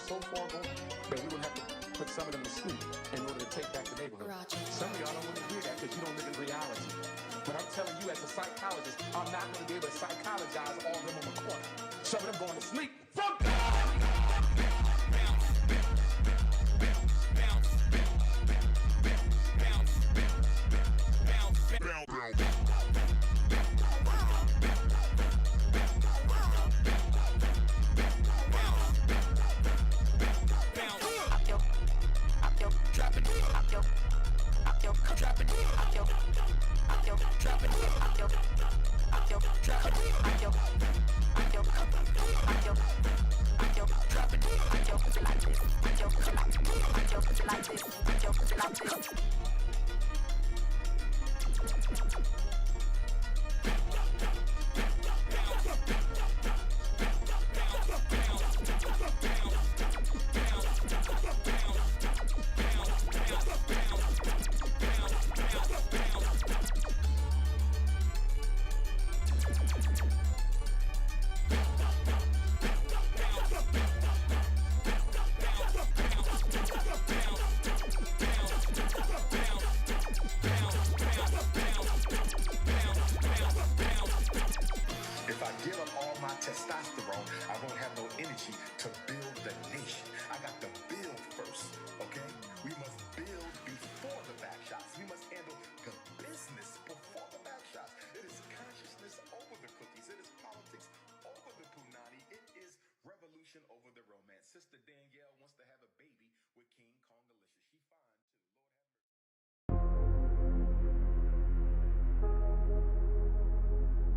so far gone that we would have to put some of them to sleep in order to take back the neighborhood. Roger. Some of y'all don't want to hear that because you don't live in reality. But I'm telling you, as a psychologist, I'm not going to be able to psychologize all of them on the corner. Some of them going to sleep from God. If I give up all my testosterone, I won't have no energy to build the nation. I got to build first, okay? We must build before the back shots. We must handle the business before the back shots. It is consciousness over the cookies. It is politics over the punani. It is revolution over the romance. Sister Danielle wants to have a baby with King Kongalicious. She fine too. Lord have mercy.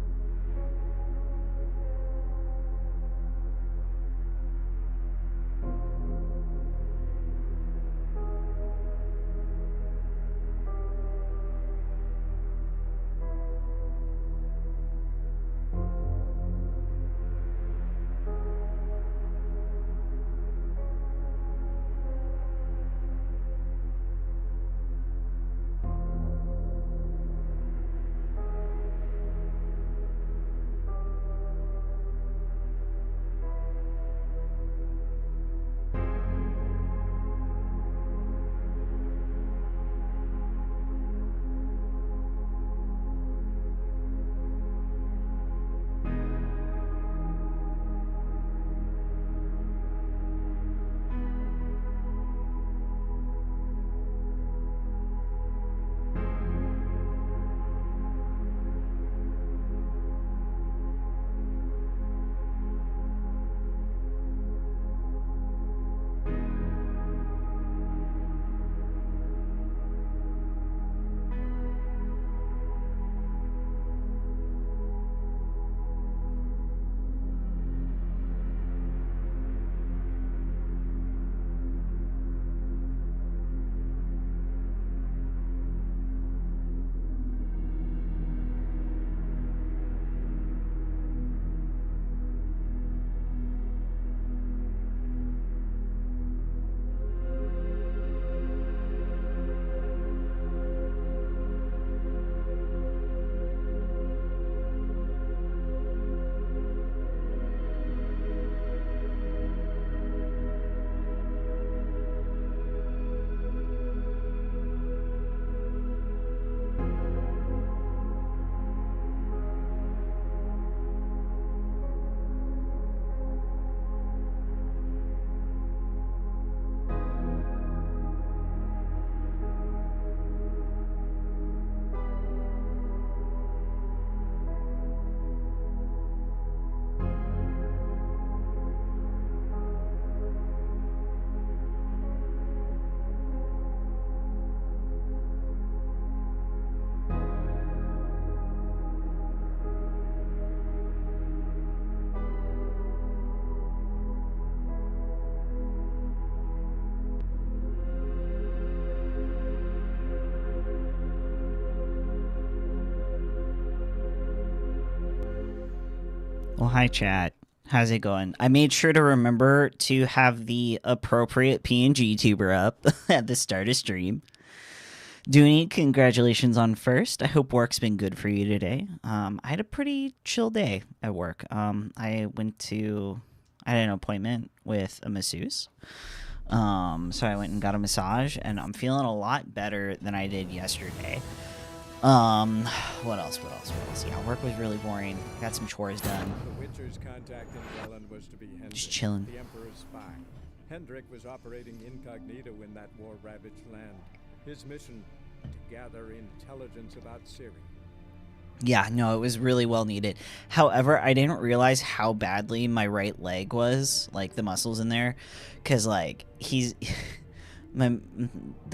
Well, hi, chat. How's it going? I made sure to remember to have the appropriate PNG tuber up at the start of stream. Dooney, congratulations on first. I hope work's been good for you today. I had a pretty chill day at work. I I had an appointment with a masseuse. So I went and got a massage, and I'm feeling a lot better than I did yesterday. What else? Yeah, work was really boring. Got some chores done. The Witcher's contact in Velen was to be Hendrik, Just chilling. the Emperor's spy. Hendrik was operating incognito in that war-ravaged land. His mission, to gather intelligence about Ciri. Yeah, no, it was really well needed. However, I didn't realize how badly my right leg was, like the muscles in there, because like the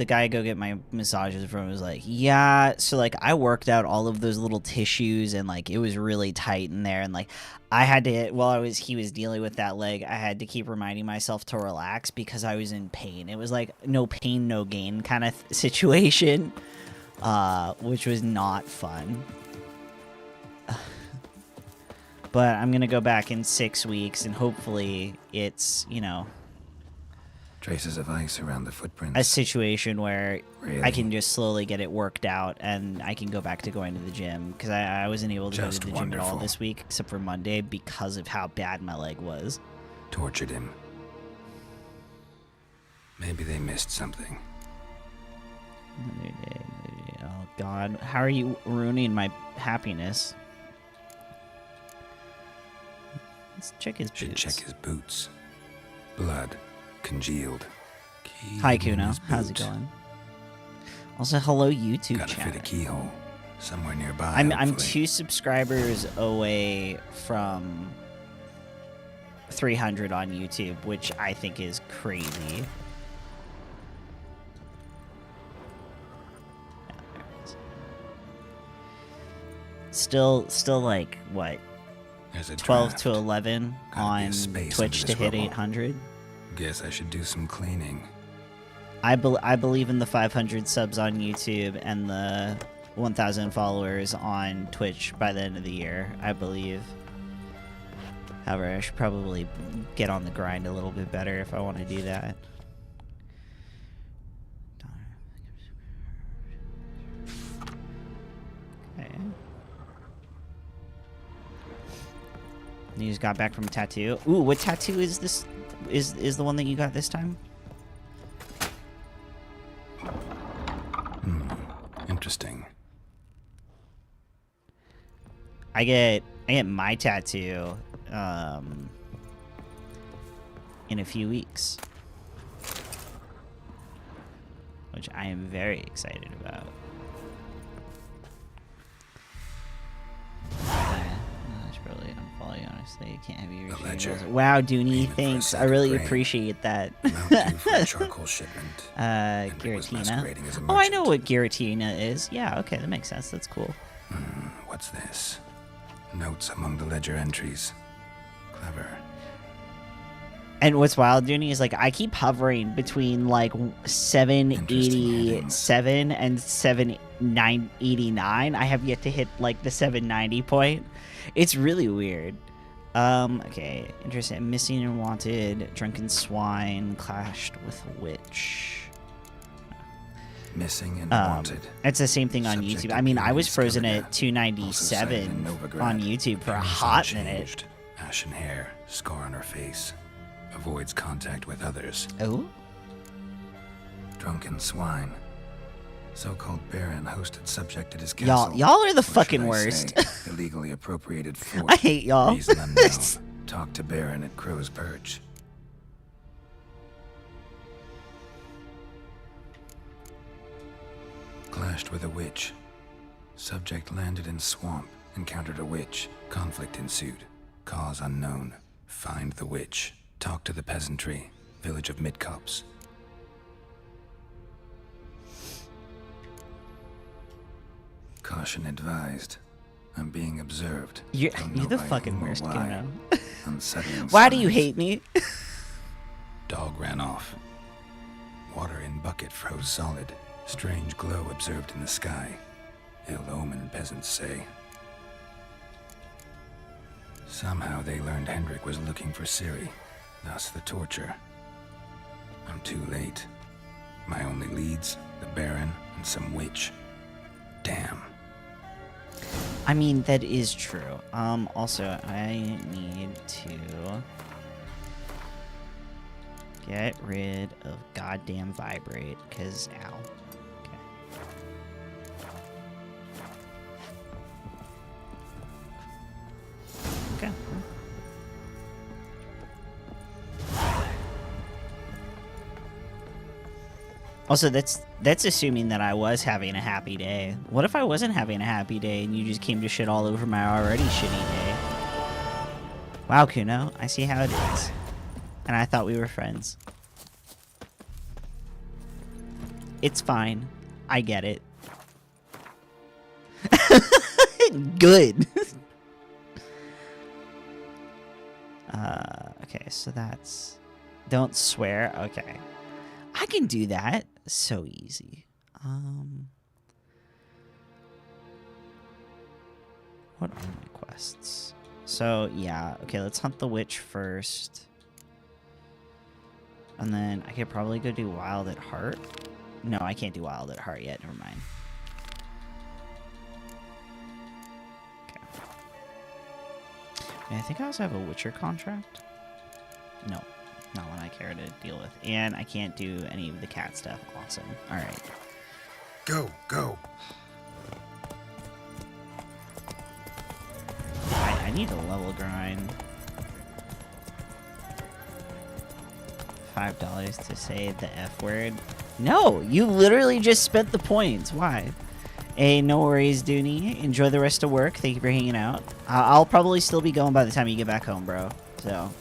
guy I go get my massages from was like, yeah, so like I worked out all of those little tissues and like it was really tight in there, and like I had to, while he was dealing with that leg, I had to keep reminding myself to relax because I was in pain. It was like no pain, no gain kind of situation, which was not fun. But I'm gonna go back in 6 weeks and hopefully it's, you know, Traces of ice around the footprints. a situation where Really? I can just slowly get it worked out and I can go back to going to the gym, because I wasn't able to Just go to the gym at all wonderful. this week except for Monday because of how bad my leg was. Tortured him. Maybe they missed something. Oh God, how are you ruining my happiness? Let's check his Should boots. check his boots. Blood. Congealed. Key Hi in Kuno, his how's it boot. going? Also, hello YouTube Gotta fit a chat. keyhole. Somewhere nearby. I'm hopefully. 2 subscribers away from 300 on YouTube, which I think is crazy. Still like what, There's a 12 draft. to 11 Gotta be a on space Twitch under to this hit rubble. 800. Guess I should do some cleaning. I believe in the 500 subs on YouTube and the 1,000 followers on Twitch by the end of the year, I believe. However, I should probably get on the grind a little bit better if I want to do that. Okay. You just got back from a tattoo. Ooh, what tattoo is this? Is the one that you got this time? Interesting. I get my tattoo in a few weeks, which I am very excited about. I should probably unfollow you, honestly. You can't have you The reaching ledger. your goals. Wow, Dooney, Even for a thanks. I sack of really grain. appreciate that. Amount due for a charcoal shipment. Hendrik was Giratina. masquerading as a Oh, I know merchant. what Giratina is. Yeah, okay, that makes sense. That's cool. What's this? Notes among the ledger entries. Clever. And what's wild, Dooney, is like I keep hovering between like 787 and 789. I have yet to hit like the 790 point. It's really weird. Okay, interesting. Missing and wanted. Drunken swine clashed with witch. Missing and wanted. It's the same thing on Subject YouTube. to I mean, I was Purity frozen Skellige. at 297 Also cited in on Novigrad. YouTube for a Appearance hot minute. unchanged. Ashen hair, scar on her face. Avoids contact with others. Oh? Drunken swine. So-called baron hosted subject at his castle. Y'all are the What should fucking I worst. say? Illegally appropriated fort. I hate y'all. Reason unknown. Talk to baron at Crow's Perch. Clashed with a witch. Subject landed in swamp. Encountered a witch. Conflict ensued. Cause unknown. Find the witch. Talk to the peasantry. Village of Midcopse. Caution advised. I'm being observed. You're Don't know the by fucking whom or worst, why. Kuno. Unsettling Why do you signs. hate me? Dog ran off. Water in bucket froze solid. Strange glow observed in the sky. Ill omen, peasants say. Somehow they learned Hendrik was looking for Ciri, thus the torture. I'm too late. My only leads, the Baron and some witch. Damn. I mean, that is true. Also, I need to Get rid of goddamn vibrate, cause ow. Okay. Okay. Also, that's assuming that I was having a happy day. What if I wasn't having a happy day and you just came to shit all over my already shitty day? Wow, Kuno, I see how it is. And I thought we were friends. It's fine. I get it. Good. Okay, so that's... Don't swear? Okay. I can do that. So easy. What are my quests? So, yeah. Okay, let's hunt the witch first. And then I could probably go do Wild at Heart. No, I can't do Wild at Heart yet. Never mind. Okay. And I think I also have a Witcher contract. No, not one I care to deal with. And I can't do any of the cat stuff. Awesome. All right. Go, go. I need a level grind. $5 to say the F word. No, you literally just spent the points. Why? Hey, no worries, Dooney. Enjoy the rest of work. Thank you for hanging out. I'll probably still be going by the time you get back home, bro. So,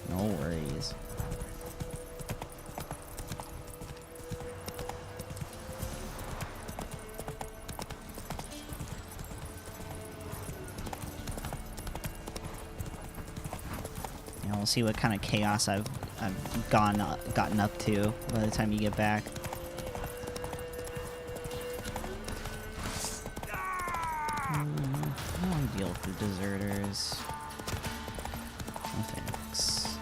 no worries. We'll see what kind of chaos I've gotten up to by the time you get back. I don't want to deal with the deserters. No thanks.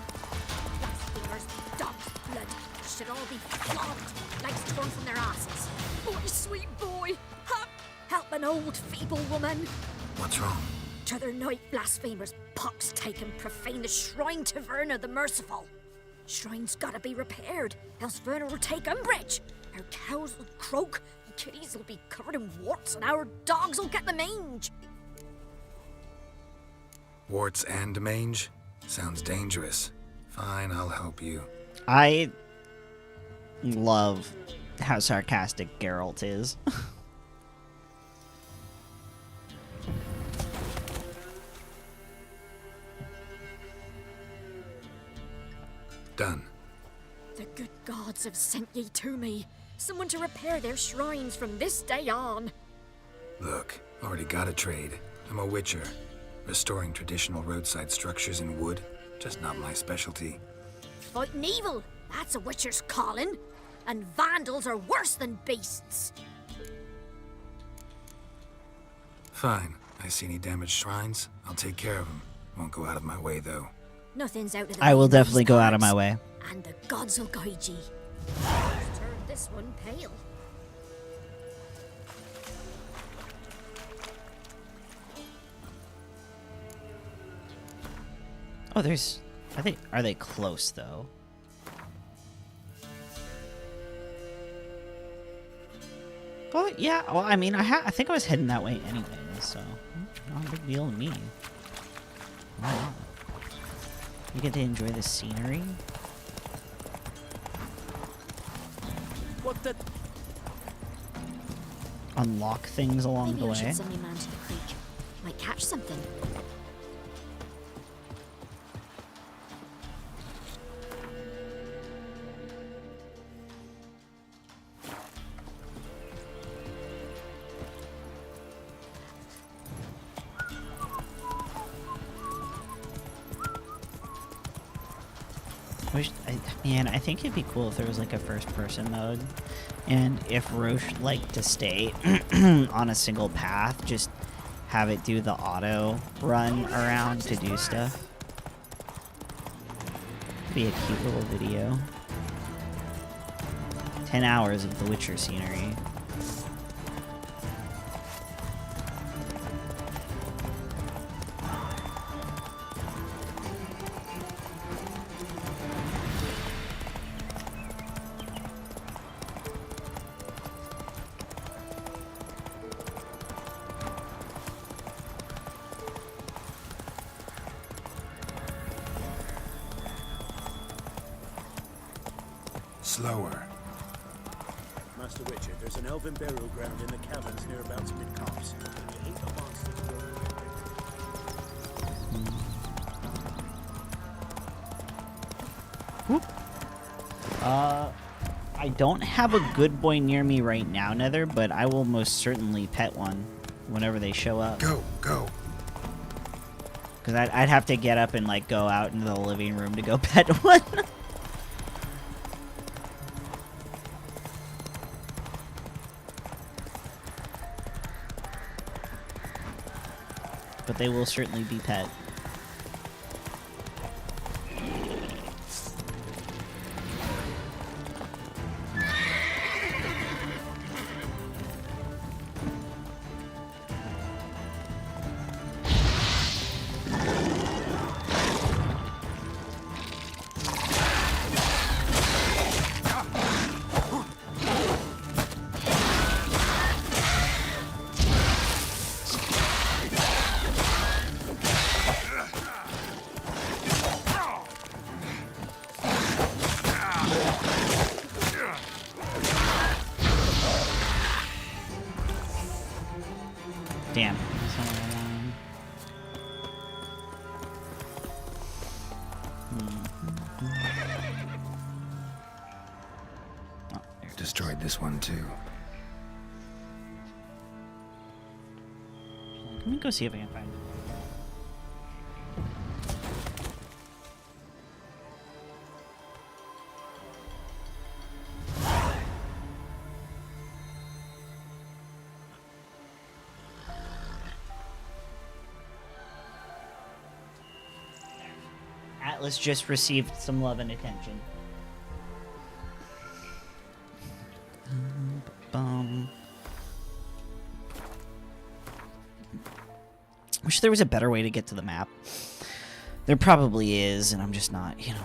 Blasphemers, dog's blood should all be flogged, legs torn from their asses. Boy, sweet boy, help an old feeble woman. What's wrong? T'other night, blasphemers pox take and profane the shrine to Verna the Merciful. Shrine's gotta be repaired, else Verna will take umbrage. Our cows will croak, and kitties will be covered in warts, and our dogs will get the mange. Warts and mange? Sounds dangerous. Fine, I'll help you. I love how sarcastic Geralt is. Done. The good gods have sent ye to me. Someone to repair their shrines from this day on. Look, already got a trade. I'm a witcher. Restoring traditional roadside structures in wood, just not my specialty. Fighting evil, that's a witcher's calling. And vandals are worse than beasts. Fine. I see any damaged shrines, I'll take care of them. Won't go out of my way, though. Nothing's out of the I way will in definitely these go out of parts, my way. And the gods will guide ye. Turn this one pale. Oh, there's... Are they close, though? Well, yeah. Well, I mean, I think I was heading that way anyway, so... Not a big deal to me. Why not? You get to enjoy the scenery? What the? Unlock things along Maybe the I way? should send me man to the creek. Might catch something. Man, I think it'd be cool if there was like a first-person mode, and if Roche liked to stay on a single path, just have it do the auto run around to do stuff. Be a cute little video. 10 hours of The Witcher scenery. slower. Master Witcher, there's an elven burial ground in the caverns nearabouts mid-copse. You hate the monsters who are Whoop. I don't have a good boy near me right now, Nether, but I will most certainly pet one whenever they show up. Go, go. Because I'd have to get up and, like, go out into the living room to go pet one. But they will certainly be pet. Damn. Destroyed this one too. Let me go see if I can find it. Atlas just received some love and attention. Wish there was a better way to get to the map. There probably is, and I'm just not, you know,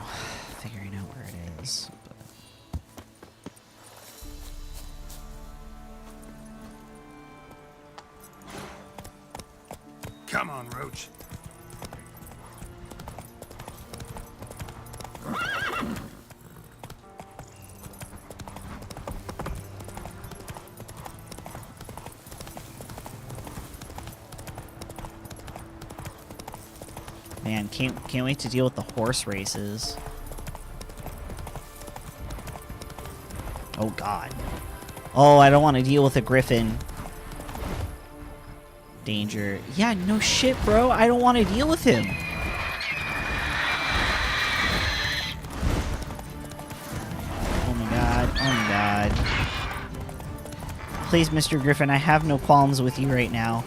figuring out where it is. Come on, Roach. Man, can't wait to deal with the horse races. Oh god. Oh, I don't want to deal with a griffin. Danger. Yeah, no shit, bro. I don't want to deal with him. Oh my god. Oh my god. Please, Mr. Griffin, I have no qualms with you right now.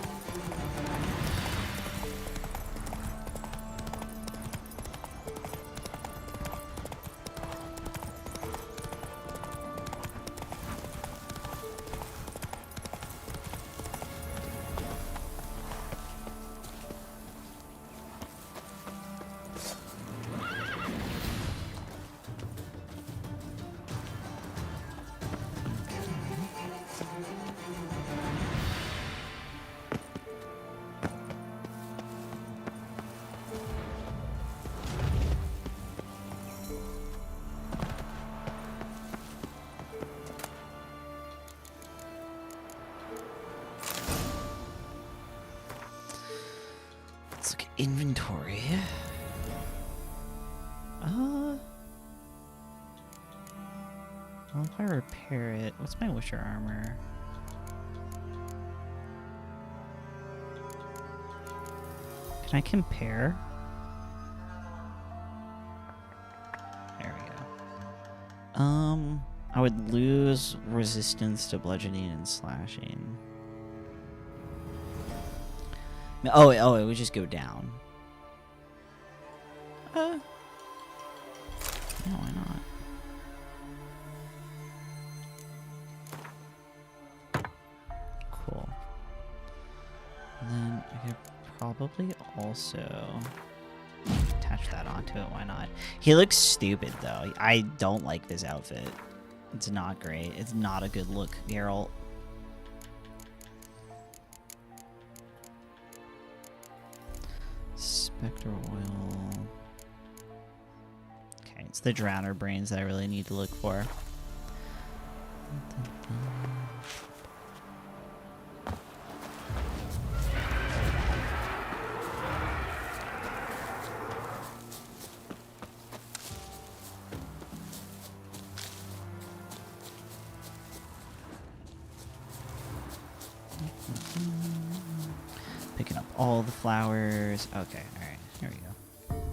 Let's look at inventory. Well, if I repair it, what's my Witcher armor? Can I compare? There we go. I would lose resistance to bludgeoning and slashing. Oh, it would just go down. Yeah, why not? Cool. And then I could probably also attach that onto it. Why not? He looks stupid, though. I don't like this outfit. It's not great. It's not a good look, Geralt. Spectre oil. Okay, it's the drowner brains that I really need to look for. Picking up all the flowers. Okay, alright. Here we go.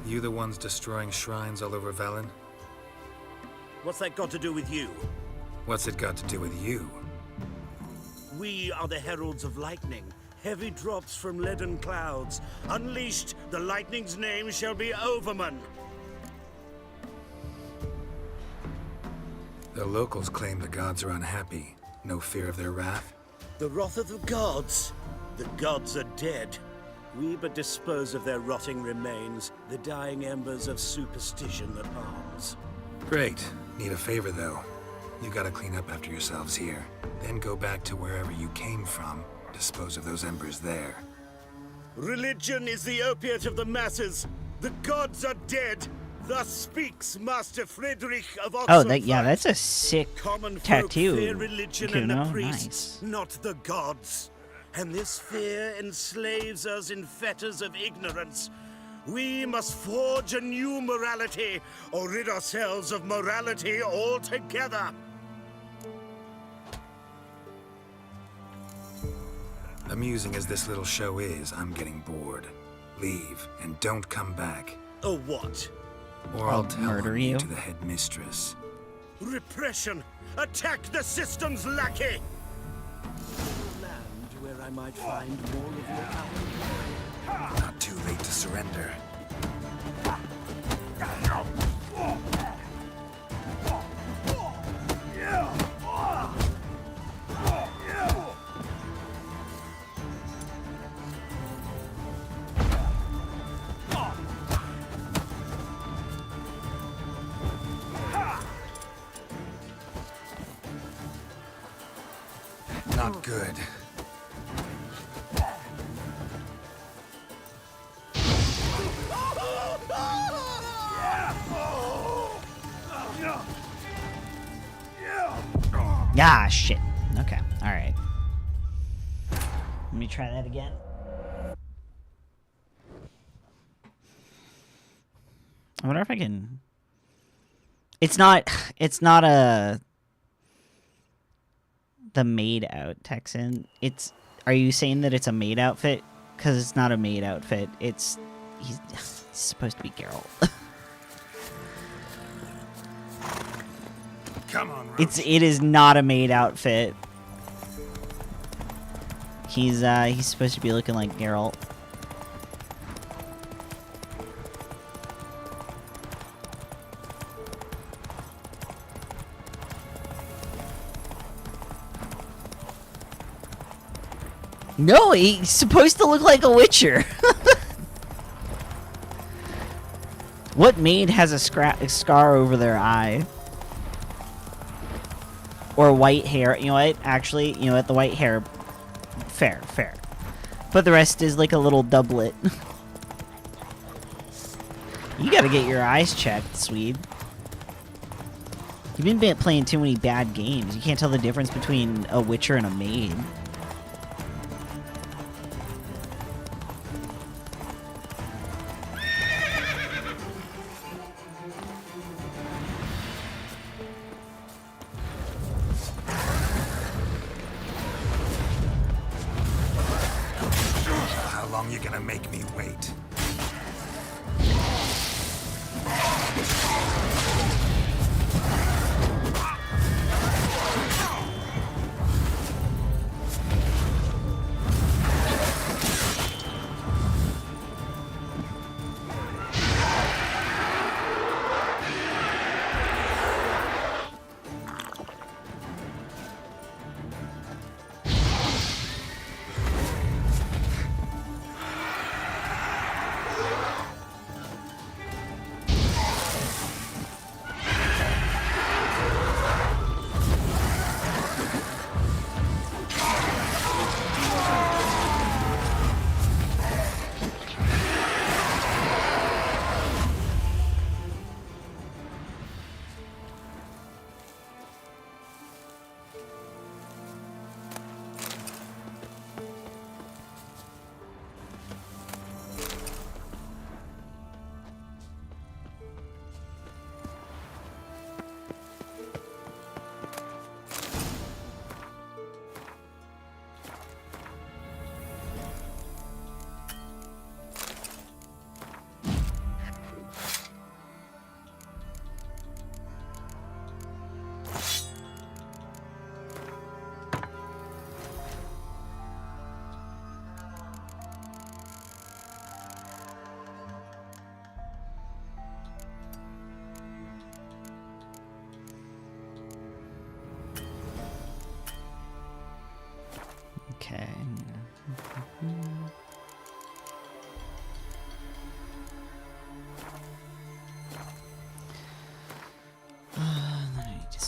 You the ones destroying shrines all over Velen? What's that got to do with you? What's it got to do with you? We are the heralds of lightning. Heavy drops from leaden clouds. Unleashed, the lightning's name shall be Overman. The locals claim the gods are unhappy. No fear of their wrath? The wrath of the gods? The gods are dead. We but dispose of their rotting remains, the dying embers of superstition that harms. Great. Need a favor, though. You gotta clean up after yourselves here. Then go back to wherever you came from. Dispose of those embers there. Religion is the opiate of the masses. The gods are dead. Thus speaks Master Friedrich of Oxford. Oh, that's a sick Common folk tattoo. fear religion You and the know? priests, Nice. not the gods. And this fear enslaves us in fetters of ignorance. We must forge a new morality, or rid ourselves of morality altogether. Amusing as this little show is, I'm getting bored. Leave, and don't come back. Oh, what? Or I'll I'll tell murder on you. to the headmistress. Repression! Attack the system's lackey! Land where I might find more of your power. Not too late to surrender. Not good. Ah, shit. Okay, alright. Let me try that again. I wonder if I can... It's not the maid out Texan. Are you saying that it's a maid outfit? Because it's not a maid outfit. He's supposed to be Geralt. Come on, Roach. It is not a maid outfit. He's supposed to be looking like Geralt. No, he's supposed to look like a Witcher. What maid has a scar over their eye? Or white hair. You know what? Actually, you know what? The white hair... Fair, fair. But the rest is like a little doublet. You gotta get your eyes checked, Swede. You've been playing too many bad games. You can't tell the difference between a Witcher and a maid. How long you gonna make me wait?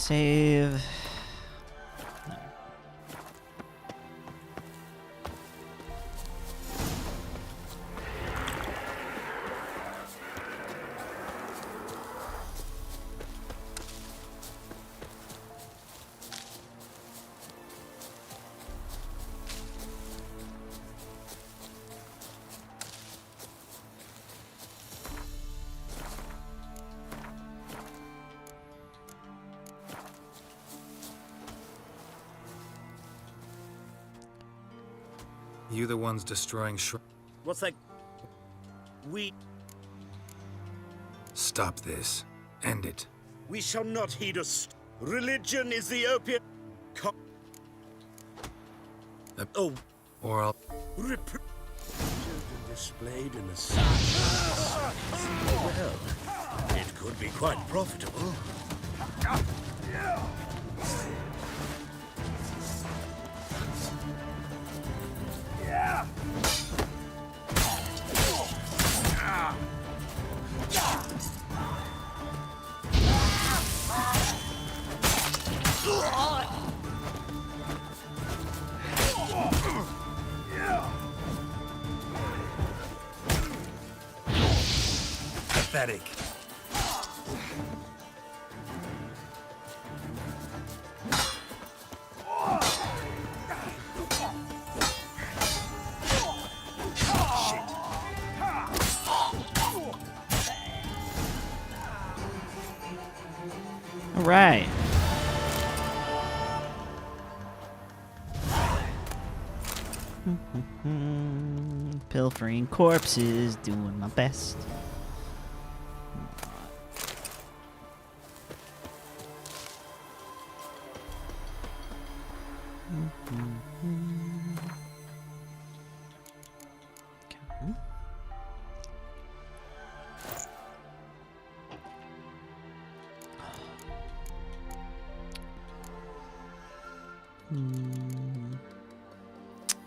Save. You the ones destroying What's that? Stop this. End it. We shall not heed us. Religion is the opiate. Oh, Or I'll... children displayed in the sun. Well, it could be quite profitable. Pathetic. All right. Pilfering corpses, doing my best. Okay.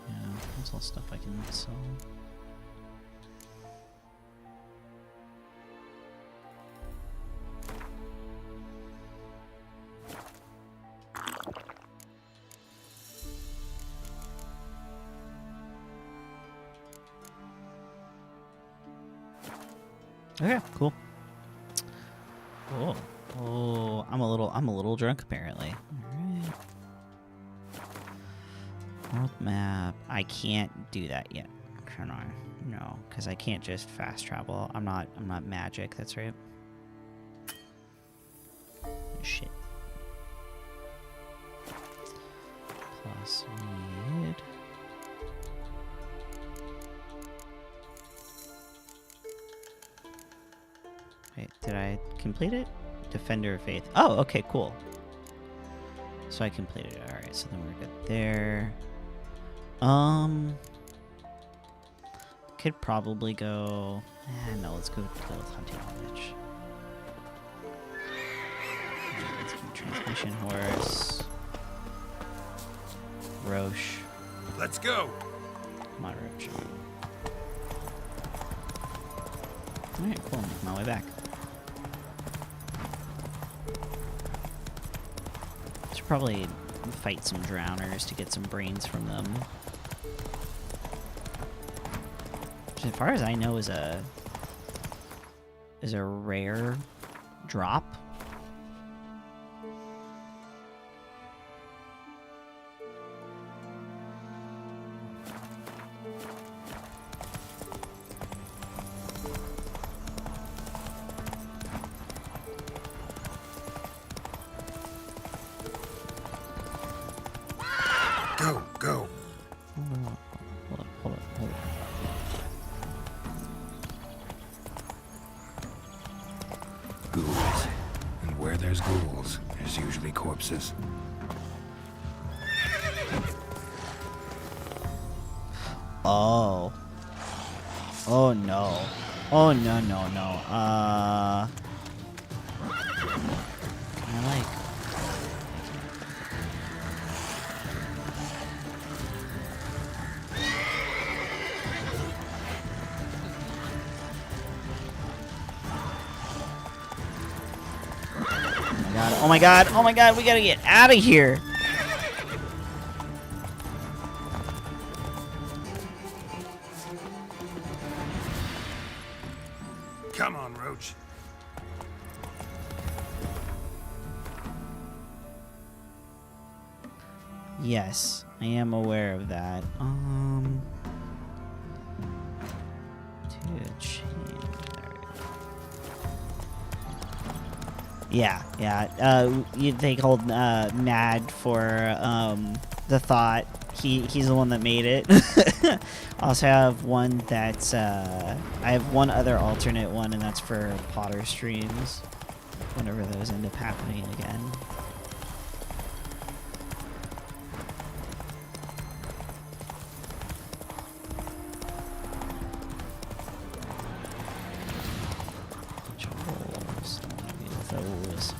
Yeah, that's all stuff I can sell. Okay, cool. Oh, I'm a little drunk apparently. Alright. World map. I can't do that yet. Can I? No, because I can't just fast travel. I'm not magic, that's right. Shit. Plus need. Wait, did I complete it? Defender of Faith. Oh, okay, cool. So I completed it. Alright, so then we're good there. Could probably go... no, let's go with Hunting Witch. Let's go Transmission Horse. Roche. Let's go. Come on, Roche. Alright, cool. I'm making my way back. Should probably fight some drowners to get some brains from them. Which, as far as I know, is a rare drop. Go. Hold on. Ghouls. And where there's ghouls, there's usually corpses. Oh. Oh no. Oh no. I like... god. Oh my god. Oh my god. We gotta get out of here. Come on, Roach. Yes, I am aware of that. To chain. Yeah. They called Mad for the thought. He's the one that made it. I also have one that's I have one other alternate one, and that's for Potter streams. Whenever those end up happening again. Those.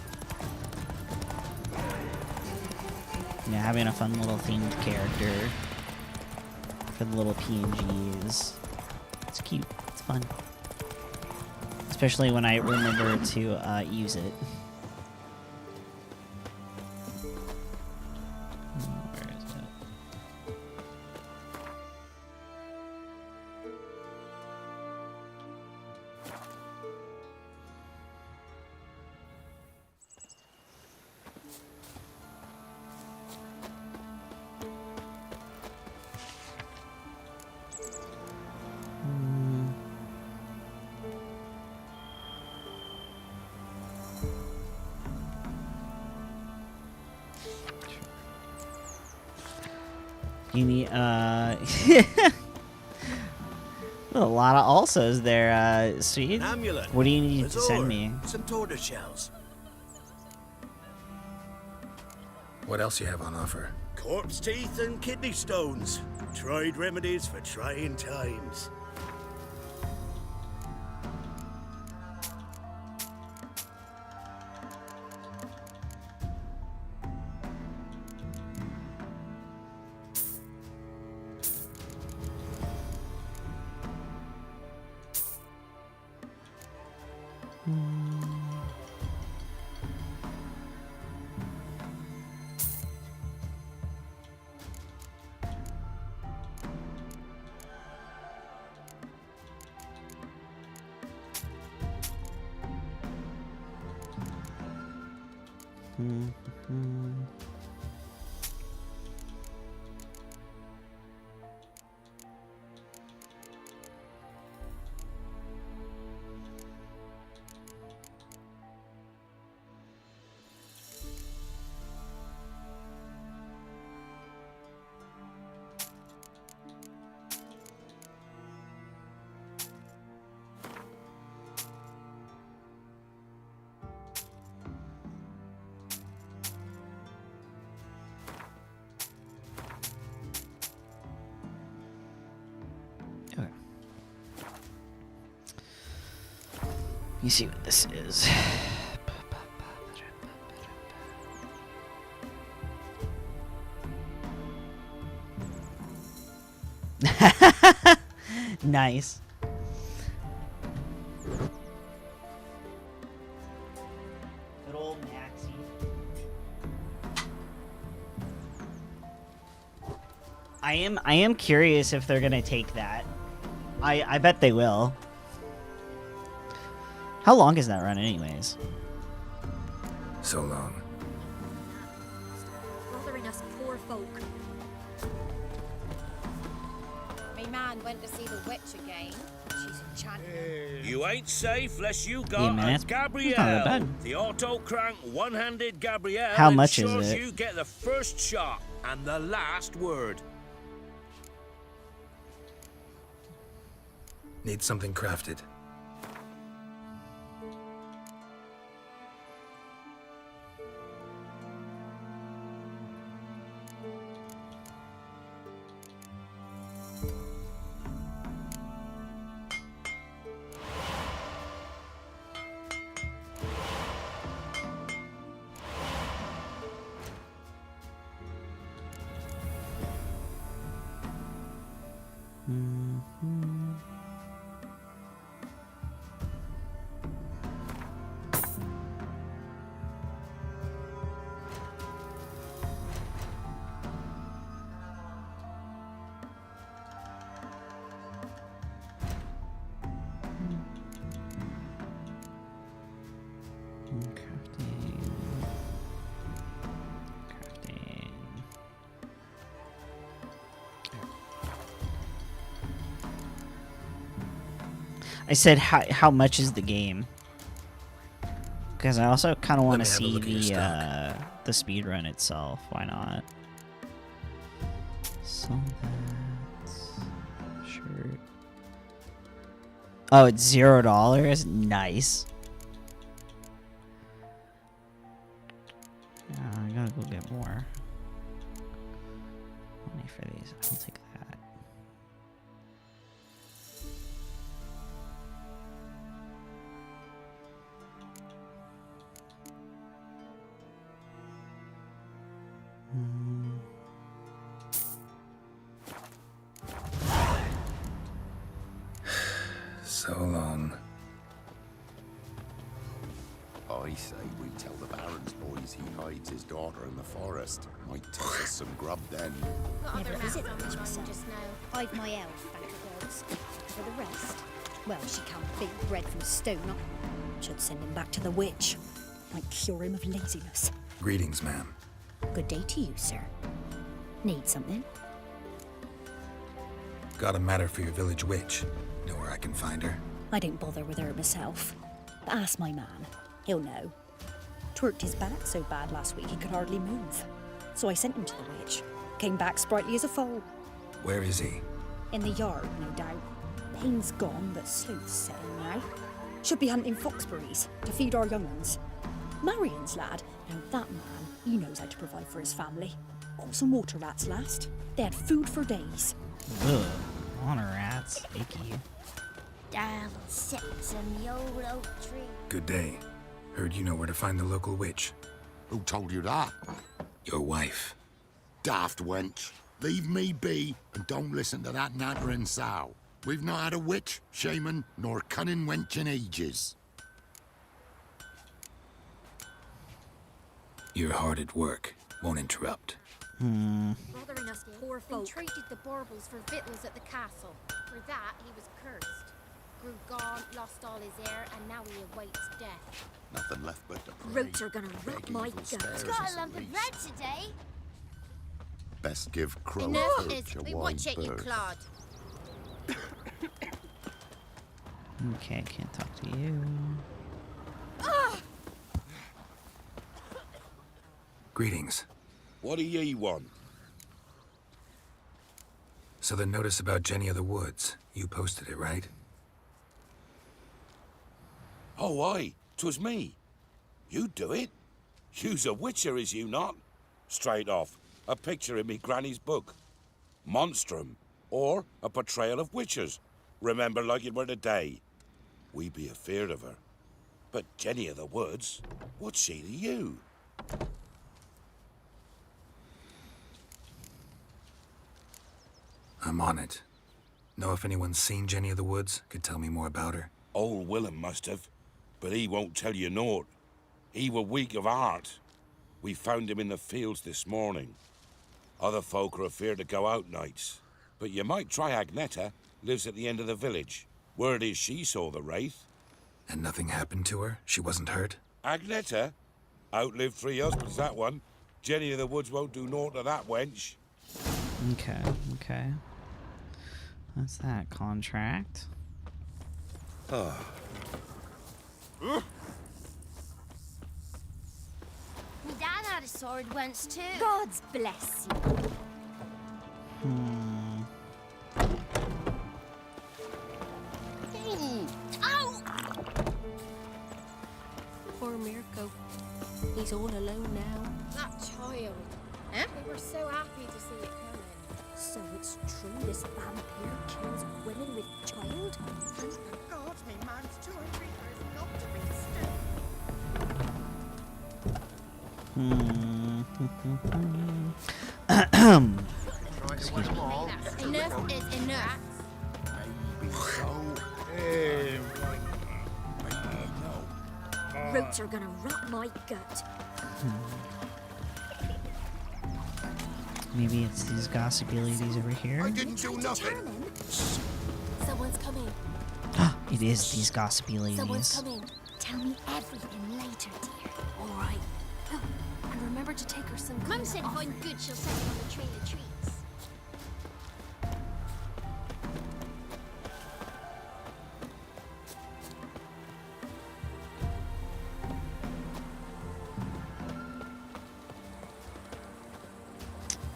Yeah, having a fun little themed character for the little PNGs. It's cute. It's fun. Especially when I remember to use it. Where is it? You need, a lot of alsos there, Sweet. An amulet. What do you need to Azure, send me? Some tortoise shells. What else you have on offer? Corpse teeth and kidney stones. Tried remedies for trying times. Okay. Let me see what this is. Nice. Good old Maxie. I am curious if they're gonna take that. I bet they will. How long is that run anyways? So long. Bothering us poor folk. Me man went to see the witch again. She's enchanted. You ain't safe unless you Yeah, got man, a it's not that Gabrielle. bad. The auto-crank one-handed Gabrielle How much is ensures it? you get the first shot and the last word. Need something crafted. I said how much is the game? Because I also kind of want to me have a see look at the speed run itself. Why not? So that's shirt. Oh, it's $0. Nice. I gotta go get more money for these. I'll take that. So long. I say we tell the Baron's boys he hides his daughter in the forest. Might take us some grub then. Never visit the witch myself. just now. I've my elf back of gods. For the rest, well, she can't bake bread from stone. Should send him back to the witch. Might cure him of laziness. Greetings, ma'am. Good day to you, sir. Need something? Got a matter for your village witch. Know where I can find her? I don't bother with her myself. But ask my man. He'll know. Twerked his back so bad last week he could hardly move. So I sent him to the witch. Came back sprightly as a foal. Where is he? In the yard, no doubt. Pain's gone, but sleuth's setting now. Should be hunting foxberries to feed our young uns. Marion's lad, now that man, he knows how to provide for his family. Caught some water rats last. They had food for days. Ugh, water rats. Icky. Down sits in the old oak tree. Good day. Heard you know where to find the local witch. Who told you that? Your wife. Daft wench. Leave me be and don't listen to that nattering sow. We've not had a witch, shaman, nor cunning wench in ages. You're hard at work. Won't interrupt. Bothering us poor They folk. treated the baubles for victuals at the castle. For that, he was cursed. Grew gaunt, lost all his hair, and now he awaits death. Nothing left but the Roots are gonna rot Begging my will gut. spare us Got at a lump of least. bread today. Best give Crow Enough perch is, a we wide watch it, you berth. clod. Okay, I can't talk to you. Greetings. What do ye want? So the notice about Jenny of the Woods, you posted it, right? Oh, aye, 'twas me. You do it? You's a witcher, is you not? Straight off, a picture in me granny's book. Monstrum, or a portrayal of witchers. Remember like it were the day. We be afeard of her. But Jenny of the Woods, what's she to you? I'm on it. Know if anyone's seen Jenny of the Woods? Could tell me more about her. Old Willem must have, but he won't tell you naught. He were weak of heart. We found him in the fields this morning. Other folk are afeard to go out nights. But you might try Agneta, lives at the end of the village. Word is she saw the wraith. And nothing happened to her? She wasn't hurt? Agneta? Outlived 3 husbands, that one. Jenny of the Woods won't do naught to that wench. Okay, okay. What's that contract? Me dad had a sword once too. God's bless you. Ow! Poor Mirko. He's all alone now. That child. Eh? We were so happy to see it coming. So it's true this vampire kills women with child? God, me man's too hungry for his not to be still. Enough is enough. Roots are gonna rot my gut. Maybe it's these gossipy ladies over here. I didn't do nothing. Someone's coming. It is these gossipy Someone's ladies. coming. Tell me everything later, dear. All right. Oh, and remember to take her some. Mum said if I'm good, she'll set me on the trail of treats.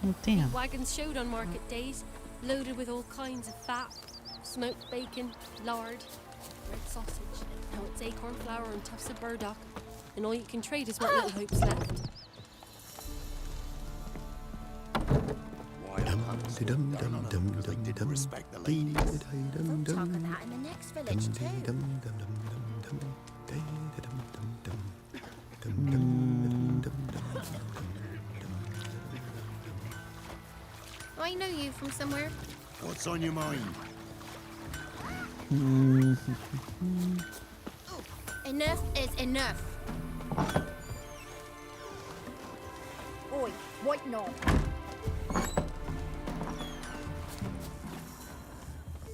Oh, damn. Wagons showed on market days, loaded with all kinds of fat, smoked bacon, lard, red sausage. Now it's acorn flour and tufts of burdock, and all you can trade is what little hope's left. Respect the ladies. We'll talk of that in the next village too. I know you from somewhere. What's on your mind? Enough is enough. Oi, what no?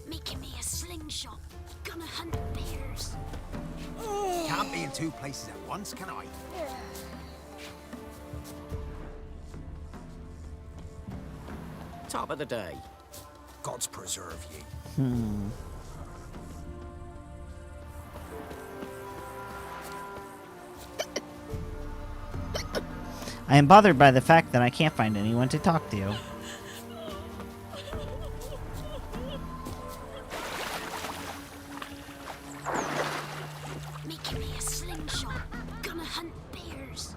Making me a slingshot. Gonna hunt bears. Can't be in two places at once, can I? Top of the day. God's preserve you. I am bothered by the fact that I can't find anyone to talk to. Making me a slingshot. Gonna hunt bears.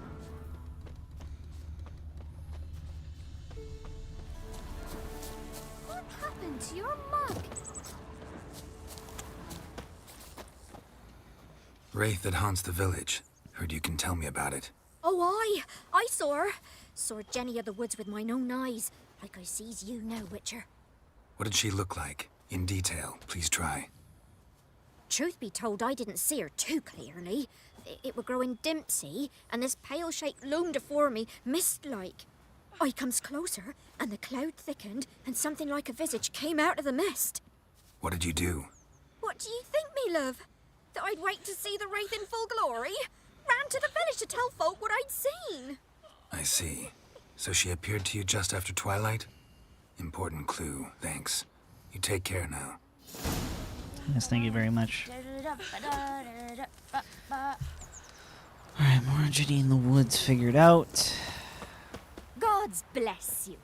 What happened to your mug? Wraith that haunts the village. Heard you can tell me about it. Oh, I saw her. Saw Jenny of the woods with mine own eyes, like I sees you now, Witcher. What did she look like? In detail, please try. Truth be told, I didn't see her too clearly. It were growing dim, see, and this pale shape loomed afore me, mist-like. I comes closer, and the cloud thickened, and something like a visage came out of the mist. What did you do? What do you think, me love? That I'd wait to see the wraith in full glory? Ran to the village to tell folk what I'd seen. I see. So she appeared to you just after twilight? Important clue, thanks. You take care now. Yes, thank you very much. Alright, more Jenny in the woods figured out. God's bless you.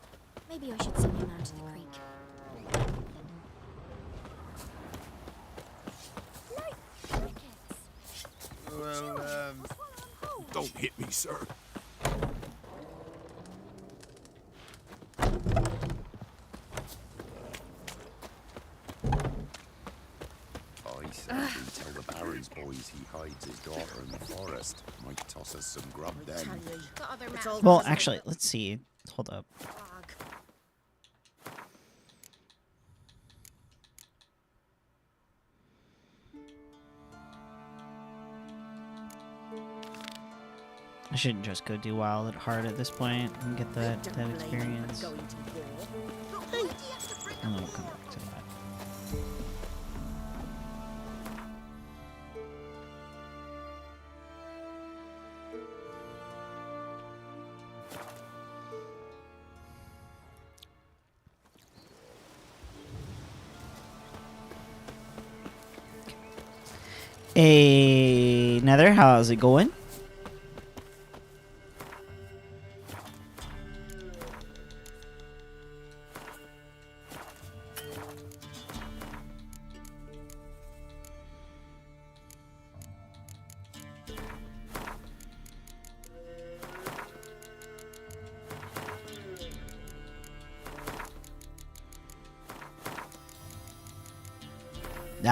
Maybe I should send him out to the creek. Well, don't hit me, sir. I said we tell the Baron's boys he hides his daughter in the forest. Might toss us some grub then. Well, actually, let's see. Hold up. I shouldn't just go do wild at heart at this point and get that experience. And then we'll come back to that. Hey, Nether, how's it going?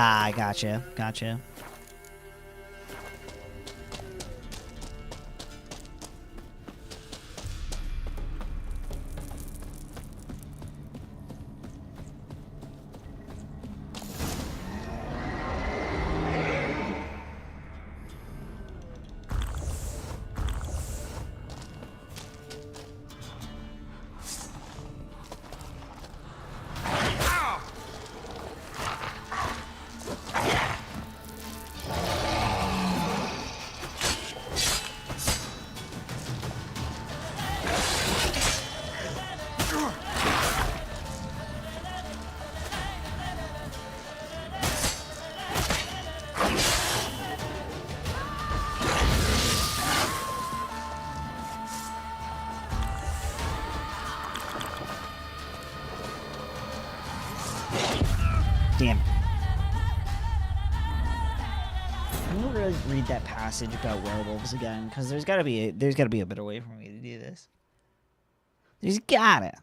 Ah, I gotcha. Gotcha. Damn. I'm gonna really read that passage about werewolves again, because there's gotta be a better way for me to do this. There's gotta.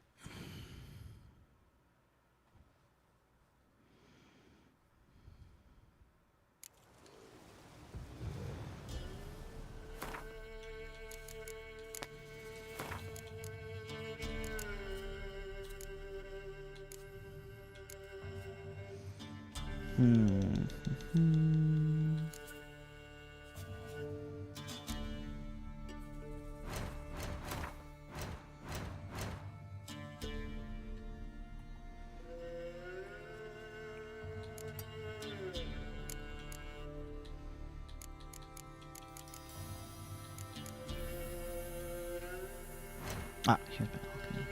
Ah, here's my alchemy.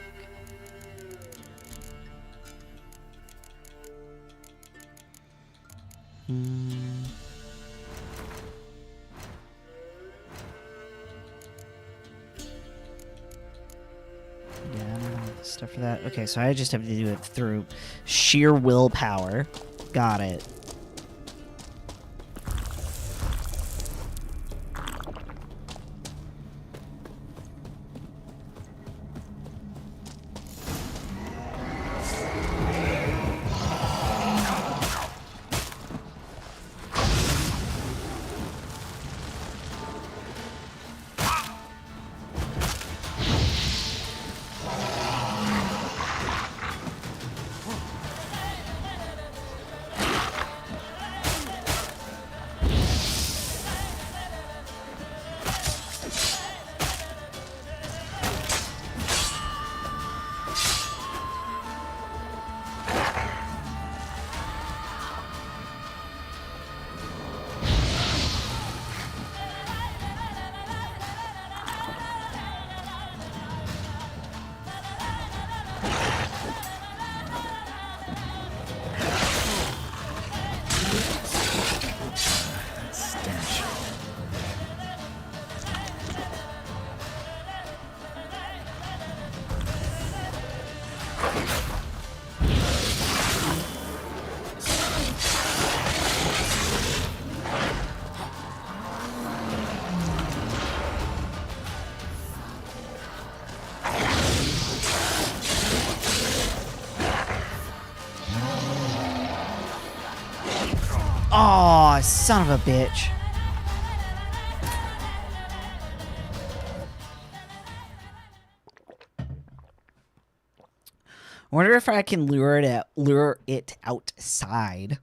Yeah, I don't have the stuff for that. Okay, so I just have to do it through sheer willpower. Got it. Oh, son of a bitch. I wonder if I can lure it outside.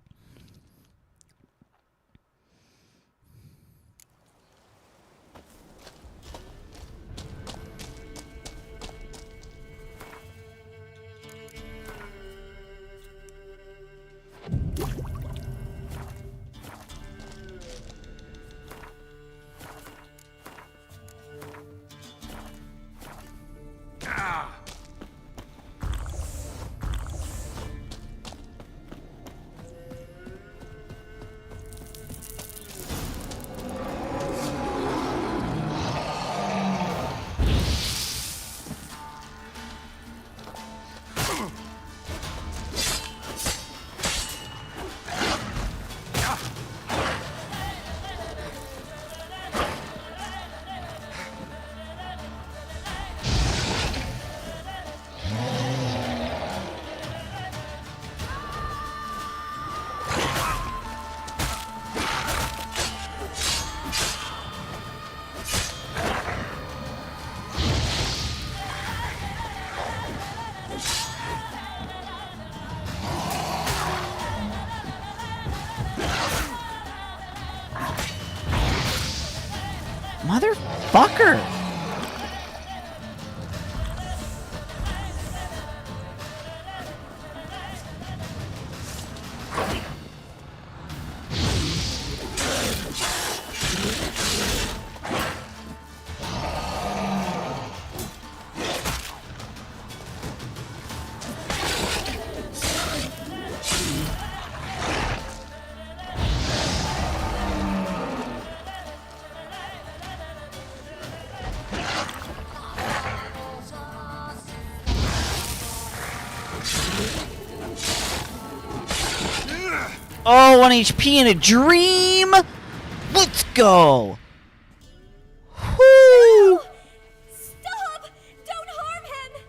Motherfucker! Oh, 1 HP in a dream. Let's go. Whoo! Stop! Don't harm him!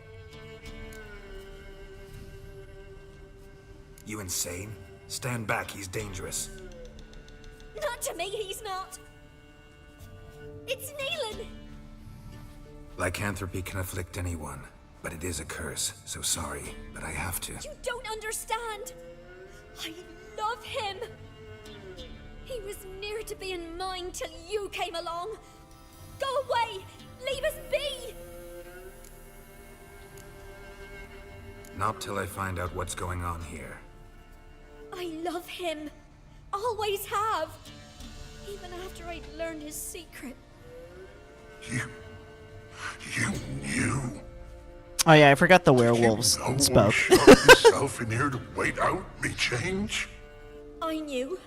You insane? Stand back, he's dangerous. Not to me, he's not. It's Neelan. Lycanthropy can afflict anyone, but it is a curse, so sorry, but I have to. You don't understand. I love him. He was near to being mine till you came along. Go away! Leave us be! Not till I find out what's going on here. I love him. Always have. Even after I'd learned his secret. You knew. Oh yeah, I forgot the werewolves spoke. Shut yourself in here to wait out me change? I knew,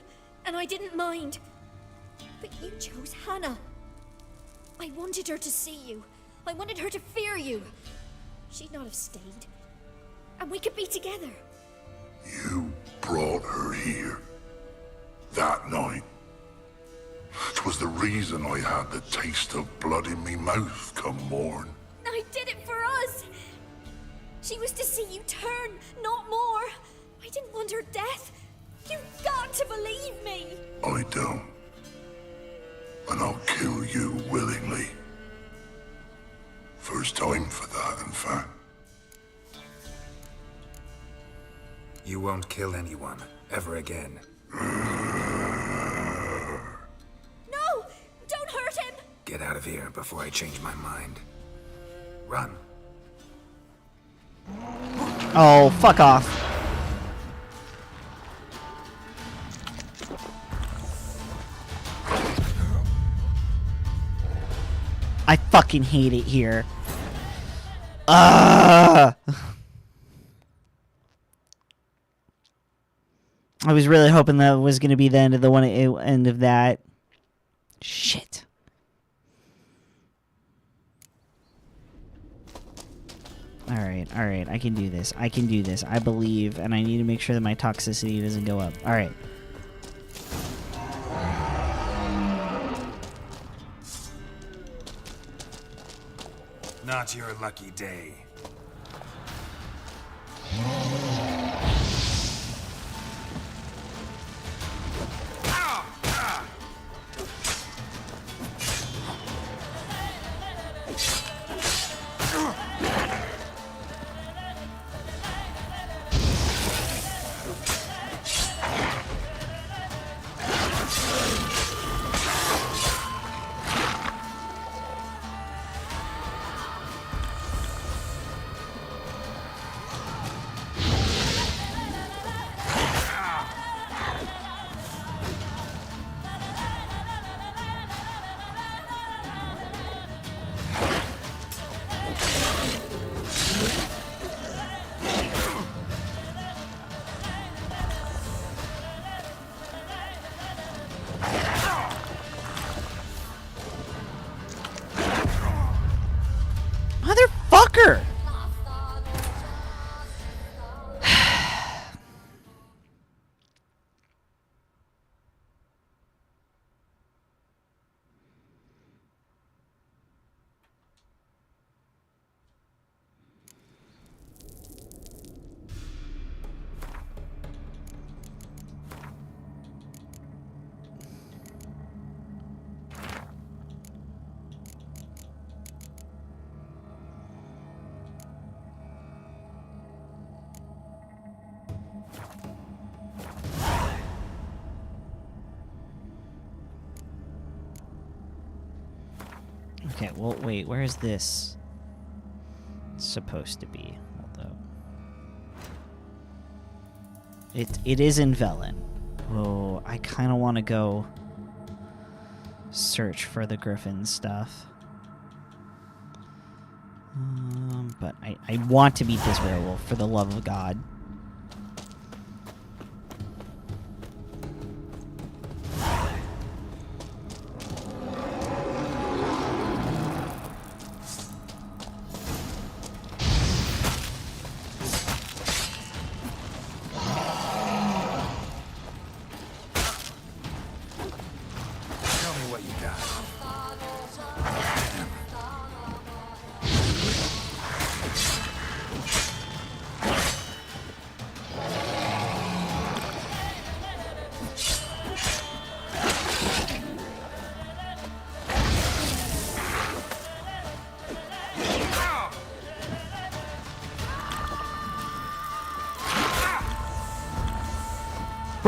and I didn't mind. But you chose Hannah. I wanted her to see you. I wanted her to fear you. She'd not have stayed. And we could be together. You brought her here. That night. 'Twas the reason I had the taste of blood in me mouth come morn. I did it for us. She was to see you turn, not more. I didn't want her death. You've got to believe me. I don't. And I'll kill you willingly. First time for that, in fact. You won't kill anyone, ever again. No! Don't hurt him! Get out of here before I change my mind. Run. Oh, fuck off. I fucking hate it here. I was really hoping that was going to be the end of the end of that. Shit. Alright, I can do this. I can do this. I believe, and I need to make sure that my toxicity doesn't go up. Alright. Not your lucky day. Motherfucker! Okay, well, wait, where is this supposed to be? Hold up. It is in Velen. Oh, I kind of want to go search for the Griffin stuff. But I want to beat this werewolf, for the love of God.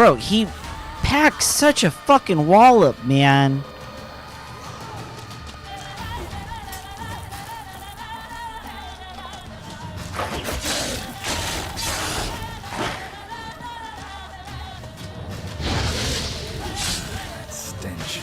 Bro, he packs such a fucking wallop, man. Stench.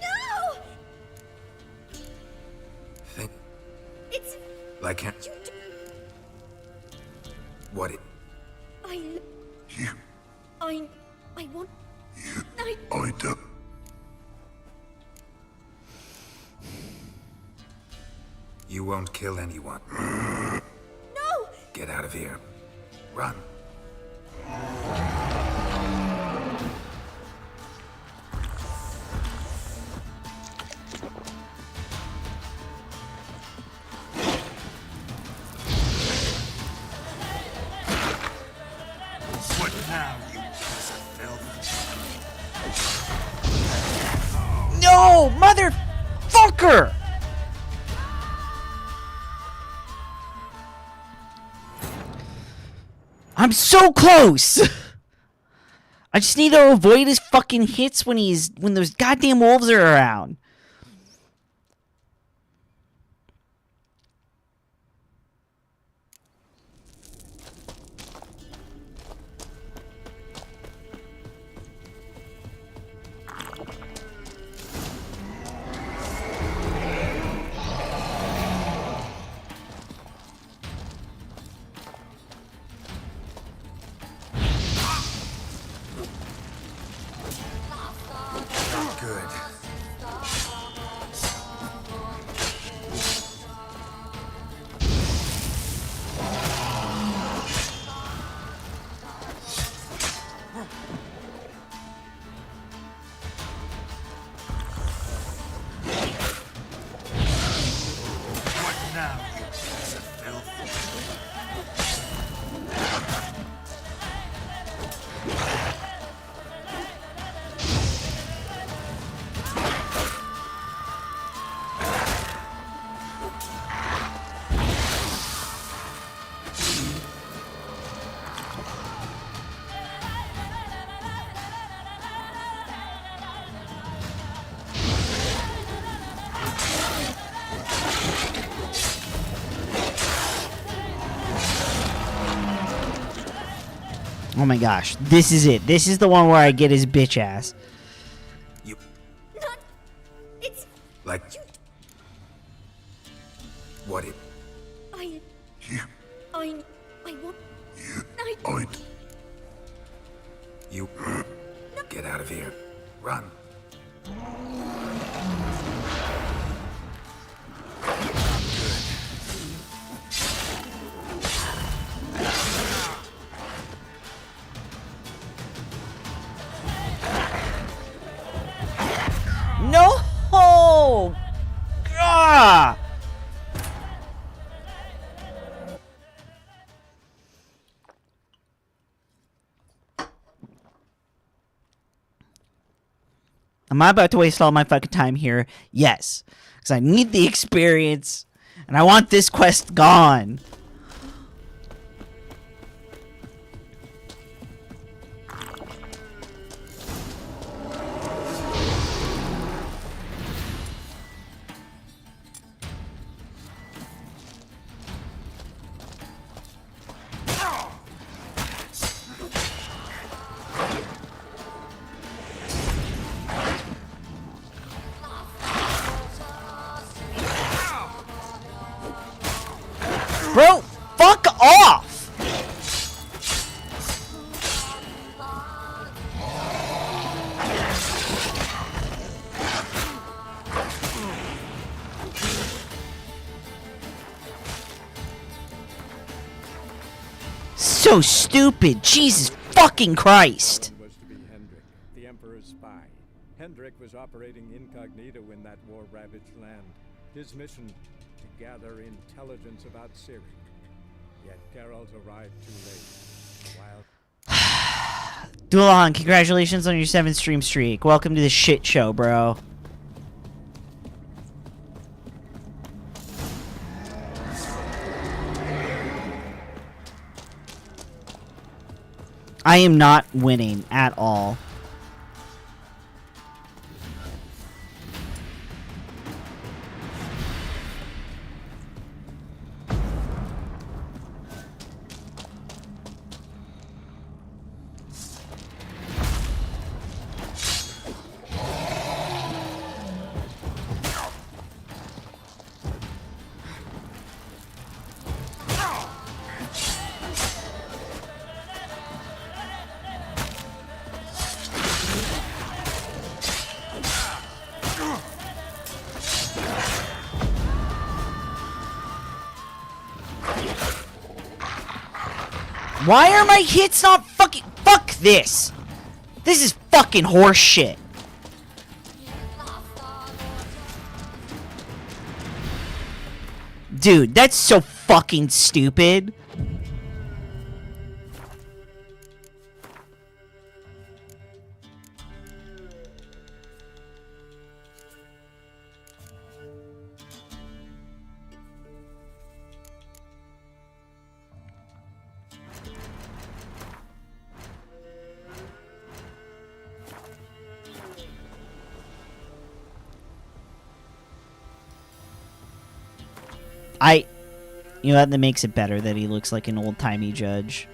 No! Think It's... like him. You do... What it? You, I want... you, I... I do. You won't kill anyone. No! Get out of here. Run. What now, you piece of filth? No, motherfucker! I'm so close! I just need to avoid his fucking hits when those goddamn wolves are around. Good. What now, you piece of filth? Oh my gosh, this is it. This is the one where I get his bitch ass. You Not... It's... like what it? I... You, I want... you, I... I, You get out of here. Run. No! Ah! Am I about to waste all my fucking time here? Yes. Because I need the experience. And I want this quest gone. Bro, fuck off! So stupid, Jesus fucking Christ! Was to be Hendrik, the Emperor's spy. Hendrik was operating incognito in that war-ravaged land. His mission, to gather intelligence about Ciri. Yet Geralt arrived too late. While Dulon, congratulations on your 7 stream streak. Welcome to the shit show, bro. I am not winning at all. Why are my hits not fucking... Fuck this! This is fucking horse shit. Dude, that's so fucking stupid. You know, that makes it better that he looks like an old-timey judge.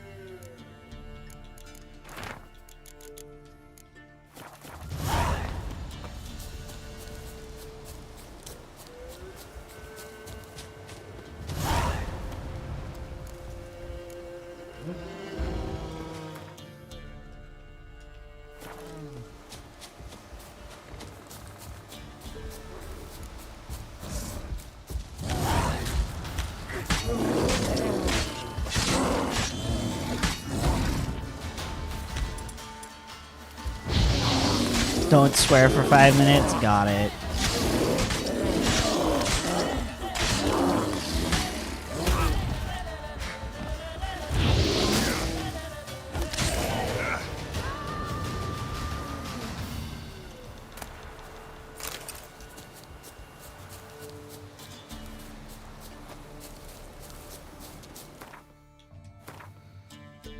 Don't swear for 5 minutes. Got it.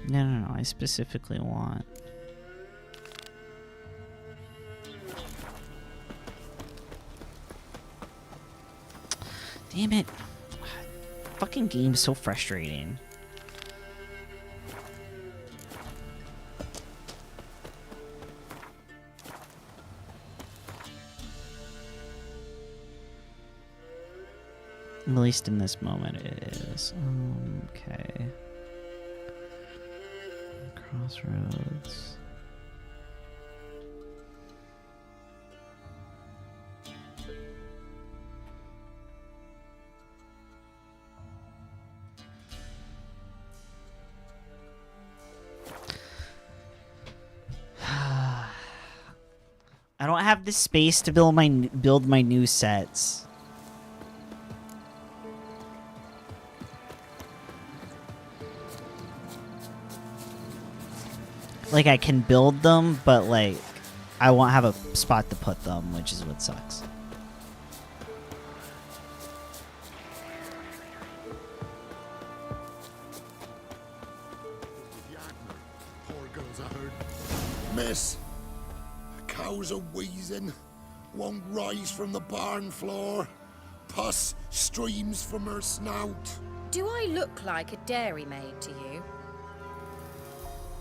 No. I specifically want... Damn it. Fucking game's so frustrating. At least in this moment it is. Okay. Crossroads. I don't have the space to build my new sets. Like, I can build them, but like I won't have a spot to put them, which is what sucks. Miss, cows are wheezing, won't rise from the barn floor. Pus streams from her snout. Do I look like a dairymaid to you?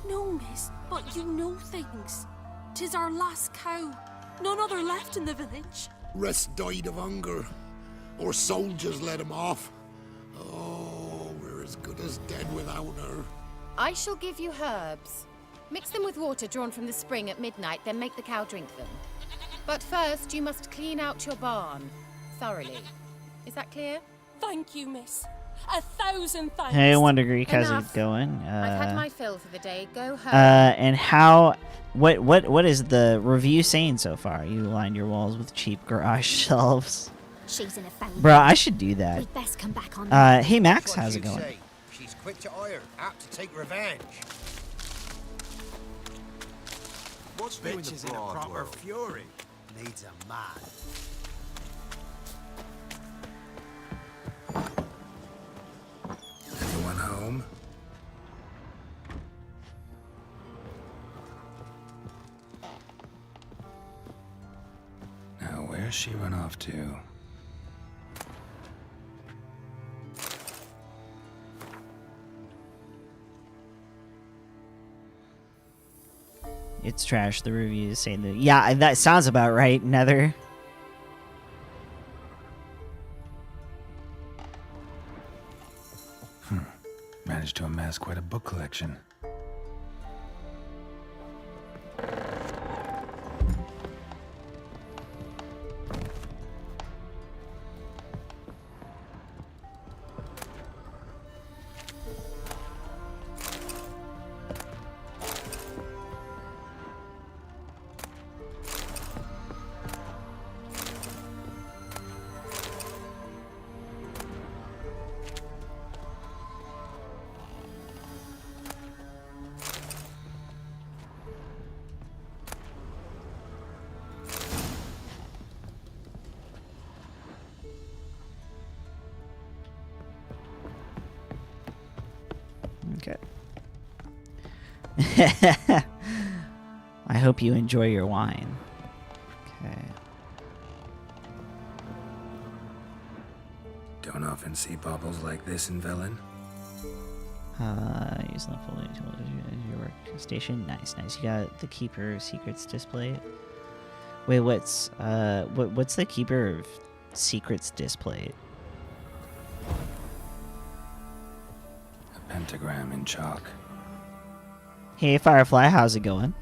No, miss, but you know things. 'Tis our last cow. None other left in the village. Rest died of hunger, or soldiers let him off. Oh, we're as good as dead without her. I shall give you herbs. Mix them with water drawn from the spring at midnight, then make the cow drink them. But first, you must clean out your barn thoroughly. Is that clear? Thank you, miss. 1,000 thanks. Hey, 1 degree, how's Enough. it going? I've had my fill for the day. Go home. And how? What is the review saying so far? You lined your walls with cheap garage shelves. She's in a fountain. Bro, I should do that. We'd best come back on. Hey Max, That's what how's it you'd going? say. She's quick to ire, apt to take revenge. What's doing Bitches the in a broad proper world? fury. Needs a man. Anyone home? Now, where's she run off to? It's trash. The reviews say that. Yeah, that sounds about right, Nether. Managed to amass quite a book collection. Okay. I hope you enjoy your wine. Okay. Don't often see baubles like this in Velen. Use the fully your workstation. Nice, nice. You got the Keeper of Secrets displayed. Wait, what's the Keeper of Secrets displayed? A pentagram in chalk. Hey, Firefly, how's it going?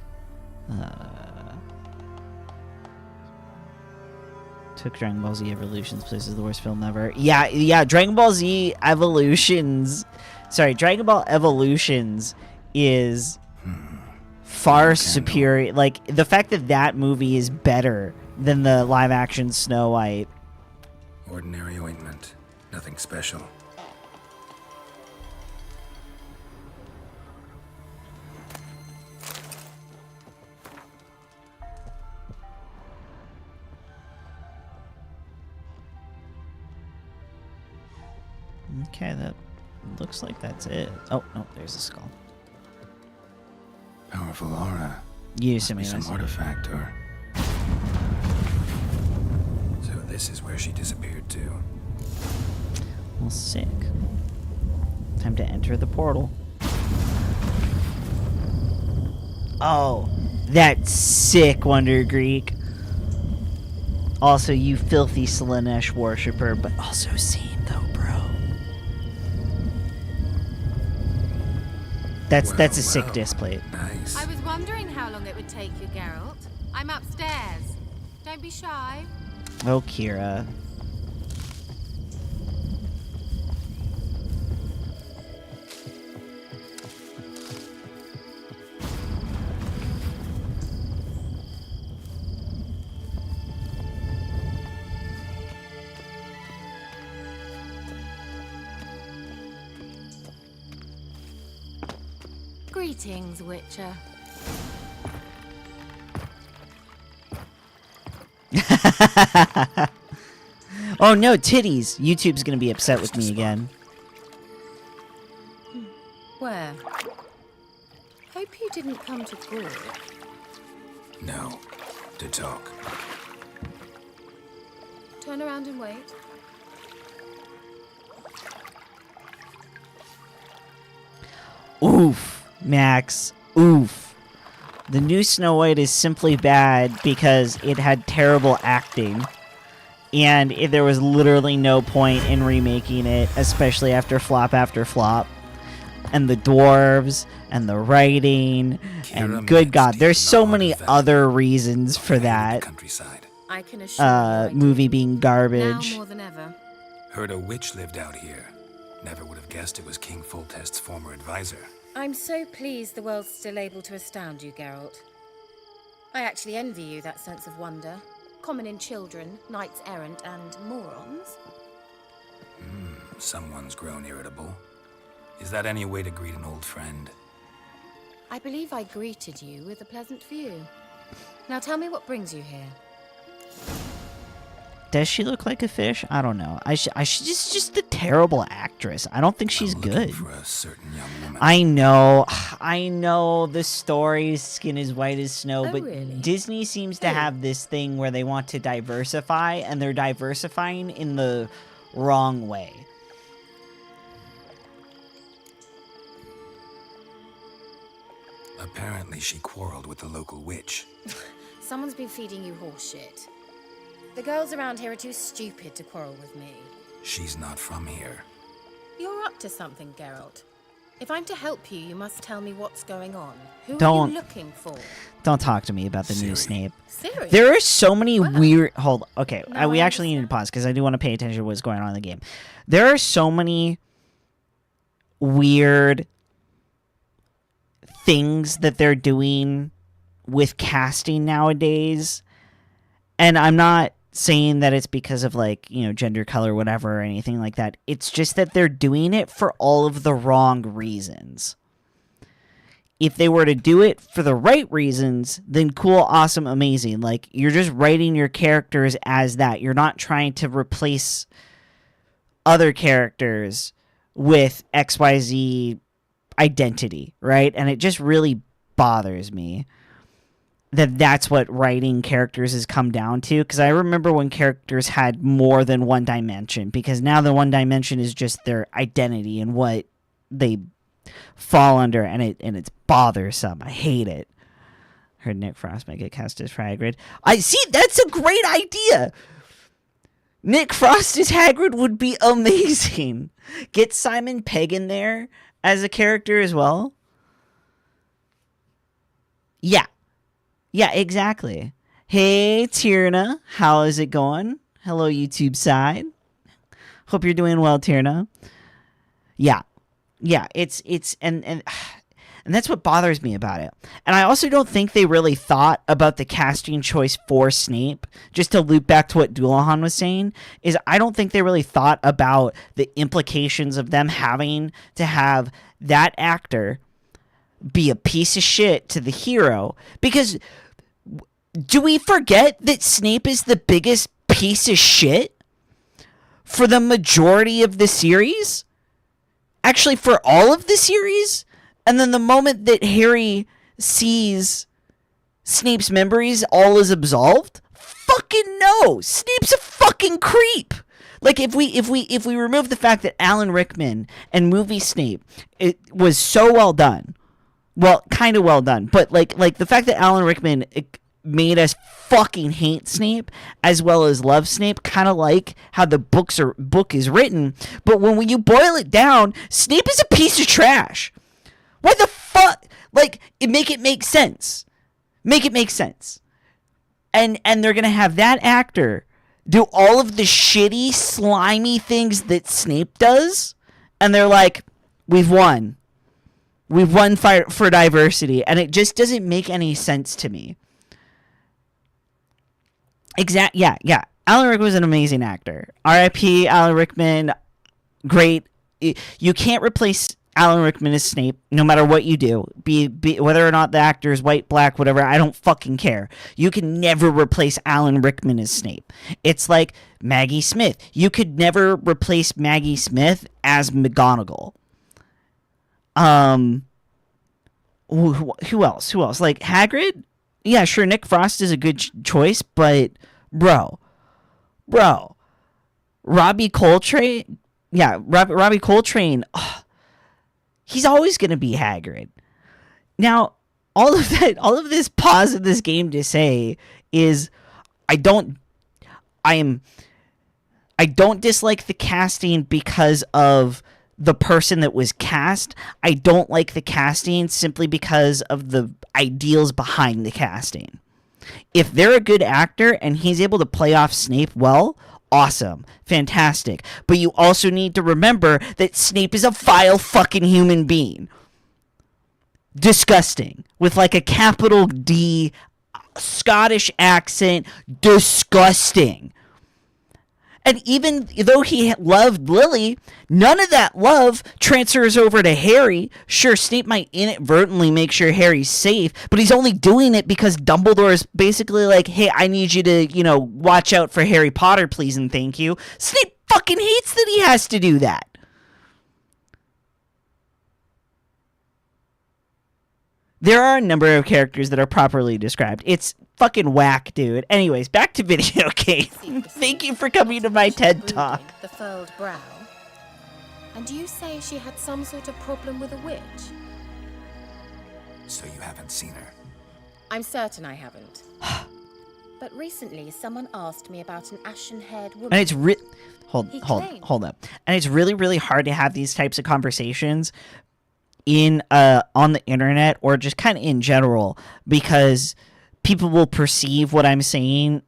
Took Dragon Ball Z Evolutions places the worst film ever. Yeah, Dragon Ball Z Evolutions. Sorry, Dragon Ball Evolutions is far superior. Like, the fact that that movie is better than the live-action Snow White. Ordinary ointment. Nothing special. Okay, that looks like that's it. Oh, no, there's a skull. Powerful aura. Use Must be some artifact or... So this is where she disappeared to. Well, sick. Time to enter the portal. Oh, that sick Wonder Greek. Also, you filthy Slanesh worshipper, but also seen though, bro. That's a sick display. Nice. I was wondering how long it would take you, Geralt. I'm upstairs. Don't be shy. Oh, Kira. Greetings, Witcher. Oh no, titties! YouTube's gonna be upset with me again. Where? Hope you didn't come to Gork. No. To talk. Turn around and wait. Oof, Max. Oof. The new Snow White is simply bad because it had terrible acting. And there was literally no point in remaking it, especially after flop after flop. And the dwarves, and the writing, and good God, there's so many other reasons for that I can assure you movie being garbage. now more than ever. Heard a witch lived out here. Never would have guessed it was King Foltest's former advisor. I'm so pleased the world's still able to astound you, Geralt. I actually envy you that sense of wonder. Common in children, knights errant, and morons. Someone's grown irritable. Is that any way to greet an old friend? I believe I greeted you with a pleasant view. Now tell me what brings you here. Does she look like a fish? I don't know. She's just a terrible actress. I don't think she's good. For a certain young woman. I know the story, skin is white as snow, but really? Disney seems to have this thing where they want to diversify, and they're diversifying in the wrong way. Apparently she quarreled with the local witch. Someone's been feeding you horseshit. The girls around here are too stupid to quarrel with me. She's not from here. You're up to something, Geralt. If I'm to help you, you must tell me what's going on. Who are Don't- you looking for? Don't talk to me about the new Snape. Ciri? There are so many weird... Hold, okay. No, We I actually need to pause because I do want to pay attention to what's going on in the game. There are so many weird things that they're doing with casting nowadays. And I'm not saying that it's because of, like, you know, gender, color, whatever, or anything like that. It's just that they're doing it for all of the wrong reasons. If they were to do it for the right reasons, then cool, awesome, amazing. Like, you're just writing your characters as that. You're not trying to replace other characters with XYZ identity, right? And it just really bothers me that that's what writing characters has come down to. Because I remember when characters had more than one dimension, because now the one dimension is just their identity and what they fall under, and it's bothersome. I hate it. Heard Nick Frost might get cast as Hagrid. I see, that's a great idea. Nick Frost as Hagrid would be amazing. Get Simon Pegg in there as a character as well. Yeah, exactly. Hey, Tierna, how is it going? Hello, YouTube side. Hope you're doing well, Tierna. Yeah, it's and that's what bothers me about it. And I also don't think they really thought about the casting choice for Snape. Just to loop back to what Doulahan was saying, is I don't think they really thought about the implications of them having to have that actor be a piece of shit to the hero. Because do we forget that Snape is the biggest piece of shit for the majority of the series? Actually, for all of the series? And then the moment that Harry sees Snape's memories, all is absolved? Fucking no! Snape's a fucking creep! Like, if we remove the fact that Alan Rickman and movie Snape, it was so well done. Well, kind of well done. But, like the fact that Alan Rickman made us fucking hate Snape as well as love Snape, kind of like how the book is written. But when you boil it down, Snape is a piece of trash. What the fuck? Like, make it make sense. Make it make sense. And they're going to have that actor do all of the shitty, slimy things that Snape does. And they're like, we've won. We've won for diversity. And it just doesn't make any sense to me. Yeah. Alan Rickman was an amazing actor. R.I.P. Alan Rickman. Great. You can't replace Alan Rickman as Snape, no matter what you do. Be whether or not the actor is white, black, whatever, I don't fucking care. You can never replace Alan Rickman as Snape. It's like Maggie Smith. You could never replace Maggie Smith as McGonagall. Who else? Like Hagrid? Yeah, sure, Nick Frost is a good choice, but bro, Robbie Coltrane. Yeah, Robbie Coltrane. Oh, he's always going to be Hagrid. Now, all of this pause of this game to say is I don't dislike the casting because of the person that was cast. I don't like the casting simply because of the ideals behind the casting. If they're a good actor and he's able to play off Snape well, awesome, fantastic. But you also need to remember that Snape is a vile fucking human being. Disgusting. With like a capital D Scottish accent. Disgusting. And even though he loved Lily, none of that love transfers over to Harry. Sure, Snape might inadvertently make sure Harry's safe, but he's only doing it because Dumbledore is basically like, hey, I need you to, watch out for Harry Potter, please and thank you. Snape fucking hates that he has to do that. There are a number of characters that are properly described. It's fucking whack, dude. Anyways, back to video game. Thank you for coming to my TED Talk. The furrowed brow. And you say she had some sort of problem with a witch? So you haven't seen her? I'm certain I haven't. But recently, someone asked me about an ashen-haired woman. And it's hold up. And it's really, really hard to have these types of conversations on the internet or just kind of in general, because people will perceive what I'm saying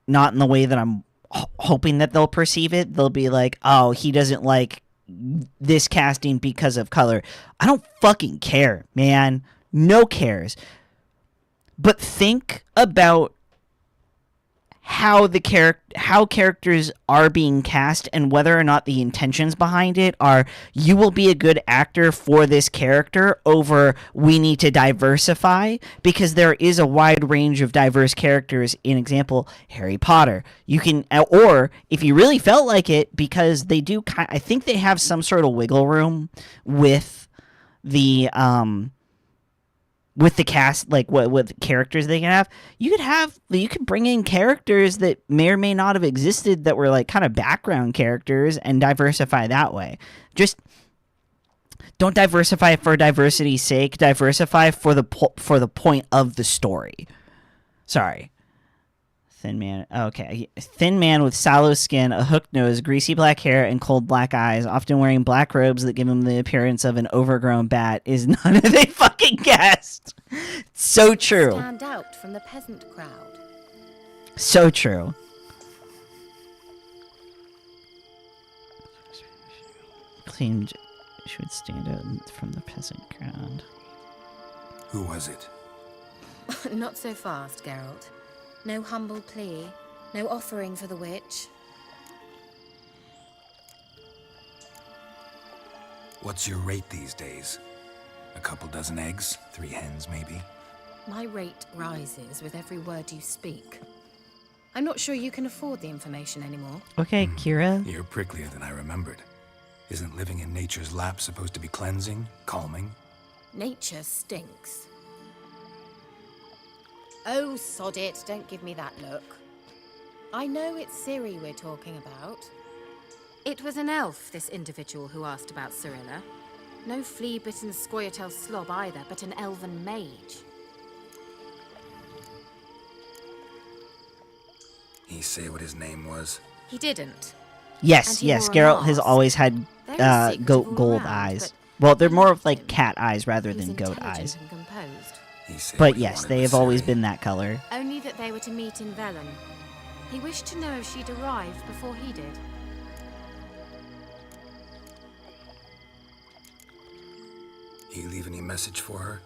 not in the way that I'm hoping that they'll perceive it. They'll be like, oh, he doesn't like this casting because of color. I don't fucking care, man. No cares. But think about how characters are being cast and whether or not the intentions behind it are you will be a good actor for this character over we need to diversify, because there is a wide range of diverse characters. In example, Harry Potter. You can, or if you really felt like it, because they do, I think they have some sort of wiggle room with the cast, like what characters they can have. You could bring in characters that may or may not have existed that were like kind of background characters and diversify that way. Just don't diversify for diversity's sake. Diversify for the point of the story. Sorry. Thin man. Okay. Thin man with sallow skin, a hooked nose, greasy black hair, and cold black eyes, often wearing black robes that give him the appearance of an overgrown bat, is none of they fucking guessed. So true. Stand out from the peasant crowd. So true. Claimed she would stand out from the peasant crowd. Who was it? Not so fast, Geralt. No humble plea, no offering for the witch. What's your rate these days? A couple dozen eggs? 3 hens, maybe? My rate rises with every word you speak. I'm not sure you can afford the information anymore. Okay, Kira. You're pricklier than I remembered. Isn't living in nature's lap supposed to be cleansing, calming? Nature stinks. Oh, sod it, don't give me that look. I know it's Ciri we're talking about. It was an elf, this individual who asked about Cirilla. No flea-bitten Scoia'tael slob either, but an elven mage. He say what his name was? He didn't. Yes, Geralt has always had gold eyes. Well, they're more of like cat eyes rather than goat eyes. But yes, they have always been that color. Only that they were to meet in Velen. He wished to know if she'd arrived before he did. He leave any message for her?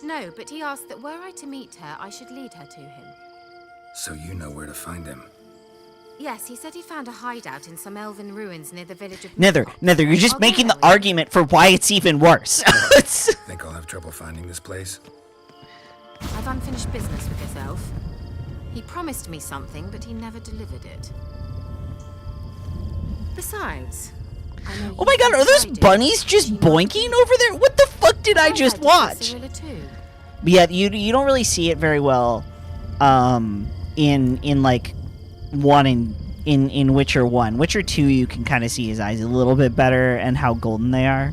No, but he asked that were I to meet her, I should lead her to him. So you know where to find him? Yes, he said he found a hideout in some elven ruins near the village of... Nether, you're just making the argument for why it's even worse. Think I'll have trouble finding this place? I've unfinished business with this elf. He promised me something, but he never delivered it. Besides... Oh my god, are those bunnies just boinking over there? What the fuck did I just watch? Yeah, you don't really see it very well in like 1 in Witcher 1. Witcher 2 you can kind of see his eyes a little bit better and how golden they are.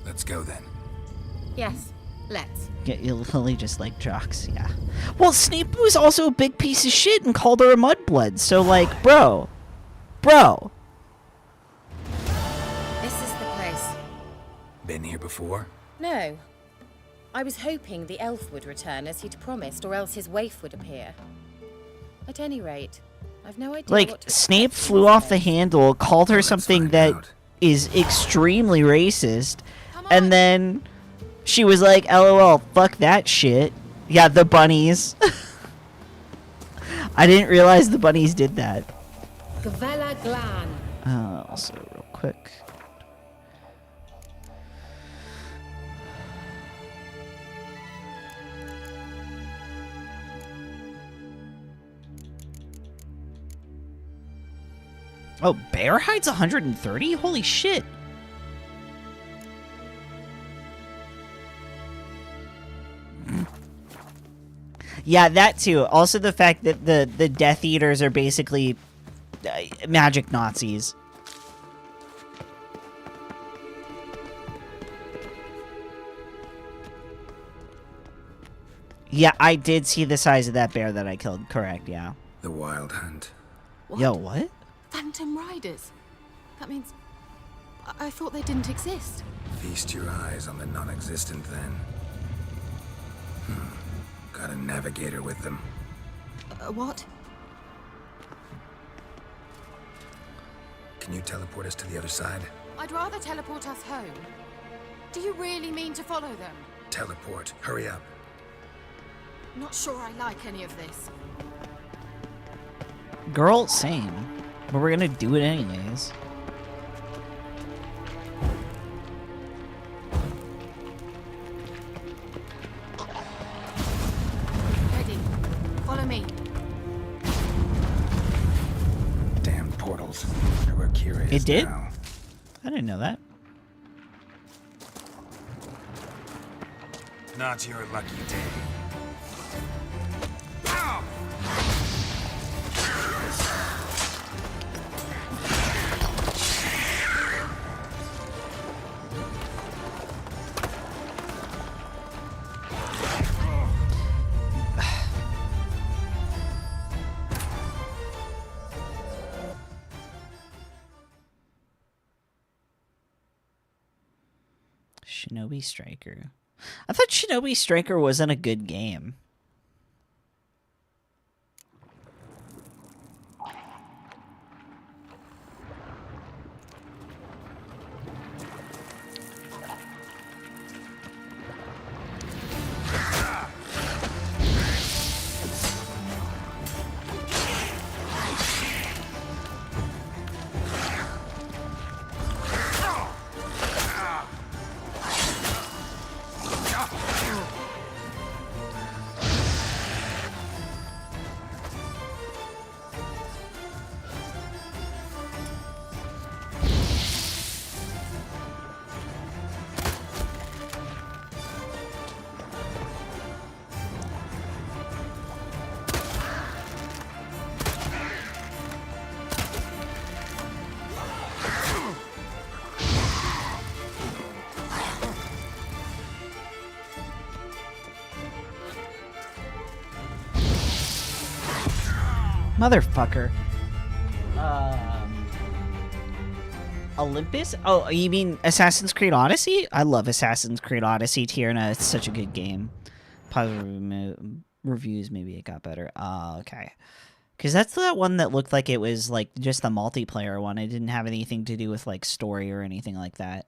Let's go then. Yes, let's. Yeah, Lily just like jocks, yeah. Well, Snape was also a big piece of shit and called her a mudblood, so like, bro. This is the place. Been here before? No. I was hoping the elf would return as he'd promised, or else his waif would appear. At any rate, I've no idea like, what to Snape flew off the handle, called her something that is extremely racist, and then she was like, LOL, fuck that shit. Yeah, the bunnies. I didn't realize the bunnies did that. Gavella Glan. Also, real quick. Oh, bear hides 130? Holy shit. Yeah, that too. Also the fact that the Death Eaters are basically magic Nazis. Yeah, I did see the size of that bear that I killed. Correct, yeah. The Wild Hunt. What? Yo, what? Phantom Riders? That means... I thought they didn't exist. Feast your eyes on the non-existent then. Got a navigator with them. What? Can you teleport us to the other side? I'd rather teleport us home. Do you really mean to follow them? Teleport. Hurry up. Not sure I like any of this. Girl, same. But we're gonna do it anyways. Ready. Follow me. Damn portals. We're curious. It did? Now. I didn't know that. Not your lucky day. Shinobi Striker. I thought Shinobi Striker wasn't a good game. Motherfucker. Olympus? Oh, you mean Assassin's Creed Odyssey? I love Assassin's Creed Odyssey, Tierna. It's such a good game. Positive reviews, maybe it got better. Okay. Because that's that one that looked like it was like just the multiplayer one. It didn't have anything to do with like story or anything like that.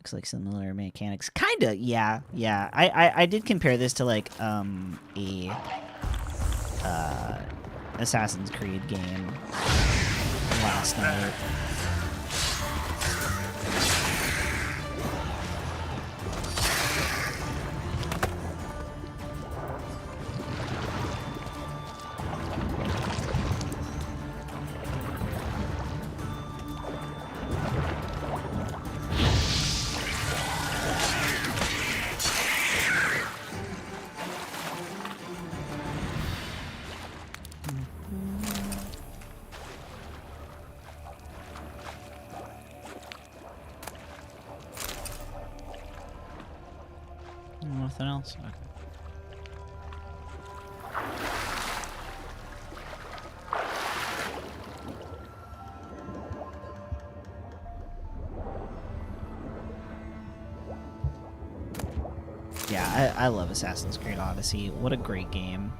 Looks like similar mechanics. Kinda, yeah, yeah. I did compare this to like a Assassin's Creed game last night. Nothing else? Okay. Yeah, I love Assassin's Creed Odyssey. What a great game.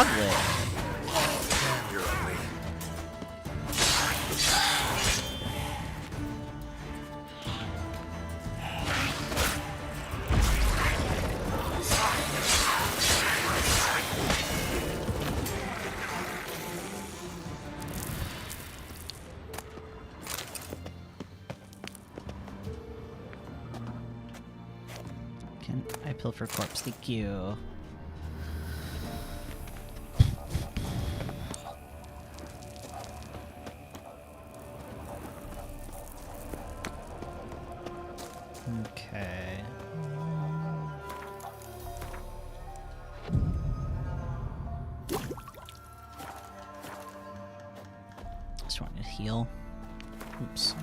doglet. Damn, you're ugly. Can I pilfer corpse? Thank you. Okay. Just wanted to heal. Oops.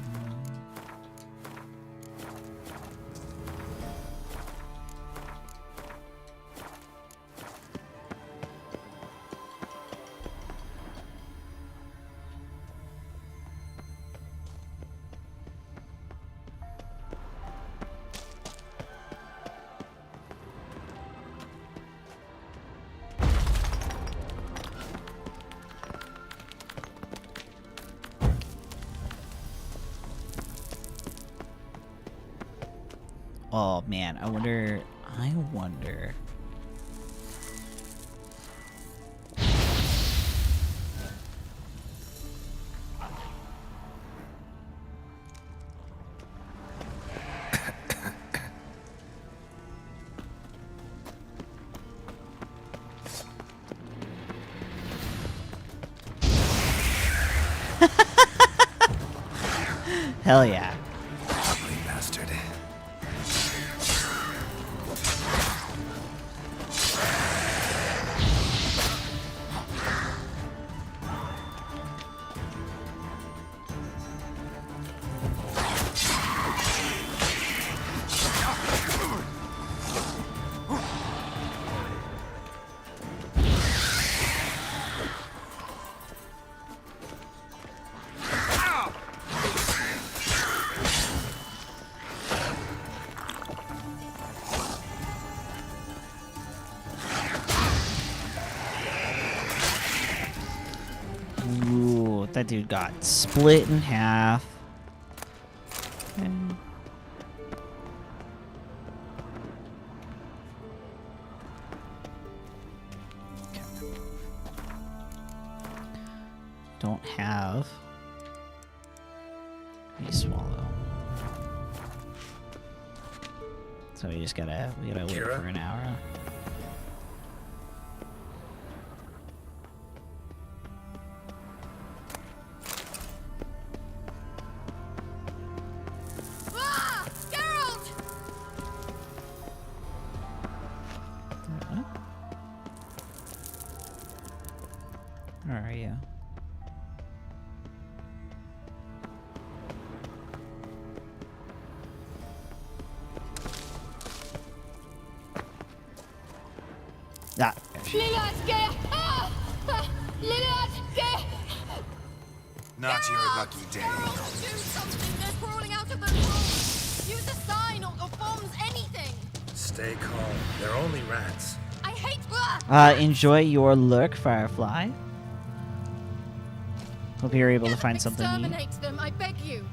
Oh man, I wonder. Hell yeah. Ugly bastard. Ooh, that dude got split in half. And don't have a swallow. So we gotta wait Kira? for an hour. Ah! Geralt! Where are you? Ah, Not your lucky day. Geralt, do something! They're crawling out of the room! Use a sign or bombs, anything! Stay calm. They're only rats. I hate... Enjoy your lurk, Firefly. Hope you're able to find something neat. Exterminate them, I beg you!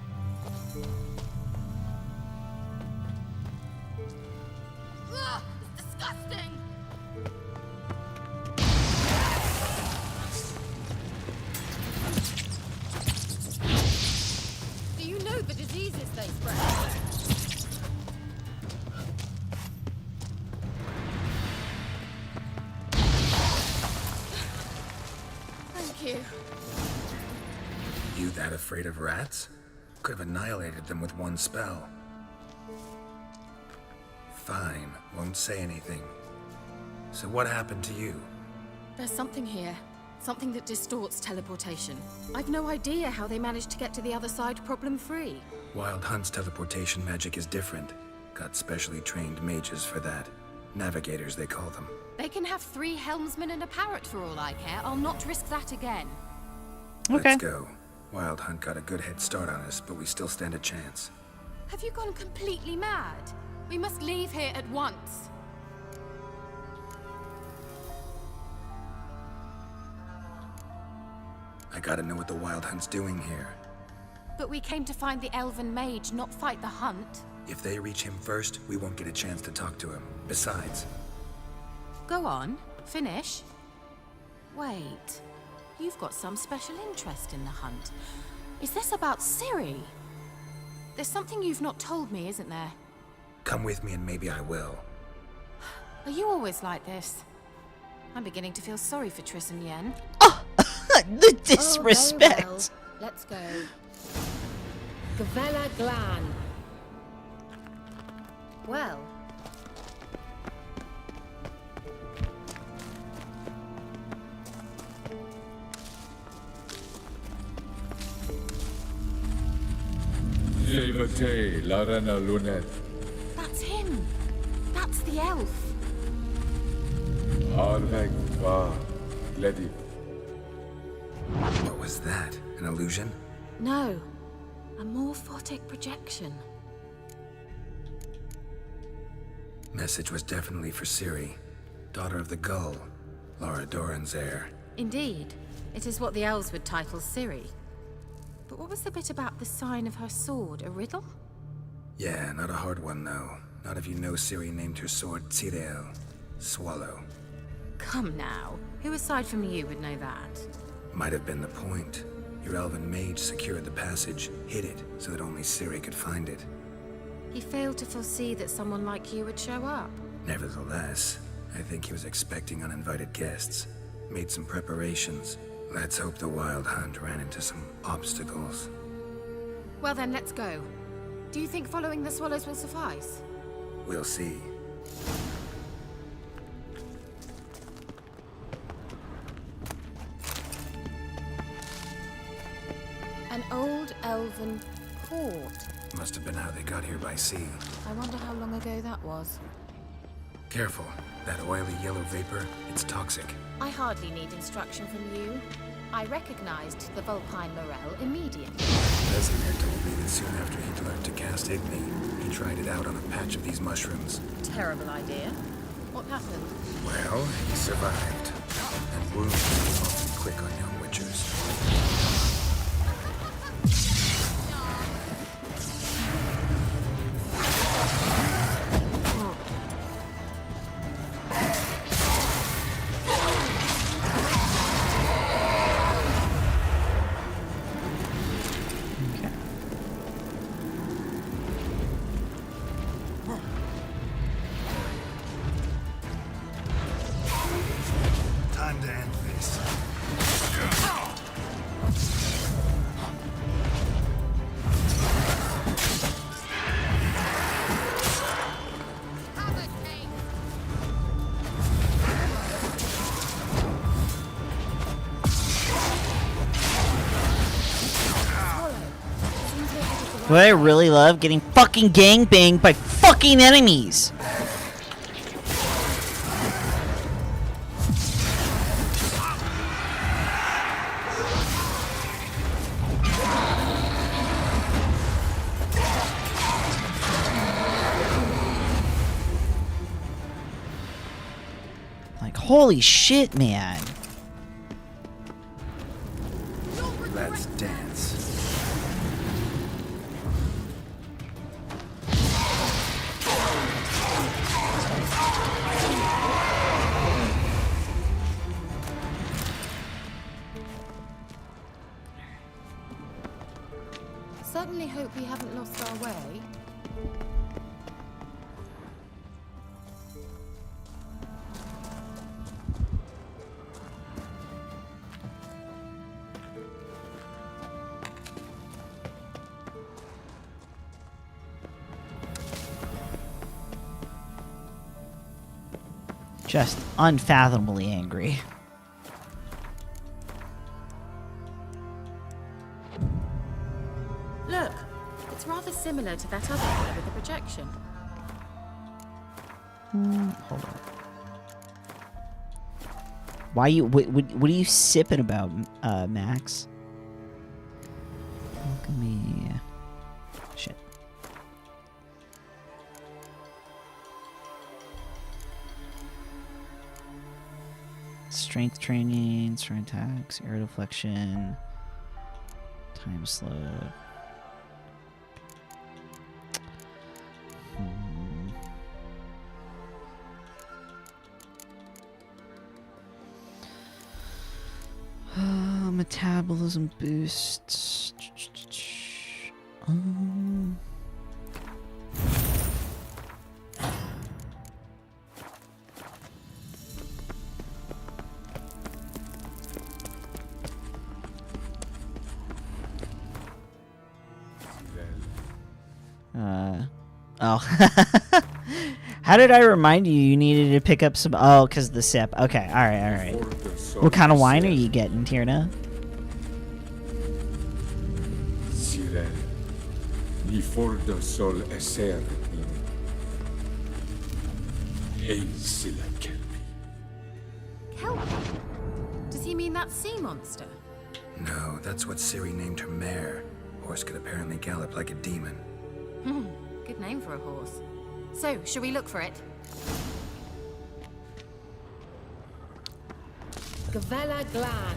Ugh, it's disgusting! Do you know the diseases they spread? Thank you. You that afraid of rats? Could have annihilated them with one spell. Fine, won't say anything. So what happened to you? There's something here. Something that distorts teleportation. I've no idea how they managed to get to the other side problem-free. Wild Hunt's teleportation magic is different. Got specially trained mages for that. Navigators, they call them. They can have 3 helmsmen and a parrot for all I care. I'll not risk that again. Okay. Let's go. Wild Hunt got a good head start on us, but we still stand a chance. Have you gone completely mad? We must leave here at once. I gotta know what the Wild Hunt's doing here. But we came to find the elven mage, not fight the hunt. If they reach him first, we won't get a chance to talk to him. Besides... Go on, finish. Wait, you've got some special interest in the hunt. Is this about Ciri? There's something you've not told me, isn't there? Come with me and maybe I will. Are you always like this? I'm beginning to feel sorry for Triss and Yen. The disrespect! Oh, very well. Let's go. Gavella Glan. Well. That's him. That's the elf. What was that? An illusion? No. A morphotic projection. Message was definitely for Ciri, daughter of the Gull, Laura Doran's heir. Indeed. It is what the elves would title Ciri. But what was the bit about the sign of her sword? A riddle? Yeah, not a hard one though. Not if you know Ciri named her sword Tyrell, Swallow. Come now. Who aside from you would know that? Might have been the point. Your elven mage secured the passage, hid it, so that only Ciri could find it. He failed to foresee that someone like you would show up. Nevertheless, I think he was expecting uninvited guests. Made some preparations. Let's hope the Wild Hunt ran into some obstacles. Well then, let's go. Do you think following the swallows will suffice? We'll see. An old elven port. Must have been how they got here by sea. I wonder how long ago that was. Careful. That oily yellow vapor, it's toxic. I hardly need instruction from you. I recognized the Vulpine Morel immediately. Vesemir told me that soon after he'd learned to cast Igni, he tried it out on a patch of these mushrooms. Terrible idea. What happened? Well, he survived. And wounds are often quick on young witchers. Time to end this. What I really love, getting fucking gangbanged by fucking enemies. Like, holy shit, man. Let's dance. Certainly hope we haven't lost our way. Just unfathomably angry. Look, it's rather similar to that other guy with the projection. Hold on. Why you? What are you sipping about, Max? Look at me. Shit. strength training, strength attacks, air deflection, time slowed. Metabolism boosts. Oh. How did I remind you you needed to pick up some... Oh, because the sip. Okay, alright. What kind of wine are you getting, Tierna? Kelpie? Does he mean that sea monster? No, that's what Ciri named her mare. Horse could apparently gallop like a demon. Good name for a horse. So, shall we look for it? Gavella Glan.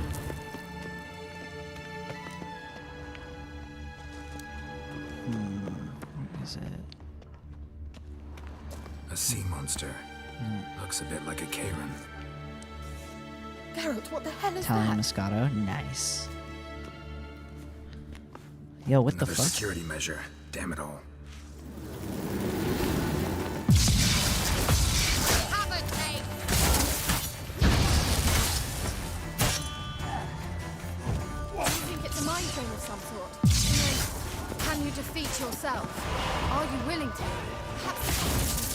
What is it? A sea monster. Looks a bit like a Karen. Geralt, what the hell is Italian that? Moscato. Nice. Yo, what Another the fuck? security measure. Damn it all. Mind frame of some sort. Can you defeat yourself? Are you willing to? Perhaps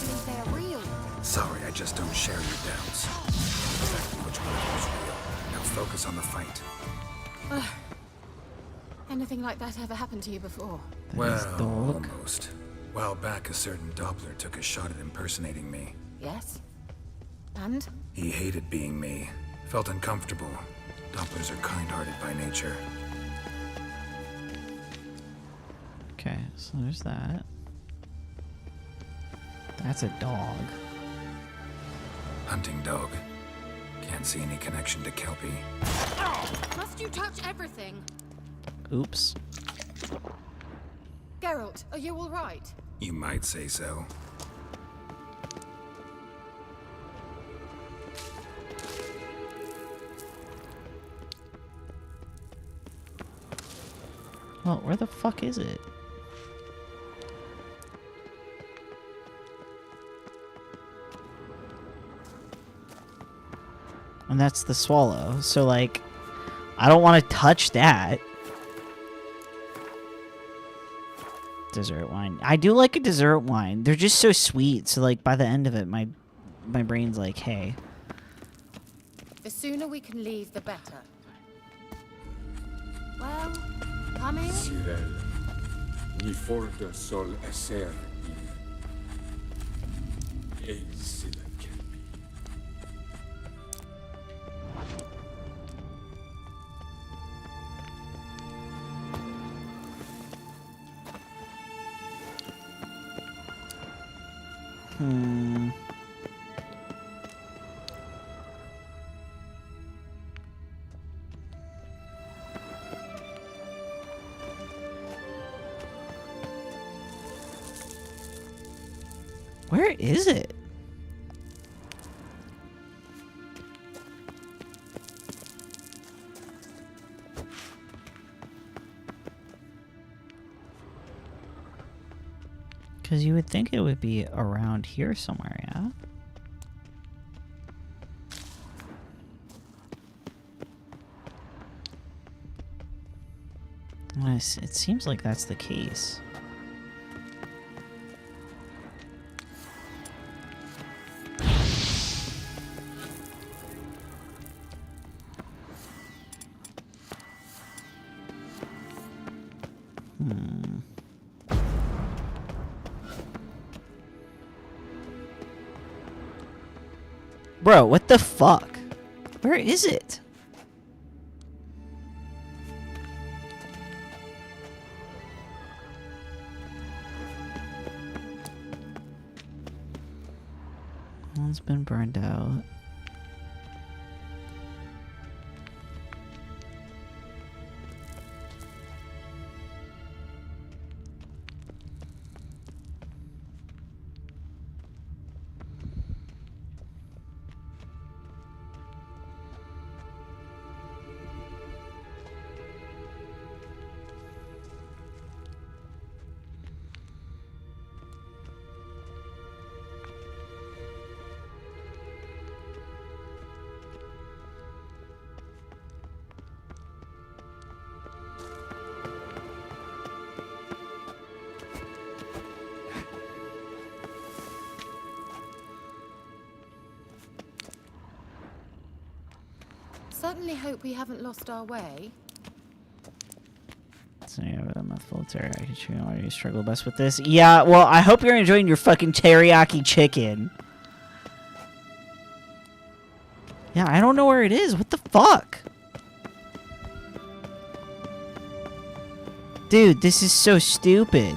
you believe they are real. Sorry, I just don't share your doubts. Exactly which one is real. Now focus on the fight. Anything like that ever happened to you before? Well, almost. A while back, a certain Doppler took a shot at impersonating me. Yes. And? He hated being me. Felt uncomfortable. Dopplers are kind-hearted by nature. Okay, so there's that. That's a dog. Hunting dog. Can't see any connection to Kelpie. Must you touch everything? Oops. Geralt, are you alright? You might say so. Well, where the fuck is it? And that's the swallow. So, like, I don't want to touch that. Dessert wine. I do like a dessert wine. They're just so sweet. So, like, by the end of it, my brain's like, hey. The sooner we can leave, the better. Well, come in. Sirel, ni forda sol esser il Eisila Kelpie. Where is it? Because you would think it would be around here somewhere, yeah? It seems like that's the case. Bro, what the fuck? Where is it? One's been burned out. certainly hope we haven't lost our way. So yeah, a mouthful of teriyaki chicken. Why do you struggle best with this? Yeah, well, I hope you're enjoying your fucking teriyaki chicken. Yeah, I don't know where it is. What the fuck? Dude, this is so stupid.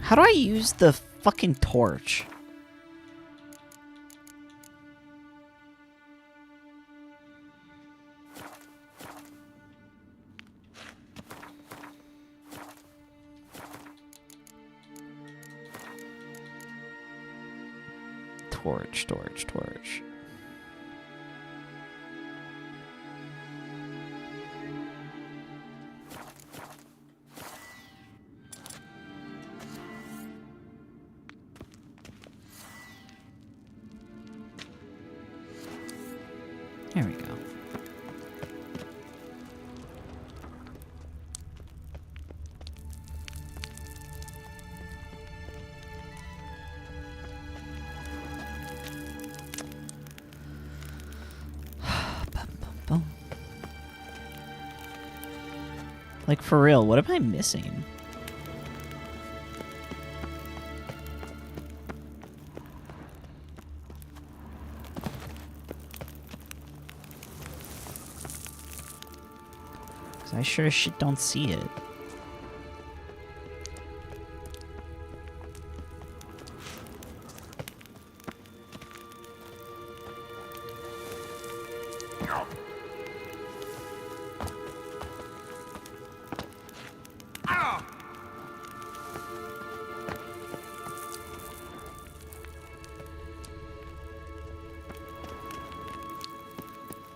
How do I use the fucking torch? Torch. There we go. Like, for real, what am I missing? I sure as shit don't see it.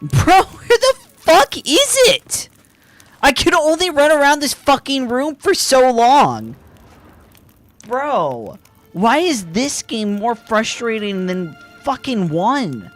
Bro, where the fuck is it? I can only run around this fucking room for so long. Bro, why is this game more frustrating than fucking 1?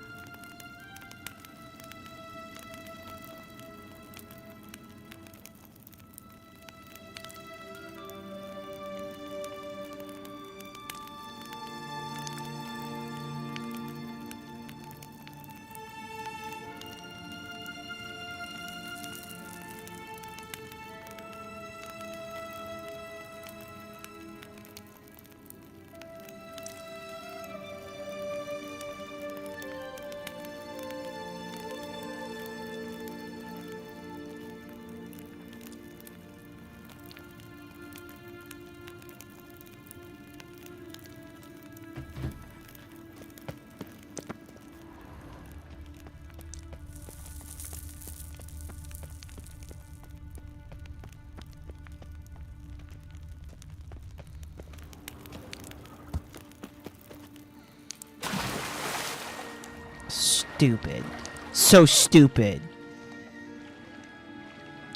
Stupid. So stupid.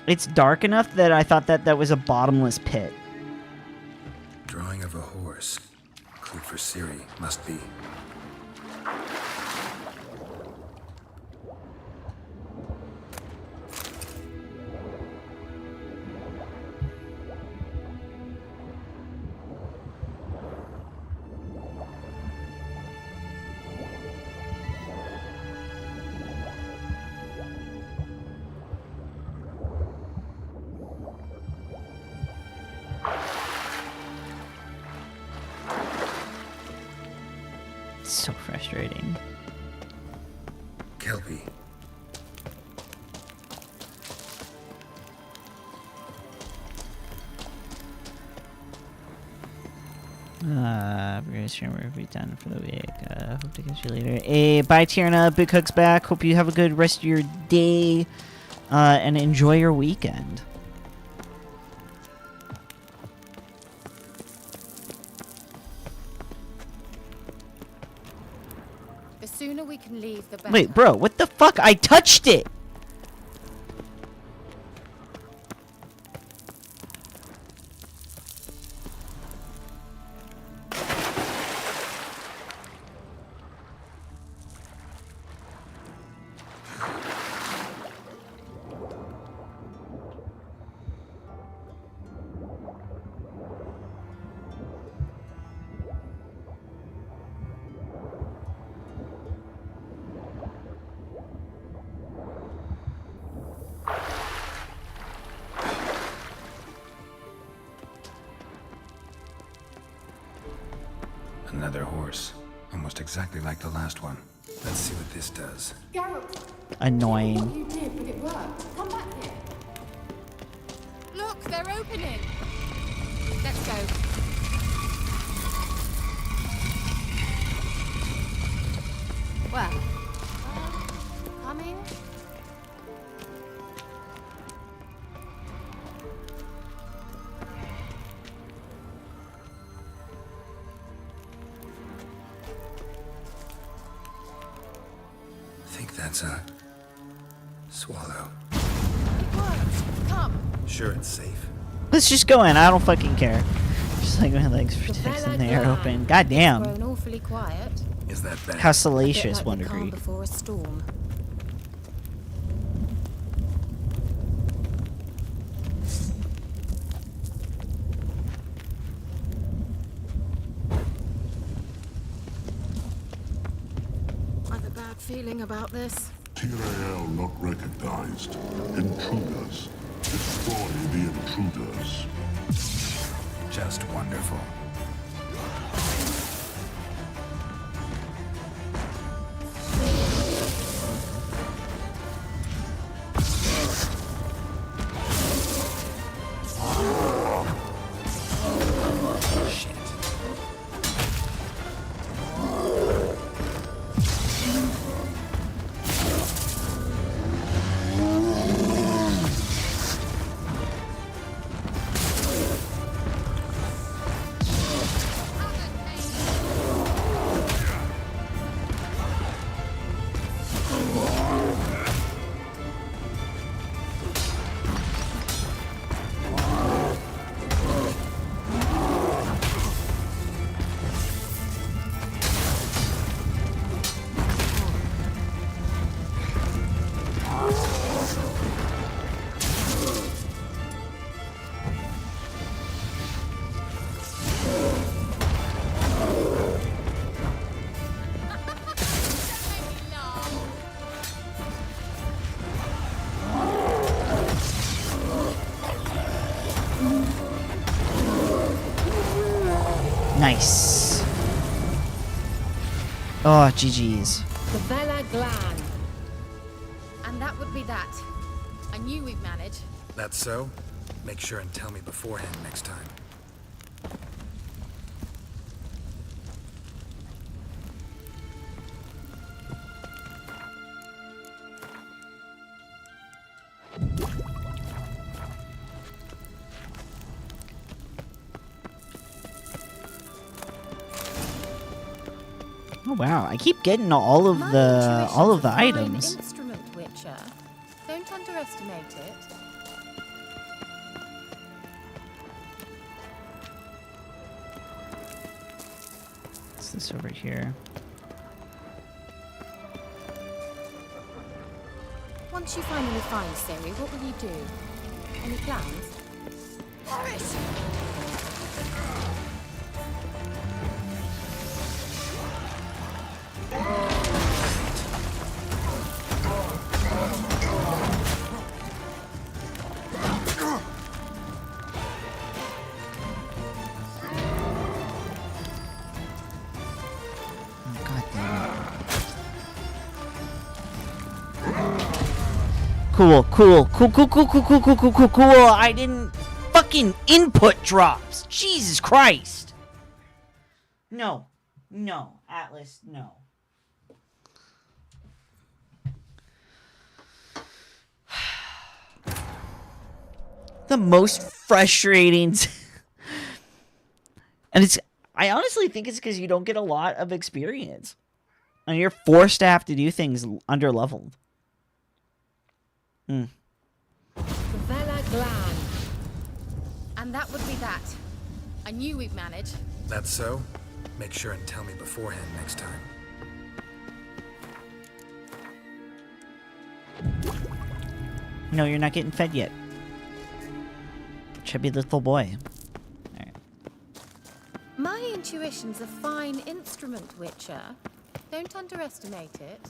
It's dark enough that I thought that was a bottomless pit. Drawing of a horse. Clue for Ciri. Must be. So frustrating. Kelpie. Very stream will be done for the week. Hope to catch you later. Hey, bye Tierna. Big hugs back. Hope you have a good rest of your day. And enjoy your weekend. The sooner we can leave, the better. Wait, bro, what the fuck? I touched it! Another horse. Almost exactly like the last one. Let's see what this does. Geralt, Annoying. what you did, but it worked. Come back here. Look, they're opening. Let's go. Well, coming. Think that's a swallow. It works. Come. Sure it's safe. Let's just go in. I don't fucking care. Just like my legs protecting the air open. God damn. Grown awfully quiet. Is that bad? How salacious, Bit like one the calm degree. before a storm. I've a bad feeling about this. Tyrael not recognized. Intruders. Destroy the intruders. Just wonderful. Nice. Oh, GG's. The Vela Glan. And that would be that. I knew we'd manage. That's so? Make sure and tell me beforehand next time. Oh wow, I keep getting all of the items. Instrument, Witcher. Don't underestimate it. What's this over here? Once you finally find Ciri, what will you do? Any plans? Horace! Cool. I didn't fucking input drops. Jesus Christ. No, Atlas, no. The most frustrating. And I honestly think it's because you don't get a lot of experience. And you're forced to have to do things under leveled. The Vela Glan. And that would be that. I knew we'd manage. That's so? Make sure and tell me beforehand next time. No, you're not getting fed yet. Chubby little boy. Alright. My intuition's a fine instrument, Witcher. Don't underestimate it.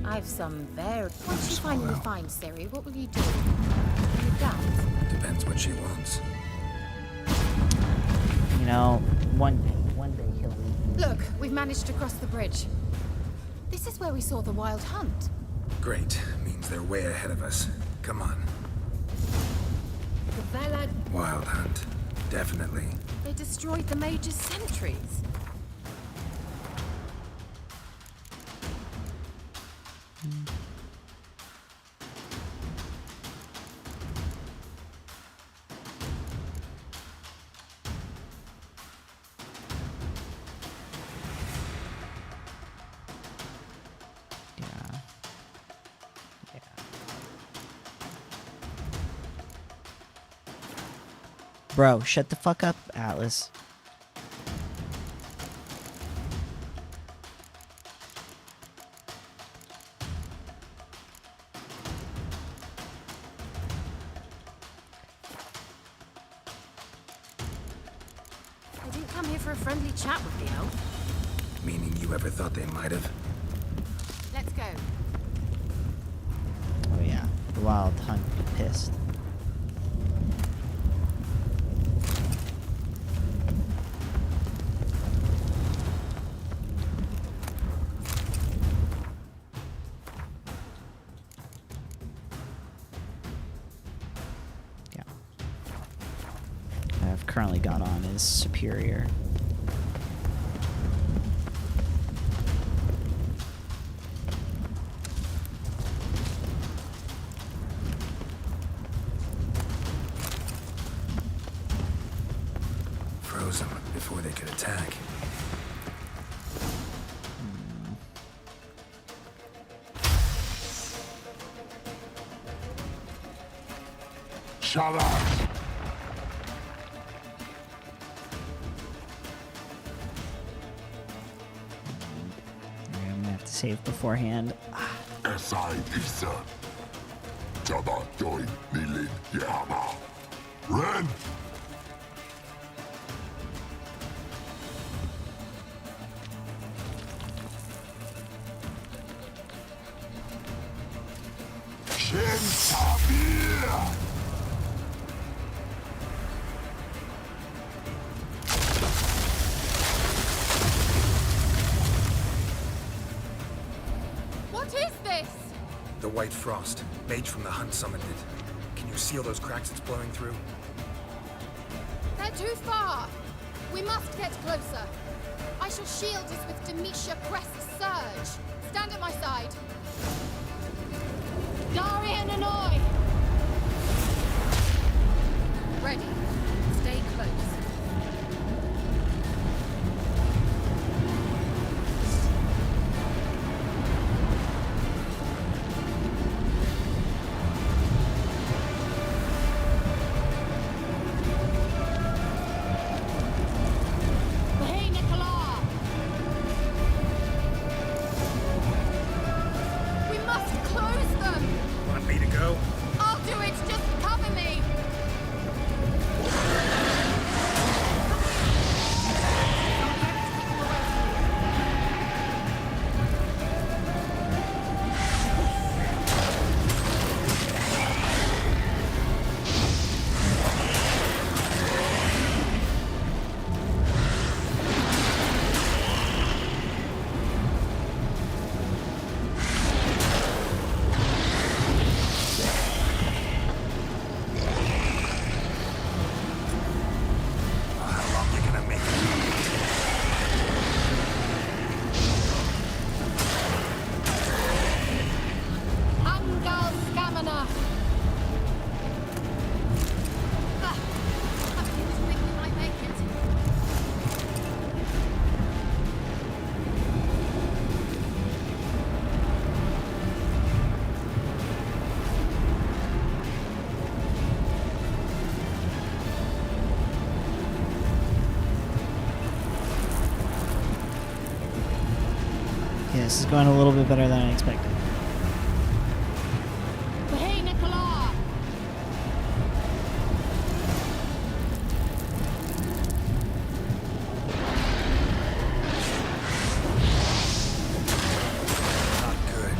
I've some very... Once you finally find Ciri, what will you do? Any plans? Depends what she wants. You know, one day he'll... Look, we've managed to cross the bridge. This is where we saw the wild hunt. Great. Means they're way ahead of us. Come on. The Velen... Wild hunt. Definitely. They destroyed the Mage's sentries. Bro, shut the fuck up, Atlas. They didn't come here for a friendly chat with the elf. Meaning you ever thought they might have? Let's go. Oh yeah, the wild hunt be pissed. I've currently got on is superior. Froze them before they could attack. Shut up! I'm gonna have to save beforehand. S.I. Pisa. Jabba join Nilin Yama. Ren! Shin Sabir! What is this? The White Frost. Mage from the hunt summoned it. Can you seal those cracks it's blowing through? They're too far. We must get closer. I shall shield us with Demetia Crest's surge. Stand at my side. Darian and I. Ready. Stay close. Hey, Nicola! We must close them! Want me to go? I'll do it! Just cover me! How long you gonna make it? Angal Scamina! I make it. Okay, this is going a little bit better than I expected. Hey, Nicola! Not good.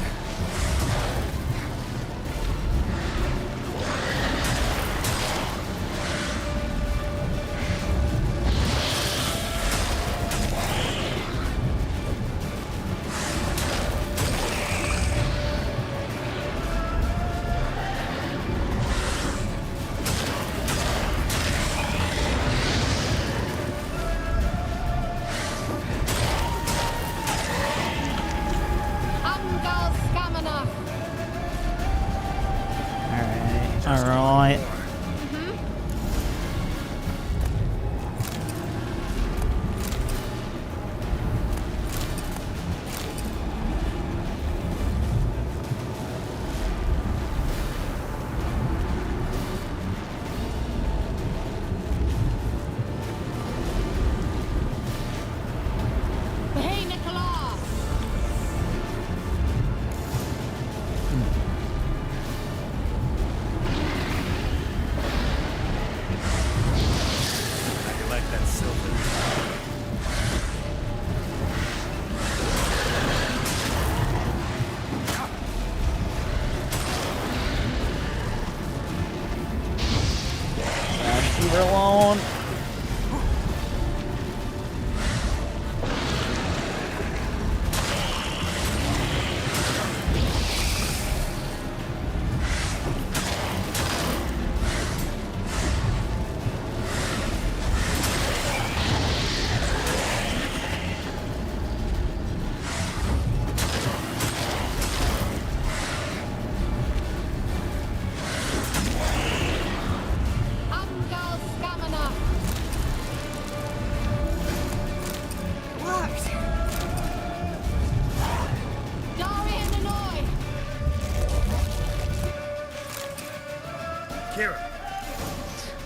Kira.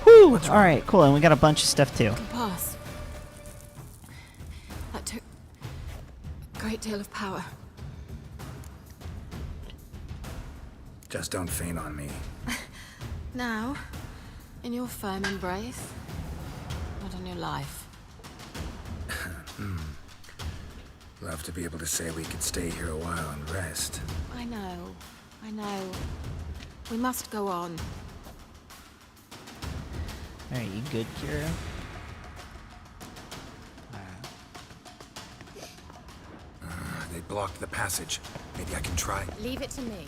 Woo! Alright, cool. And we got a bunch of stuff too. Pass. That took a great deal of power. Just don't faint on me. Now, in your firm embrace, not on your life. Love to be able to say we could stay here a while and rest. I know. We must go on. Alright, you good, Kira? They blocked the passage. Maybe I can try. Leave it to me.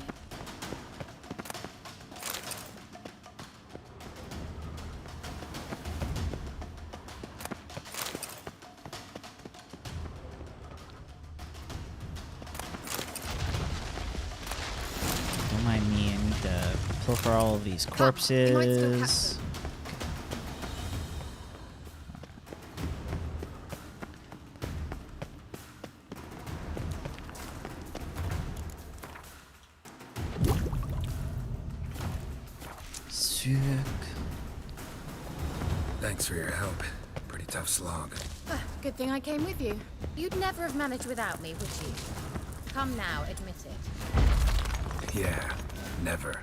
Don't mind me, I need to pilfer all of these corpses. Sick. Thanks for your help. Pretty tough slog. Good thing I came with you. You'd never have managed without me, would you? Come now, admit it. Yeah, never.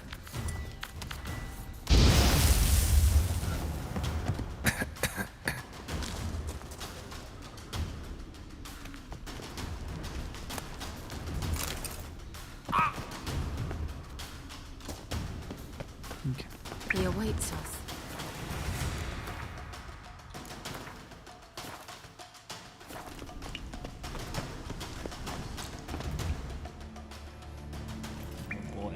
He awaits us. Oh boy.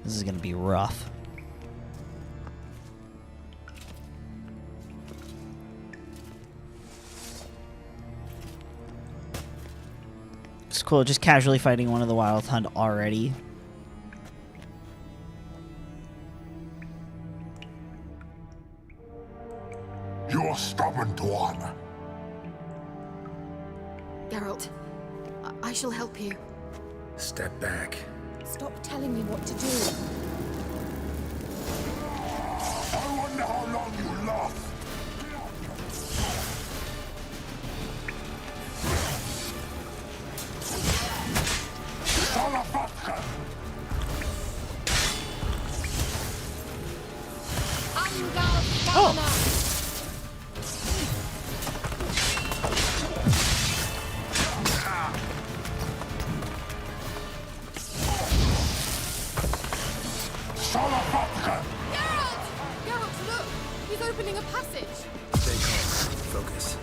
This is gonna be rough. It's cool, just casually fighting one of the Wild Hunt already. You're stubborn, Dwan. Geralt, I shall help you. Step back. Stop telling me what to do. I wonder how long you last. Salafatka! Geralt, look! He's opening a passage! Stay calm. Focus.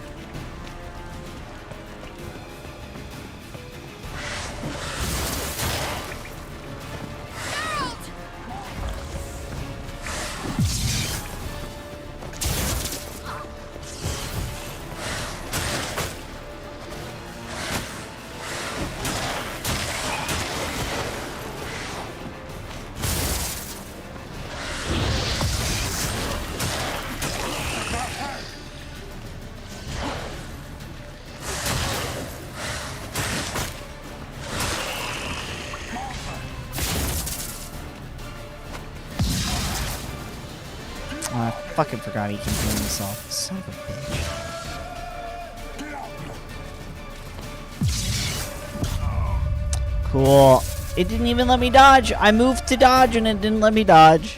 I fucking forgot he can heal himself. Son of a bitch. Cool. It didn't even let me dodge. I moved to dodge and it didn't let me dodge.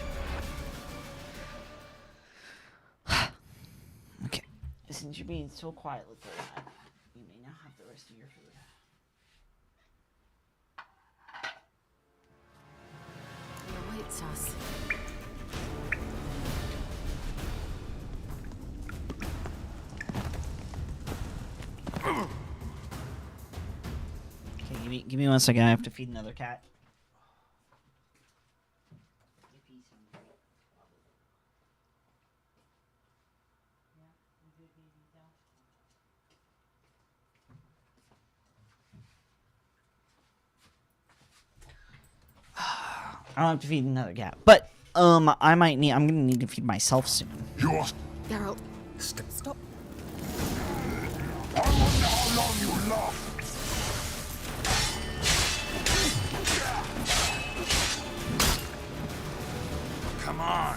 Okay. Since you're being so quiet, little lad, you may now have the rest of your food. He awaits us. Okay, give me 1 second. I have to feed another cat. I don't have to feed another cat, but I'm gonna need to feed myself soon. Geralt, stop. I wonder how long you last. on.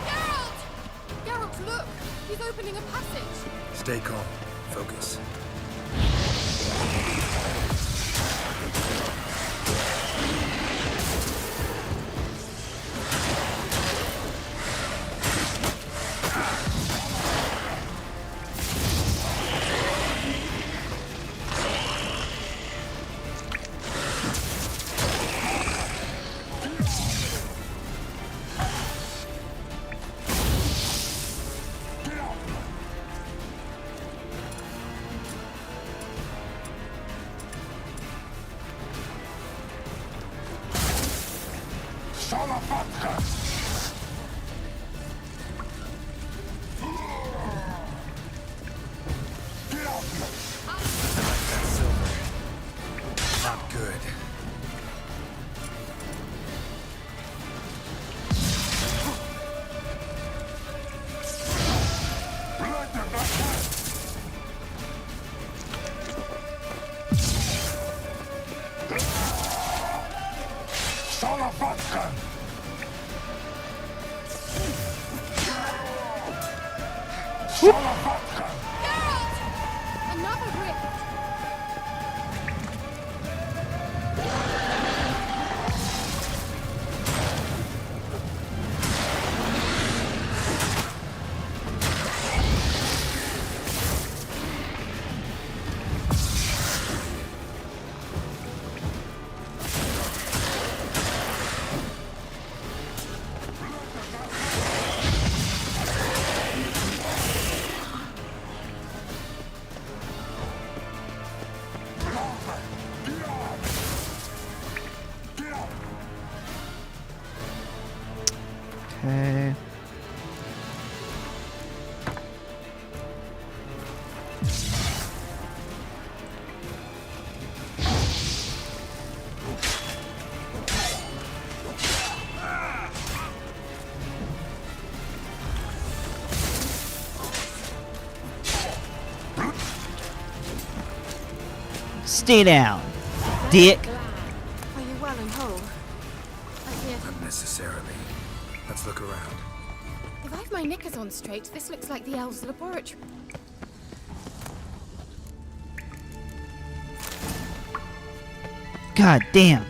Geralt! Geralt, look! He's opening a passage. Stay calm. Focus. Not good. Another rift! Okay. Stay down, dick. Are you well and whole? I fear. Not necessarily. Let's look around. If I've my knickers on straight, this looks like the elves' laboratory. God damn.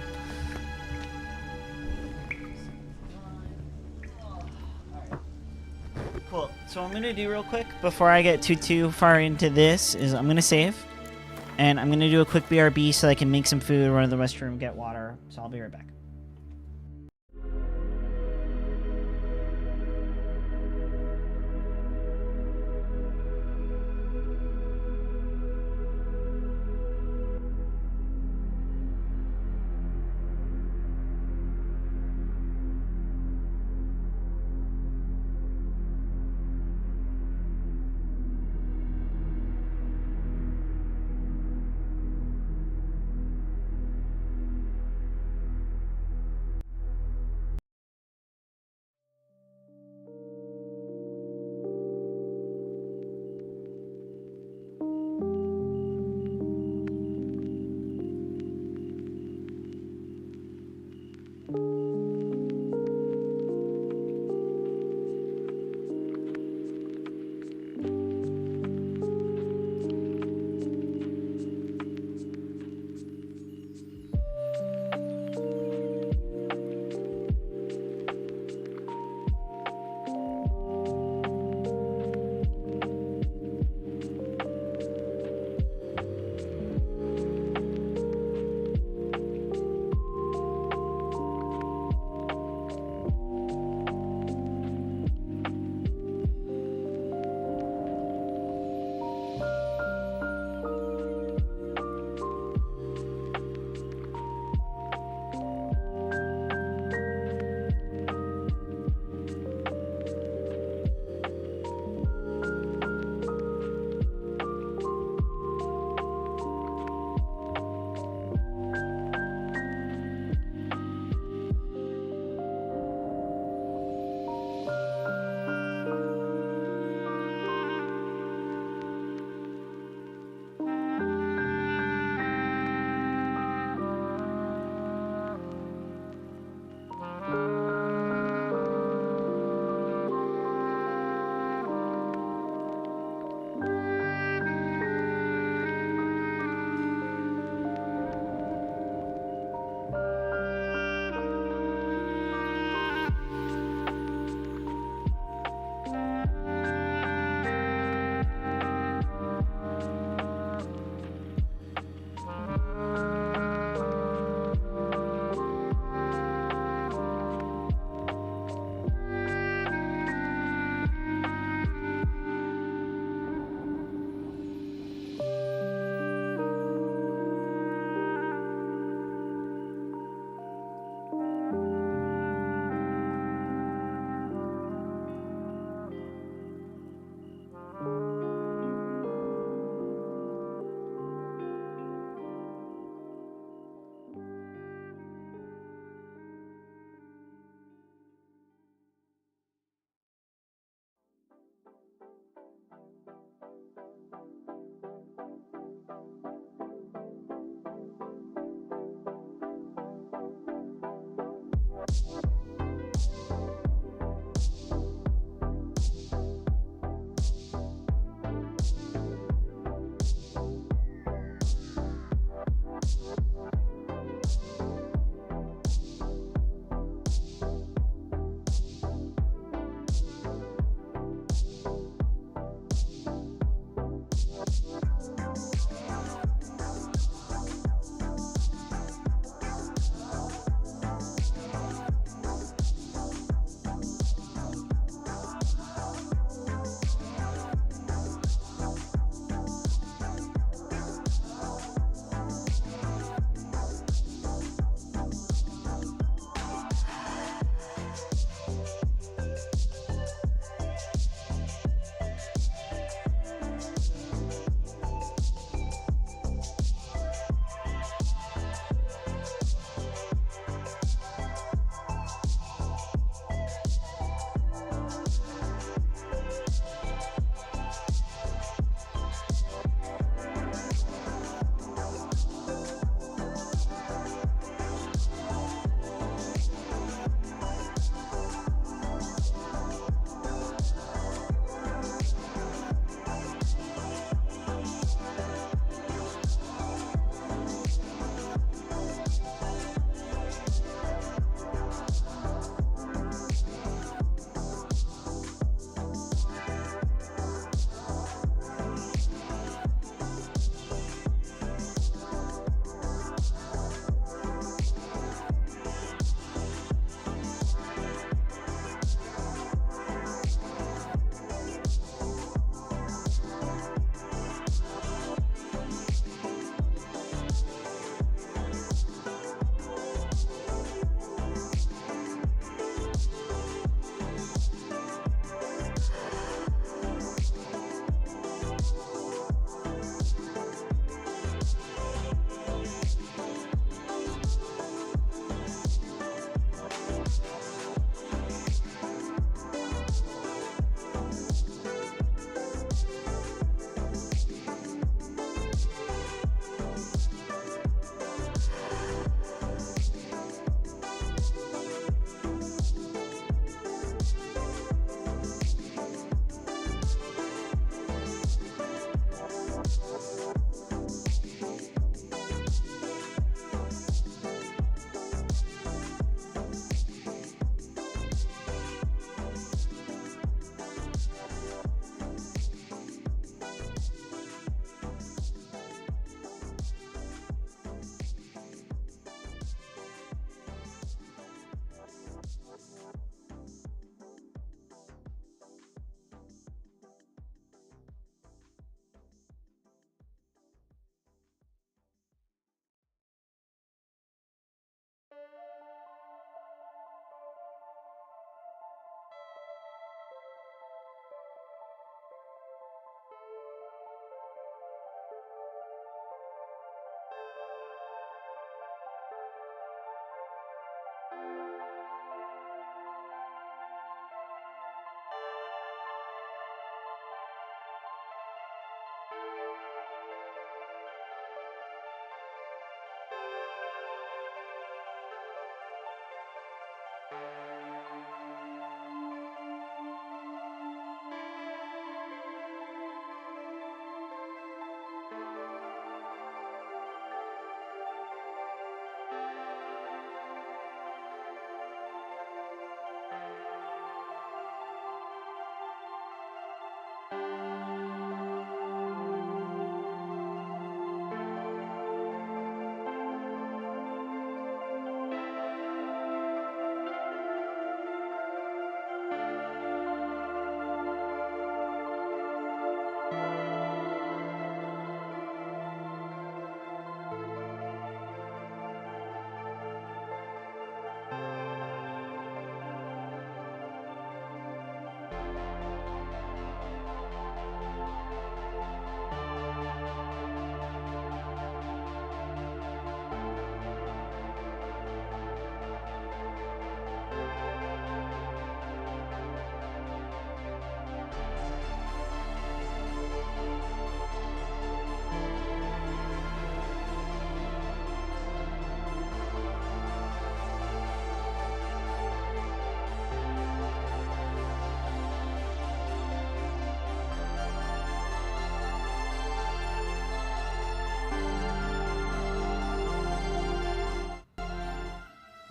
Cool. So what I'm gonna do real quick before I get too far into this is I'm gonna save, and I'm gonna do a quick BRB so I can make some food, run to the restroom, get water. So I'll be right back.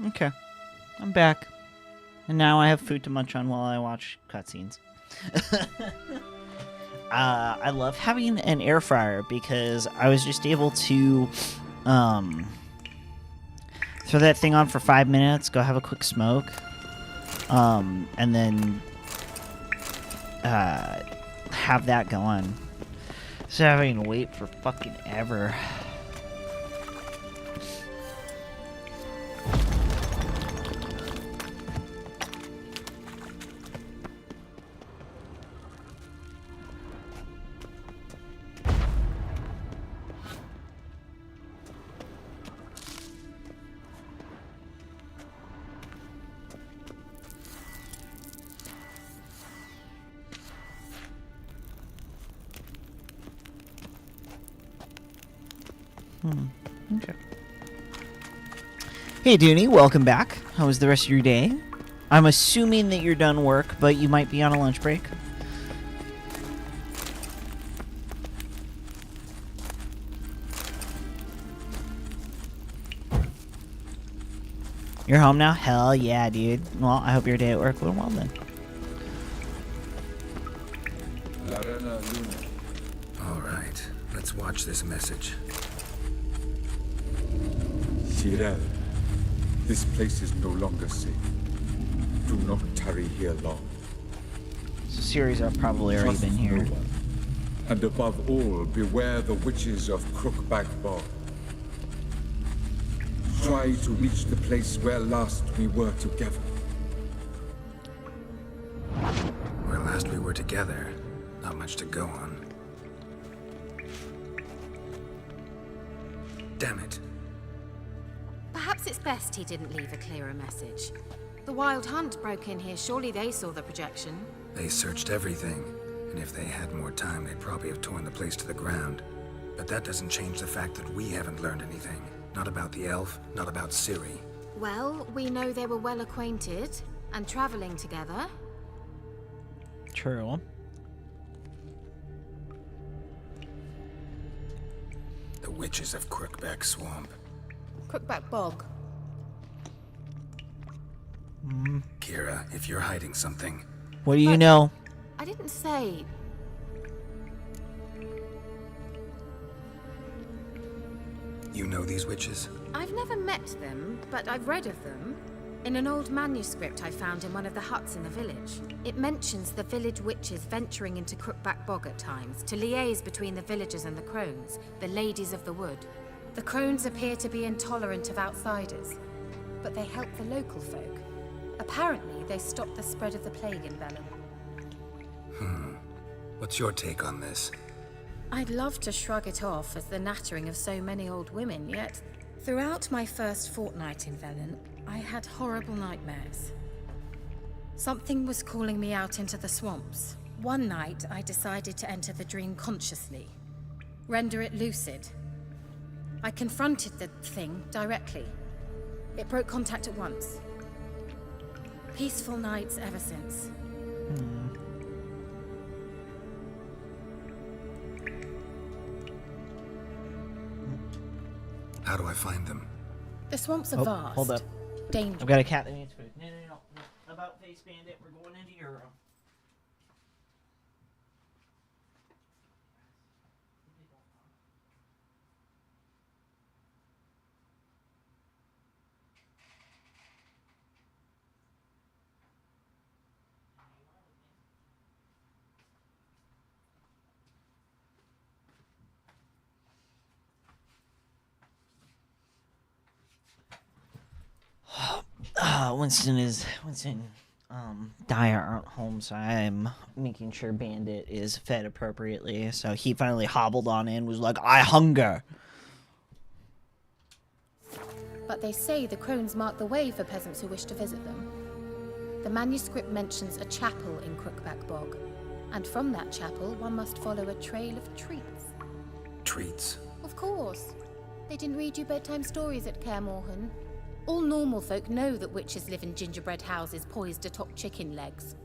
Okay. I'm back. And now I have food to munch on while I watch cutscenes. I love having an air fryer because I was just able to throw that thing on for 5 minutes, go have a quick smoke, and then have that going. So having to wait for fucking ever. Okay. Hey, Dooney, welcome back. How was the rest of your day? I'm assuming that you're done work, but you might be on a lunch break. You're home now? Hell yeah, dude. Well, I hope your day at work went well then. All right, let's watch this message. Cyril, this place is no longer safe. Do not tarry here long. So series have probably already been here. No one. And above all, beware the witches of Crookback Bog. Try to reach the place where last we were together. Where last we were together, not much to go on. Damn it. Perhaps it's best he didn't leave a clearer message. The Wild Hunt broke in here. Surely they saw the projection. They searched everything, and if they had more time, they'd probably have torn the place to the ground. But that doesn't change the fact that we haven't learned anything. Not about the elf, not about Ciri. Well, we know they were well acquainted and traveling together. True. The witches of Crookback Swamp. Crookback Bog. Kira, if you're hiding something... What do you know? I didn't say... You know these witches? I've never met them, but I've read of them. In an old manuscript I found in one of the huts in the village. It mentions the village witches venturing into Crookback Bog at times to liaise between the villagers and the crones, the ladies of the wood. The crones appear to be intolerant of outsiders, but they help the local folk. Apparently, they stopped the spread of the plague in Velen. What's your take on this? I'd love to shrug it off as the nattering of so many old women, yet Throughout my first fortnight in Velen, I had horrible nightmares. Something was calling me out into the swamps. One night, I decided to enter the dream consciously, render it lucid. I confronted the thing directly. It broke contact at once. Peaceful nights ever since. How do I find them? The swamps are vast. Hold up. Dangerous. I've got a cat that needs food. No. About face bandit, we're going into your room. Winston Dyer aren't home, so I'm making sure Bandit is fed appropriately. So he finally hobbled on in, was like, I hunger. But they say the crones mark the way for peasants who wish to visit them. The manuscript mentions a chapel in Crookback Bog, and from that chapel one must follow a trail of treats. Treats? Of course. They didn't read you bedtime stories at Kaer Morhen. All normal folk know that witches live in gingerbread houses poised atop chicken legs.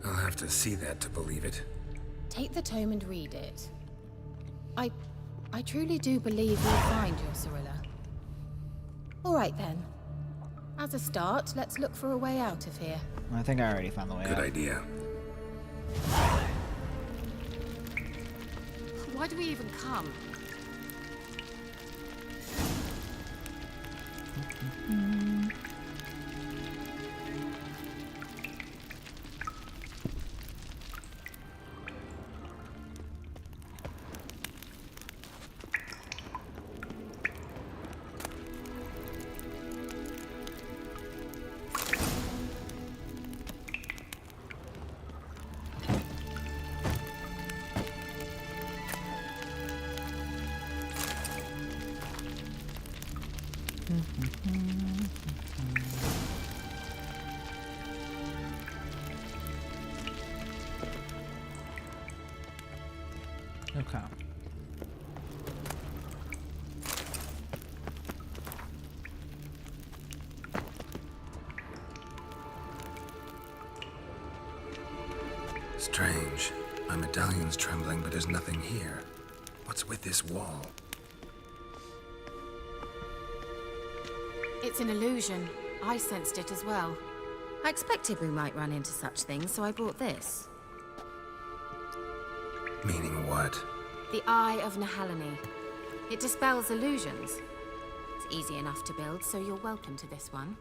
I'll have to see that to believe it. Take the tome and read it. I truly do believe you'll find your Cyrilla. All right then. As a start, let's look for a way out of here. I think I already found the way out. Good idea. Why do we even come? Okay. Strange. My medallion's trembling, but there's nothing here. What's with this wall? It's an illusion. I sensed it as well. I expected we might run into such things, so I brought this. Meaning what? The Eye of Nehaleni. It dispels illusions. It's easy enough to build, so you're welcome to this one.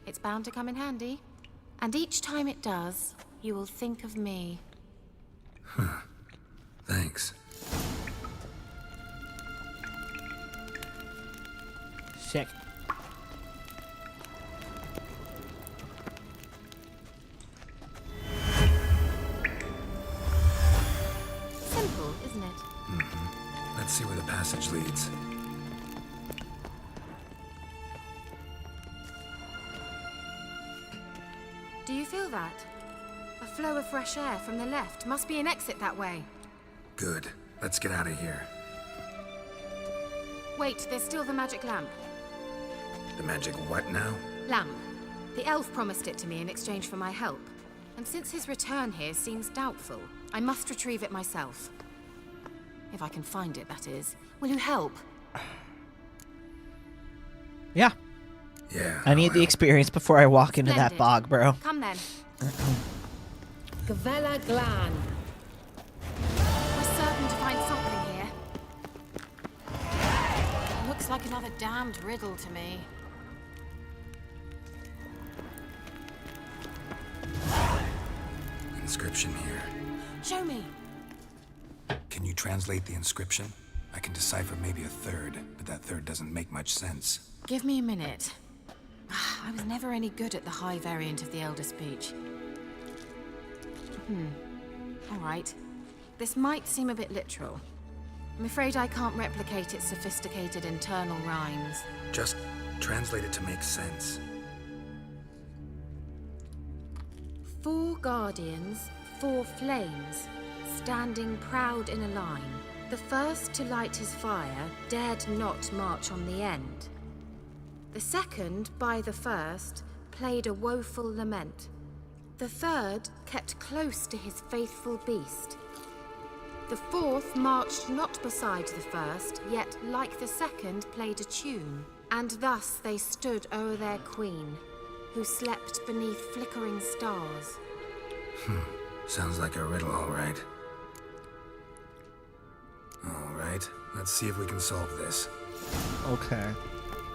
It's bound to come in handy. And each time it does, you will think of me. Huh. Thanks. Sick. Simple, isn't it? Mm-hmm. Let's see where the passage leads. Do you feel that? A flow of fresh air from the left. Must be an exit that way. Good. Let's get out of here. Wait, there's still the magic lamp. The magic what now? Lamp. The elf promised it to me in exchange for my help. And since his return here seems doubtful, I must retrieve it myself. If I can find it, that is. Will you help? Yeah. Yeah. I need the experience before I walk into that bog, bro. Come then. Gavella Glan. We're certain to find something here. Looks like another damned riddle to me. Inscription here. Show me. Can you translate the inscription? I can decipher maybe a third, but that third doesn't make much sense. Give me a minute. I was never any good at the high variant of the Elder Speech. All right. This might seem a bit literal. I'm afraid I can't replicate its sophisticated internal rhymes. Just translate it to make sense. 4 guardians, 4 flames, standing proud in a line. The first to light his fire dared not march on the end. The second, by the first, played a woeful lament. The third kept close to his faithful beast. The fourth marched not beside the first, yet like the second played a tune. And thus they stood o'er their queen, who slept beneath flickering stars. Sounds like a riddle, all right. All right, let's see if we can solve this. Okay.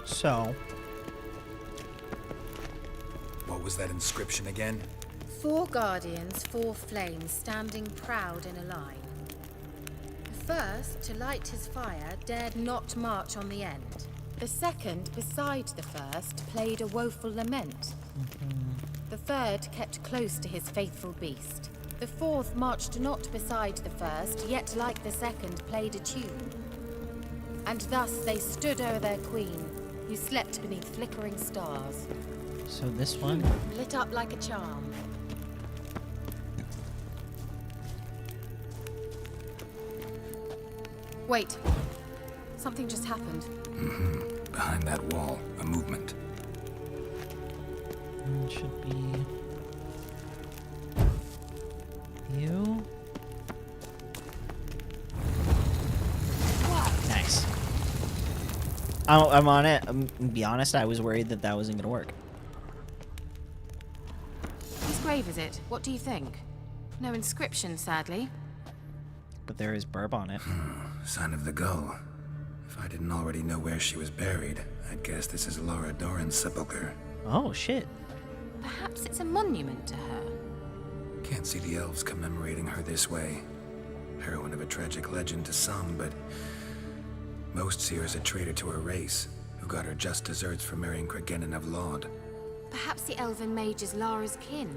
So. What was that inscription again? 4 guardians, 4 flames, standing proud in a line. The first, to light his fire, dared not march on the end. The second, beside the first, played a woeful lament. The third kept close to his faithful beast. The fourth marched not beside the first, yet like the second played a tune. And thus they stood o'er their queen, who slept beneath flickering stars. So this one? Lit up like a charm. Wait. Something just happened. Behind that wall, a movement. It should be you. Nice. I'm on it. To be honest, I was worried that wasn't gonna work. Whose grave is it? What do you think? No inscription, sadly. But there is burb on it. Sign of the gull. If I didn't already know where she was buried, I'd guess this is Laura Doran's sepulcher. Oh, shit. Perhaps it's a monument to her. Can't see the elves commemorating her this way. Heroine of a tragic legend to some, but most see her as a traitor to her race, who got her just deserts for marrying Cregennan of Laud. Perhaps the elven mage is Lara's kin.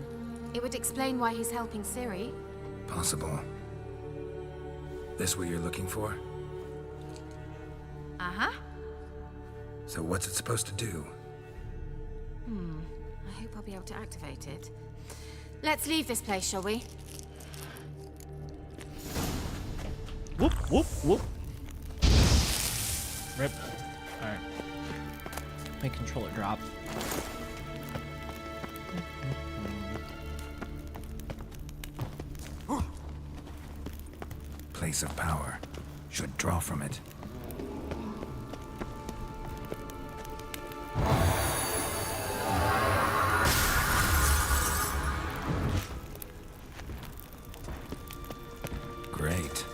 It would explain why he's helping Ciri. Possible. This what you're looking for? Uh-huh. So what's it supposed to do? I hope I'll be able to activate it. Let's leave this place, shall we? Whoop, whoop, whoop. Rip. Alright. My controller dropped. Place of power. Should draw from it. Great.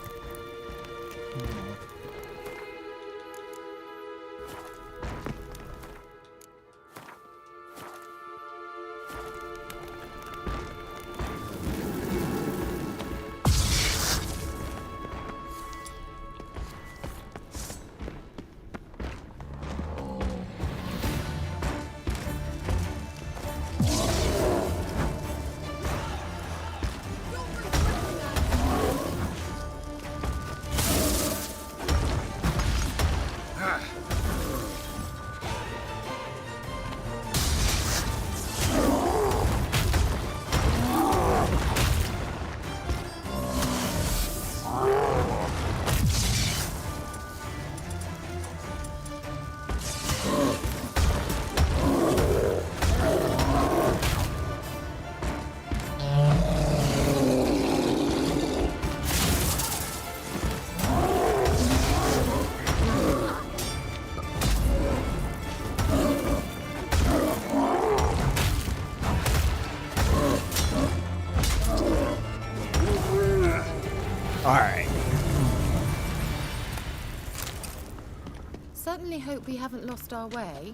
Certainly hope we haven't lost our way.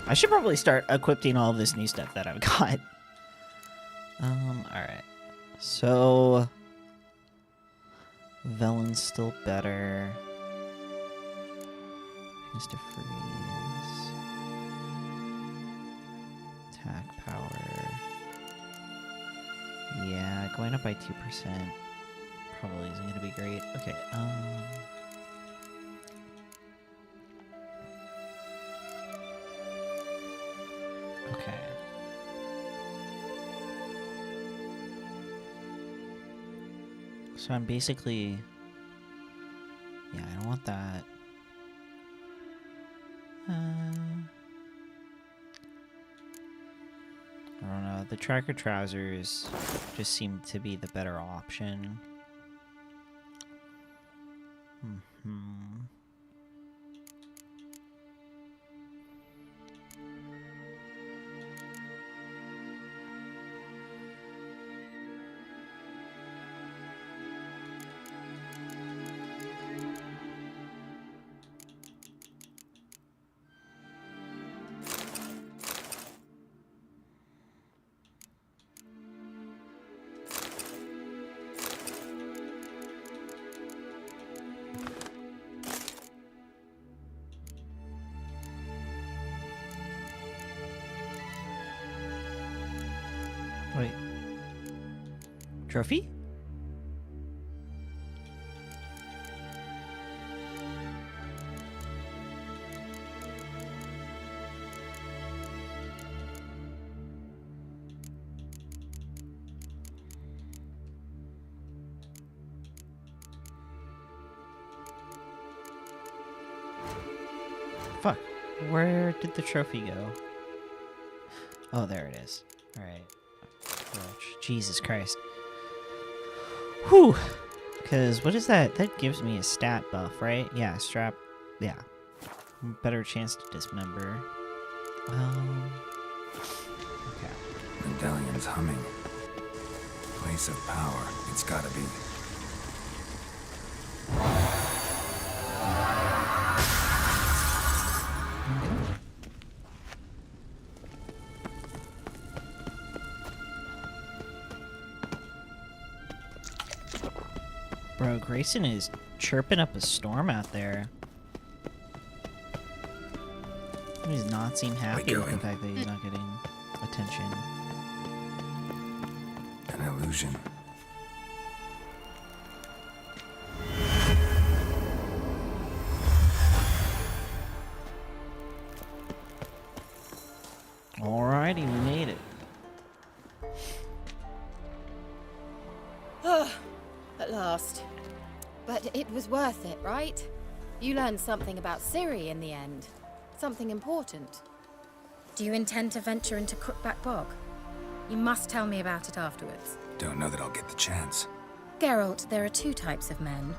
I should probably start equipping all of this new stuff that I've got. Alright. So... Velen's still better. Just to freeze. Attack power. Yeah, going up by 2% probably isn't gonna be great. Okay, okay. So I'm basically... Yeah, I don't want that. I don't know. The tracker trousers just seem to be the better option. Wait. Trophy? Fuck. Where did the trophy go? Oh, there it is. Alright. Jesus Christ. Whew. Because what is that? That gives me a stat buff, right? Yeah, strap. Yeah. Better chance to dismember. Okay. Medallion's humming. Place of power. It's gotta be. Bro, Grayson is chirping up a storm out there. He does not seem happy with the fact that he's not getting attention. An illusion. Alrighty, we made it. At last. But it was worth it, right? You learned something about Ciri in the end. Something important. Do you intend to venture into Crookback Bog? You must tell me about it afterwards. Don't know that I'll get the chance. Geralt, there are two types of men.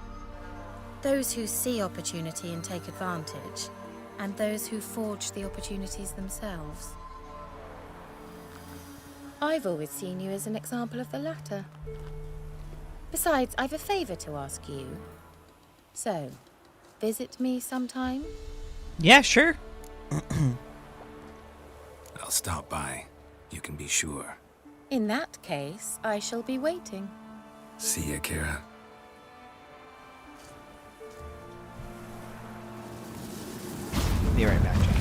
Those who see opportunity and take advantage, and those who forge the opportunities themselves. I've always seen you as an example of the latter. Besides, I've a favor to ask you. So, visit me sometime? Yeah, sure. I'll stop by. You can be sure. In that case, I shall be waiting. See ya, Kira. Be right back, Jack.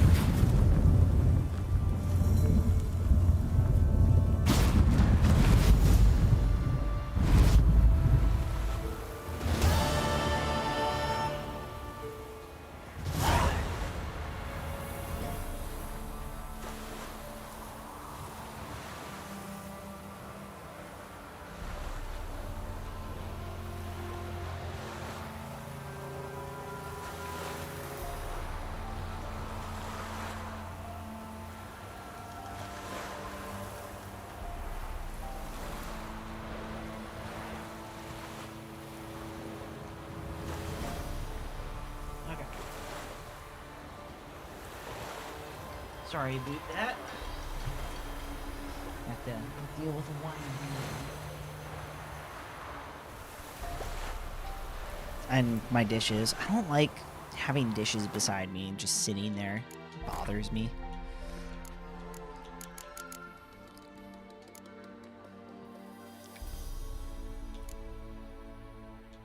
Sorry about that. Have to deal with the wine. And my dishes. I don't like having dishes beside me and just sitting there. It bothers me.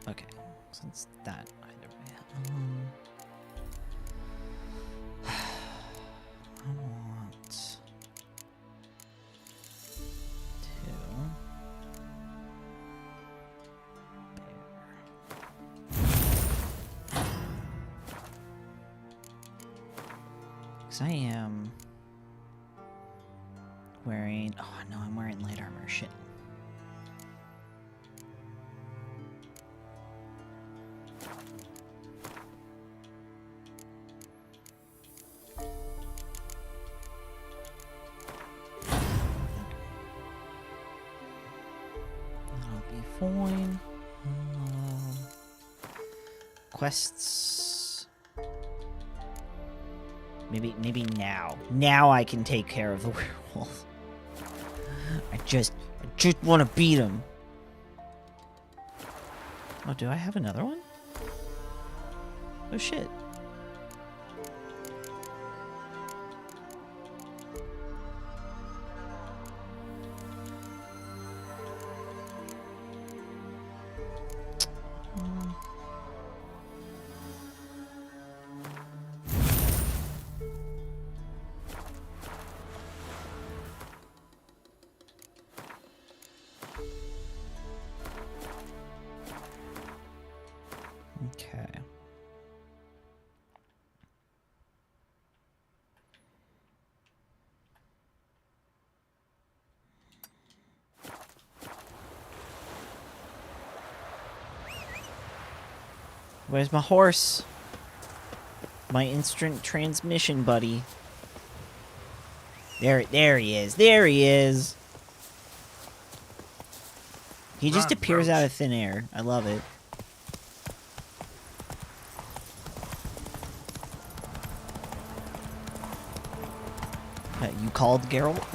Okay, since that either way. I want to. Because I am wearing. Oh no, I'm wearing light armor. Shit. Fine. Quests. Maybe now. Now I can take care of the werewolf. I just want to beat him. Oh, do I have another one? Oh shit. Okay. Where's my horse? My instant transmission buddy. There he is. There he is. He just appears out of thin air. I love it. You called Geralt?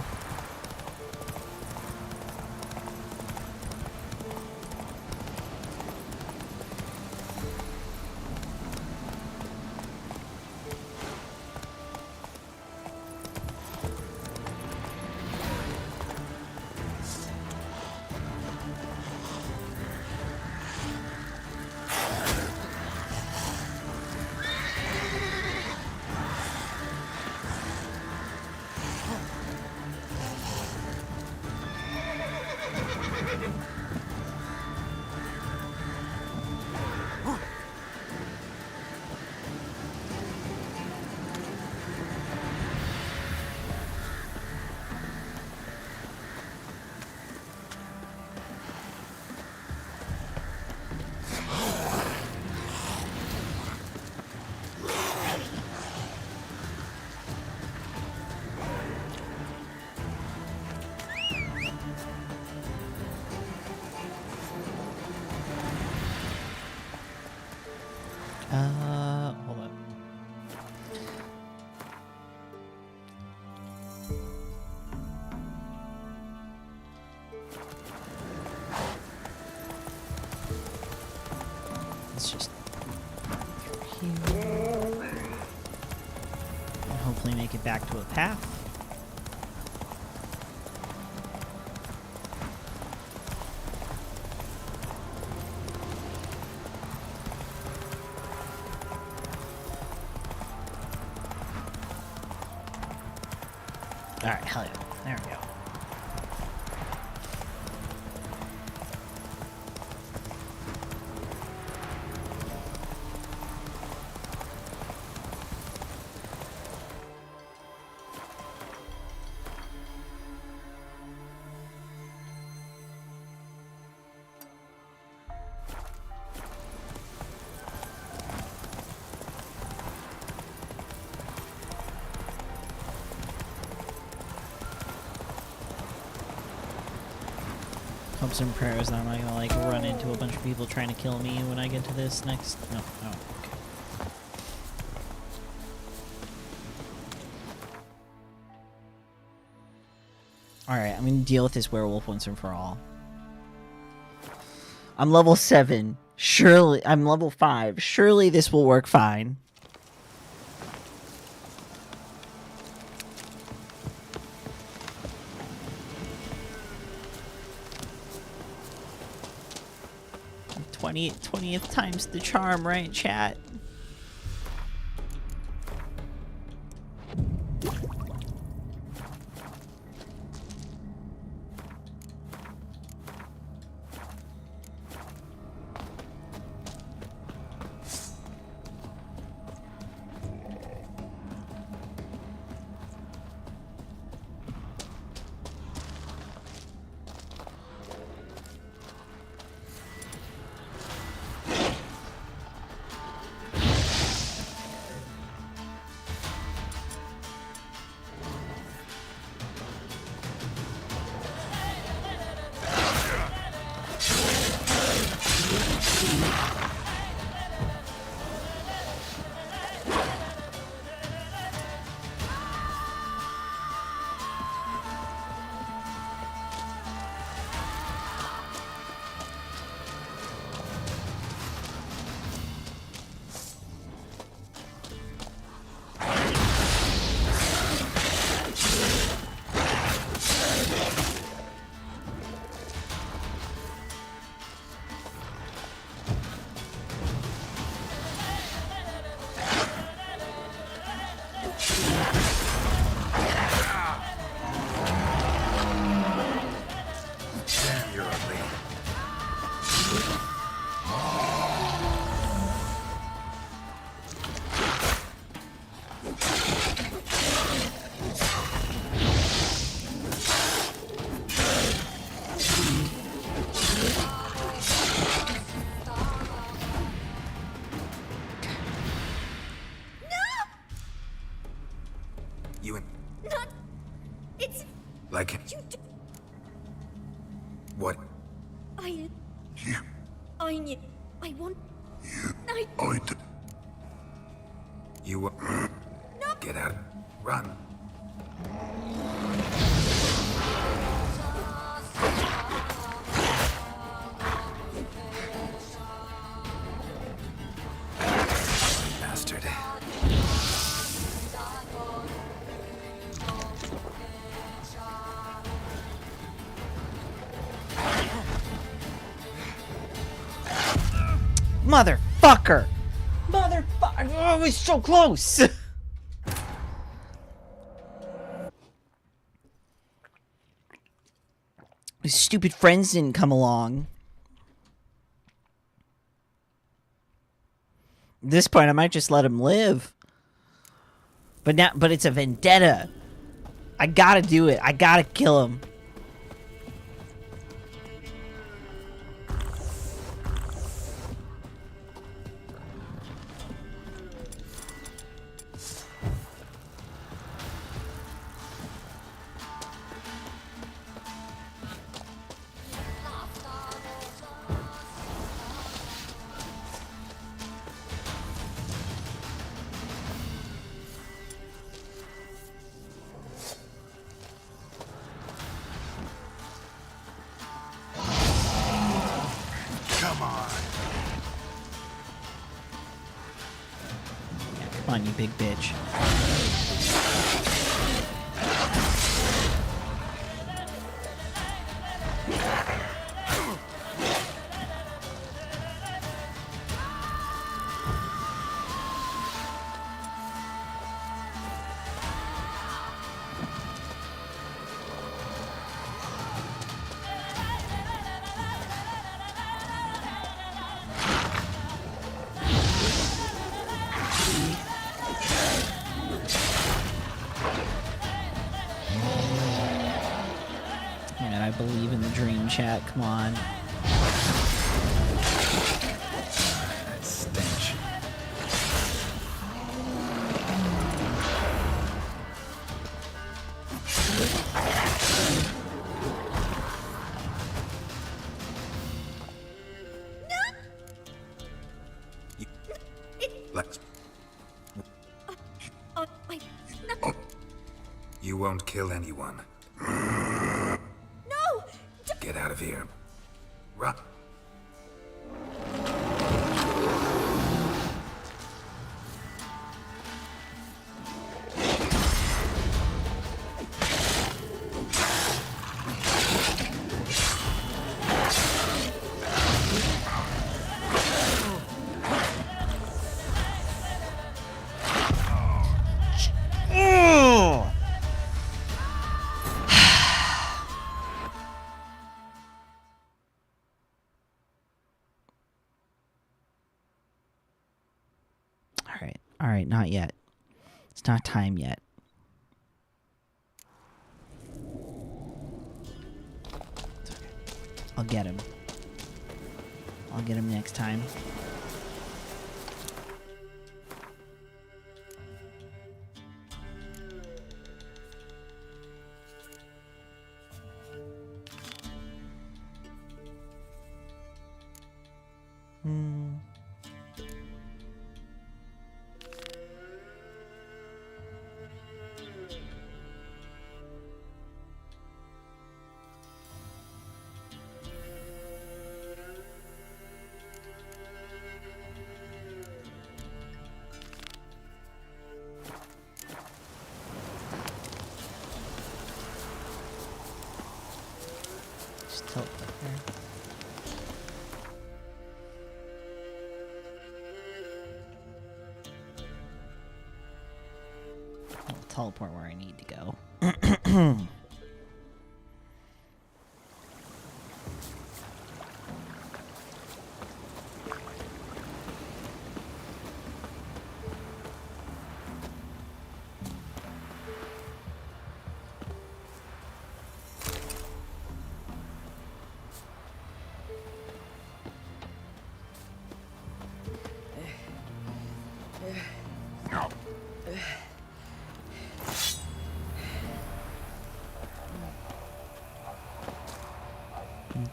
Hold on. Let's just through here. And hopefully make it back to a path. Alright, hell yeah. There we go. Hopes and prayers that I'm not gonna like run into a bunch of people trying to kill me when I get to this next. No, oh, okay. Alright, I'm gonna deal with this werewolf once and for all. I'm level 7. Surely, I'm level 5. Surely this will work fine. 20th time's the charm, right, chat? Like... What? I want... You... Get out. Run. Bastard. Motherfucker! Motherfucker! Oh, it's so close! His stupid friends didn't come along. At this point, I might just let him live. But it's a vendetta. I gotta do it. I gotta kill him. Come on, you big bitch. Man, I believe in the dream chat. Come on. That stench. Let's... You won't kill anyone. No! Get out of here. Run. Alright, not yet. It's not time yet. It's okay. I'll get him. I'll get him next time. Just tilt that there. I'll teleport where I need to go.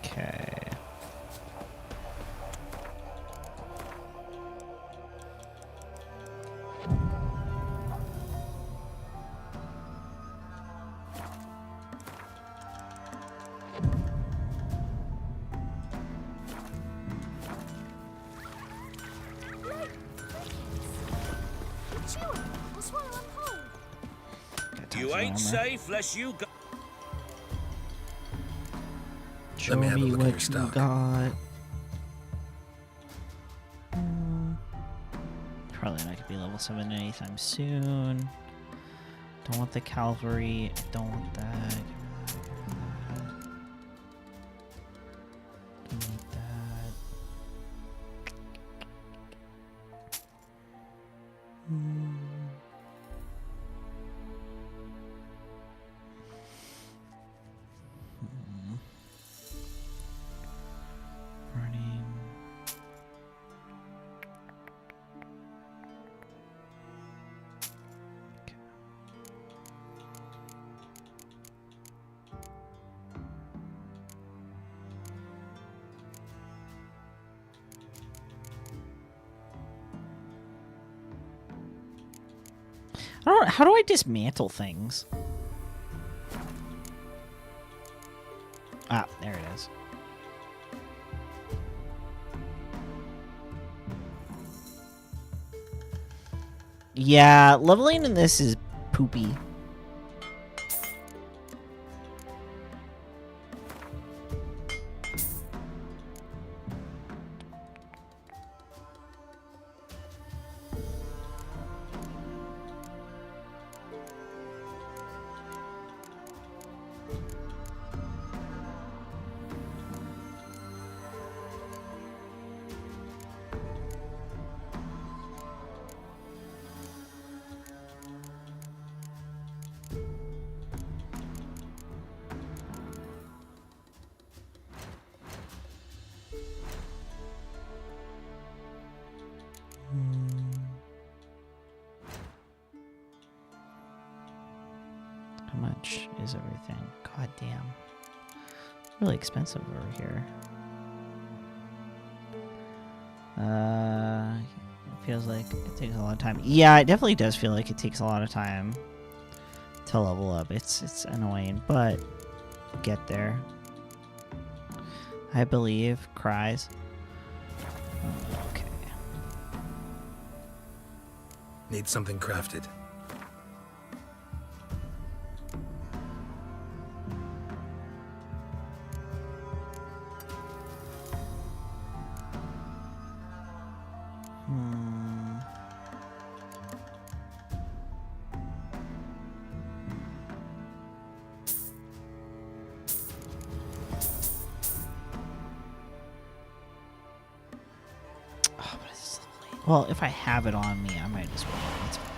Okay. You ain't safe lest you go. Show me what you got. Probably not gonna be level 7 anytime soon. Don't want the cavalry. Don't want that. Don't want that. Running. Okay. How do I dismantle things? Ah, there it is. Yeah, leveling in this is poopy. How much is everything? God damn. Really expensive over here. It feels like it takes a lot of time. Yeah, it definitely does feel like it takes a lot of time to level up. It's annoying, but get there. I believe. Cries. Okay. Need something crafted. Oh, but it's so late. Well, if I have it on me, I might as well. That's fine.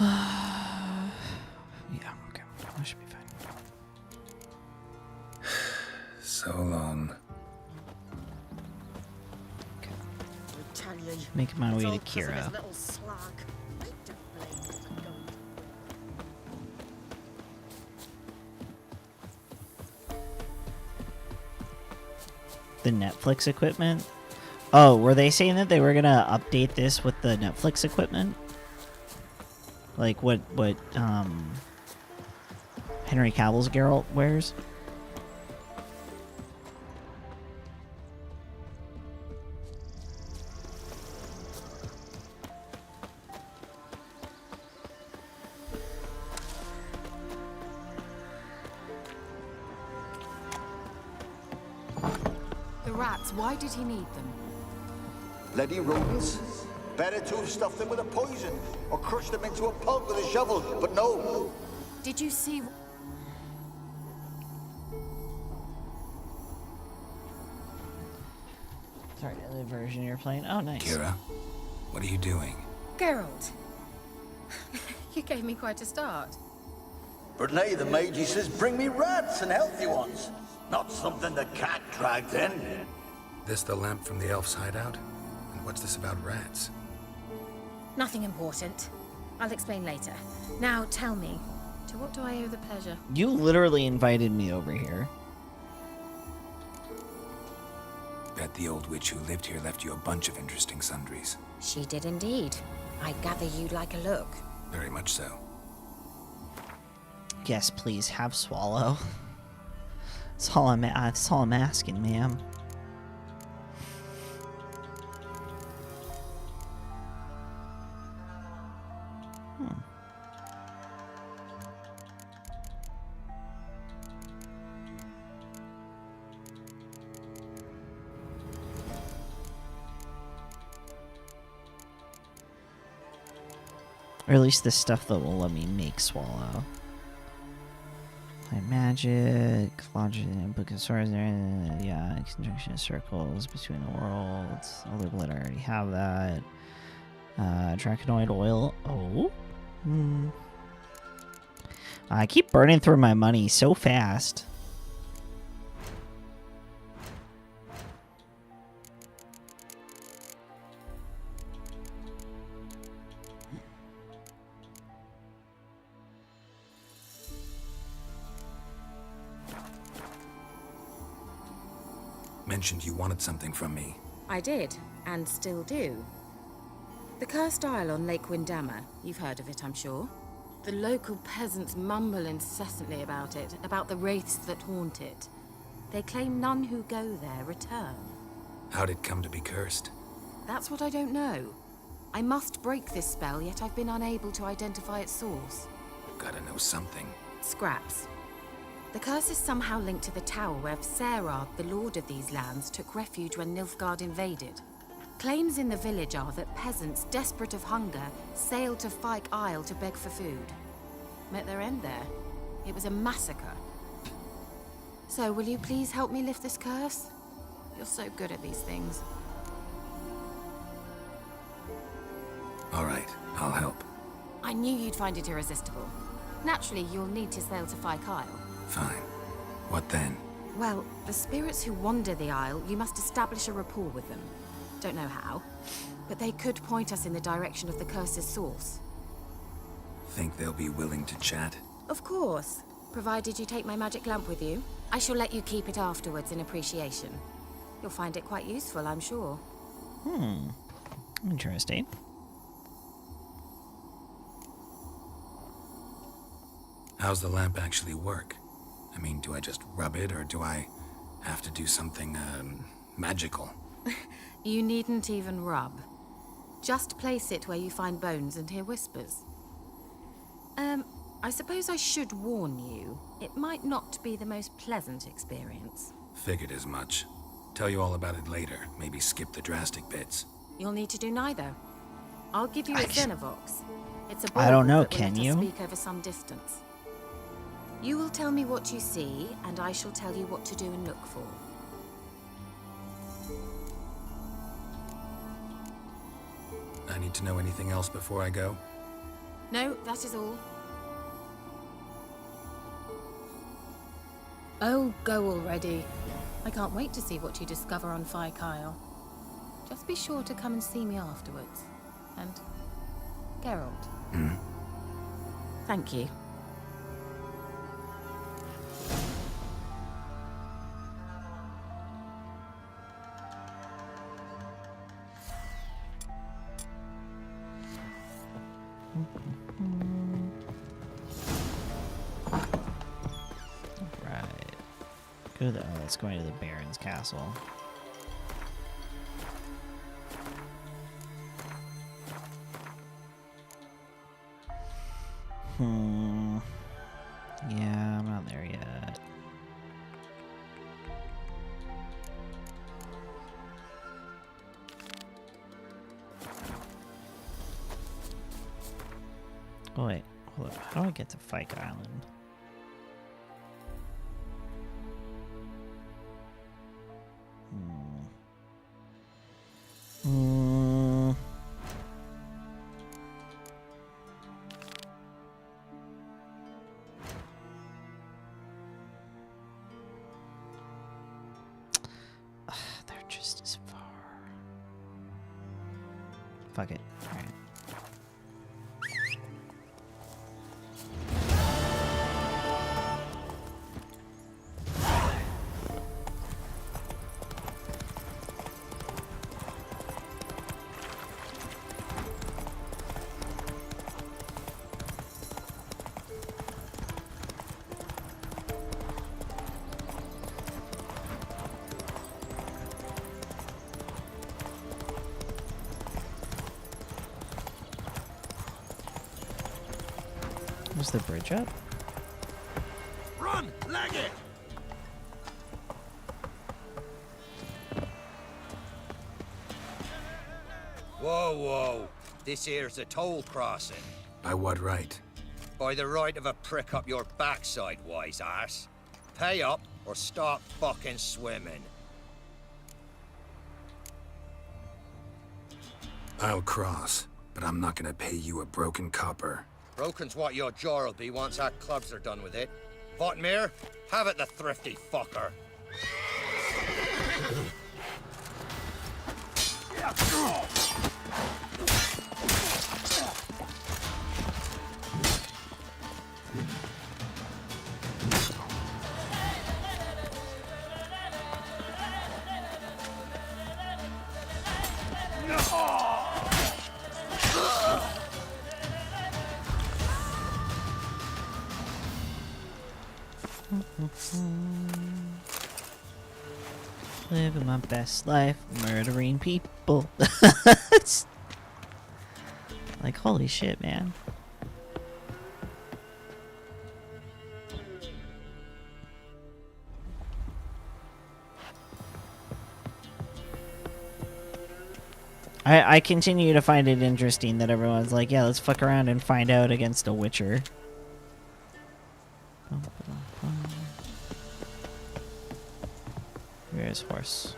Yeah, okay. That should be fine. So long. Making my way to Kira. The Netflix equipment? Oh, were they saying that they were gonna update this with the Netflix equipment? Like what Henry Cavill's Geralt wears? The rats, why did he need them? Bloody rodents. Better to have stuffed them with a poison or crushed them into a pulp with a shovel, but no. Did you see... Sorry, the version you're playing. Oh, nice. Kira, what are you doing? Geralt. You gave me quite a start. But now the mage says, bring me rats and healthy ones. Not something the cat dragged in. This the lamp from the elf's hideout? And what's this about rats? Nothing important. I'll explain later. Now, tell me, to what do I owe the pleasure? You literally invited me over here. Bet the old witch who lived here left you a bunch of interesting sundries. She did indeed. I gather you'd like a look. Very much so. Yes, please, have swallow. That's all I'm asking, ma'am. Or at least the stuff that will let me make swallow. Like magic, logic, book of swords, yeah, conjunction of circles between the worlds. Other blood, I already have that. Draconic oil. Oh. I keep burning through my money so fast. Mentioned you wanted something from me. I did, and still do. The Cursed Isle on Lake Windammer. You've heard of it, I'm sure. The local peasants mumble incessantly about it, about the wraiths that haunt it. They claim none who go there return. How'd it come to be cursed? That's what I don't know. I must break this spell, yet I've been unable to identify its source. Gotta know something. Scraps. The curse is somehow linked to the tower where Serard, the lord of these lands, took refuge when Nilfgaard invaded. Claims in the village are that peasants, desperate of hunger, sailed to Fyke Isle to beg for food. Met their end there. It was a massacre. So, will you please help me lift this curse? You're so good at these things. All right, I'll help. I knew you'd find it irresistible. Naturally, you'll need to sail to Fyke Isle. Fine. What then? Well, the spirits who wander the Isle, you must establish a rapport with them. Don't know how, but they could point us in the direction of the curse's source. Think they'll be willing to chat? Of course, provided you take my magic lamp with you. I shall let you keep it afterwards in appreciation. You'll find it quite useful, I'm sure. Interesting. How's the lamp actually work? I mean, do I just rub it, or do I Have to do something, magical. You needn't even rub. Just place it where you find bones and hear whispers. I suppose I should warn you. It might not be the most pleasant experience. Figured as much. Tell you all about it later. Maybe skip the drastic bits. You'll need to do neither. I'll give you a Xenovox. It's a I don't know, that will can let us you? speak over some distance. You will tell me what you see, and I shall tell you what to do and look for. I need to know anything else before I go? No, that is all. Oh, go already. I can't wait to see what you discover on Phi Kyle. Just be sure to come and see me afterwards. And Geralt. Thank you. Right. Go to the, oh, let's go into the Baron's castle. Yeah, I'm not there yet. Oh wait, hold up. How do I get to Fyke Island? They're just as far. Fuck it. Alright. Was the bridge up? Run! Leg it! Whoa, whoa. This here's a toll crossing. By what right? By the right of a prick up your backside, wise ass. Pay up or stop fucking swimming. I'll cross, but I'm not gonna pay you a broken copper. Broken's what your jaw'll be once our clubs are done with it. Votmir, have it, the thrifty fucker. Living my best life, murdering people. Like, holy shit, man. I continue to find it interesting that everyone's like, yeah, let's fuck around and find out against a Witcher. Where's horse?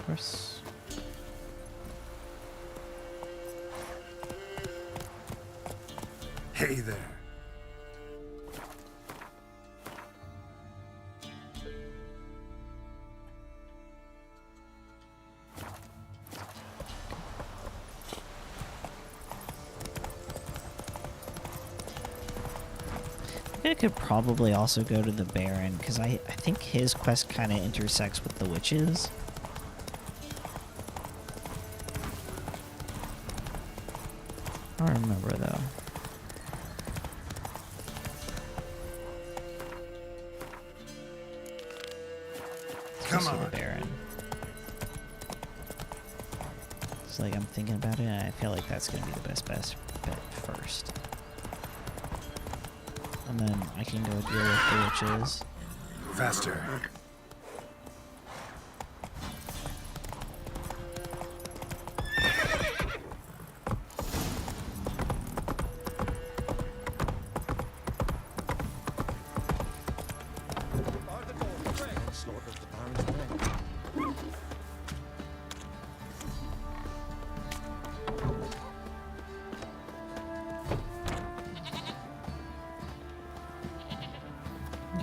Horse. Hey there. I could probably also go to the Baron, because I think his quest kind of intersects with the witches. I don't remember, though. to see the Baron. It's like I'm thinking about it, and I feel like that's gonna be the best bet first. And then I can go deal with the witches. Faster.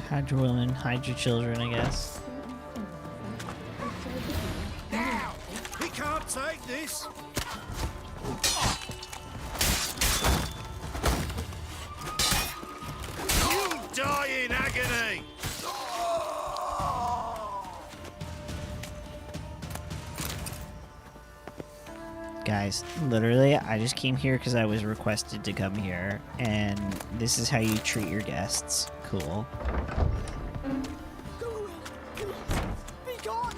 Hide your women, hide your children, I guess. Now! He can't take this! You'll die in agony! Guys, literally, I just came here because I was requested to come here, and this is how you treat your guests. Cool. Be gone!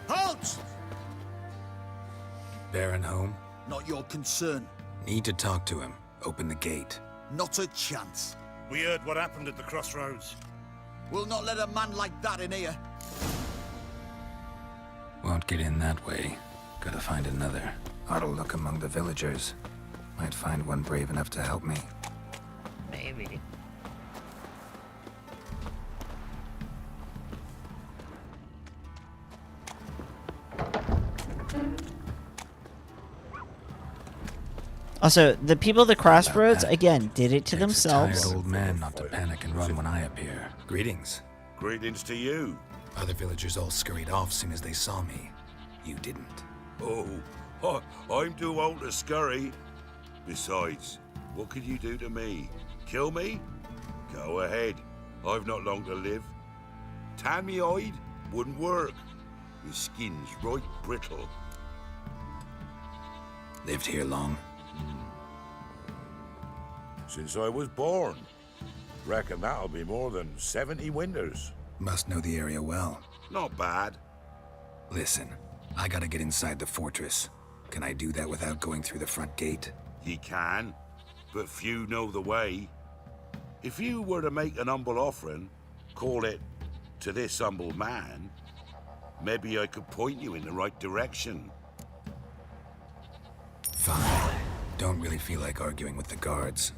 Halt! Baron home? Not your concern. Need to talk to him. Open the gate. Not a chance. We heard what happened at the crossroads. We'll not let a man like that in here. Won't get in that way. Gotta find another. Ought to look among the villagers. Might find one brave enough to help me. Maybe. Also, the people at the crossroads, again, did it to themselves. Tired old man not to panic and run when I appear. Greetings. Greetings to you. Other villagers all scurried off soon as they saw me. You didn't. Oh, I'm too old to scurry. Besides, what could you do to me? Kill me? Go ahead. I've not long to live. Tan me hide? Wouldn't work. My skin's right brittle. Lived here long? Since I was born. Reckon that'll be more than 70 winters. Must know the area well. Not bad. Listen, I gotta get inside the fortress. Can I do that without going through the front gate? Ye can, but few know the way. If you were to make an humble offering, call it to this humble man, maybe I could point you in the right direction. Fine. Don't really feel like arguing with the guards.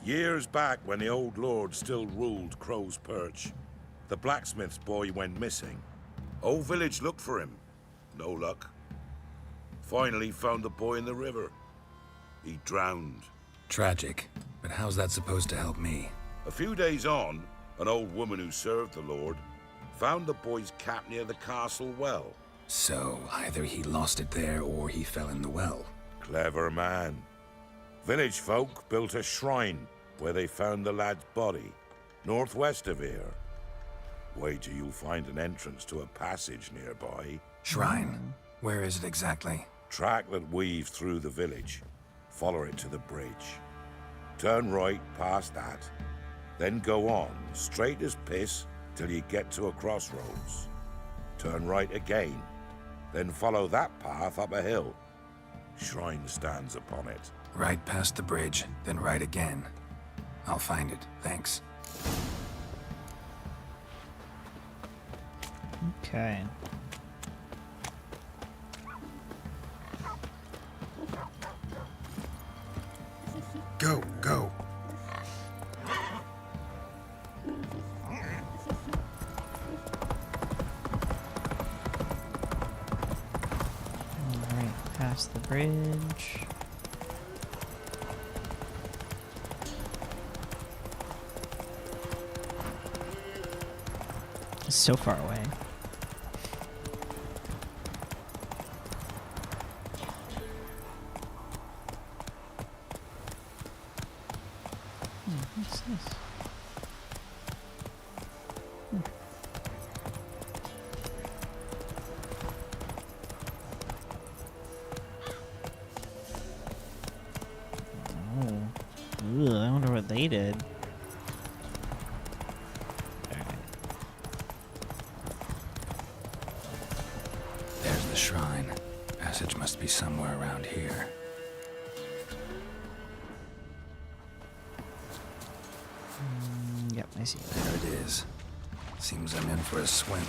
Years back, when the old lord still ruled Crow's Perch, the blacksmith's boy went missing. Whole village looked for him. No luck. Finally found the boy in the river. He drowned. Tragic. But how's that supposed to help me? A few days on, an old woman who served the lord found the boy's cap near the castle well. So, either he lost it there or he fell in the well. Clever man. Village folk built a shrine where they found the lad's body, northwest of here. Wait till you'll find an entrance to a passage nearby. Shrine? Where is it exactly? Track that weaves through the village. Follow it to the bridge. Turn right past that. Then go on, straight as piss, till you get to a crossroads. Turn right again. Then follow that path up a hill. Shrine stands upon it. Right past the bridge, then right again. I'll find it, thanks. Okay. Go, go. Alright, past the bridge. It's so far away. What's this? Oh. Ooh, I wonder what faded. There's the shrine. Passage must be somewhere around here. Yep, I see. There it is. Seems I'm in for a swim.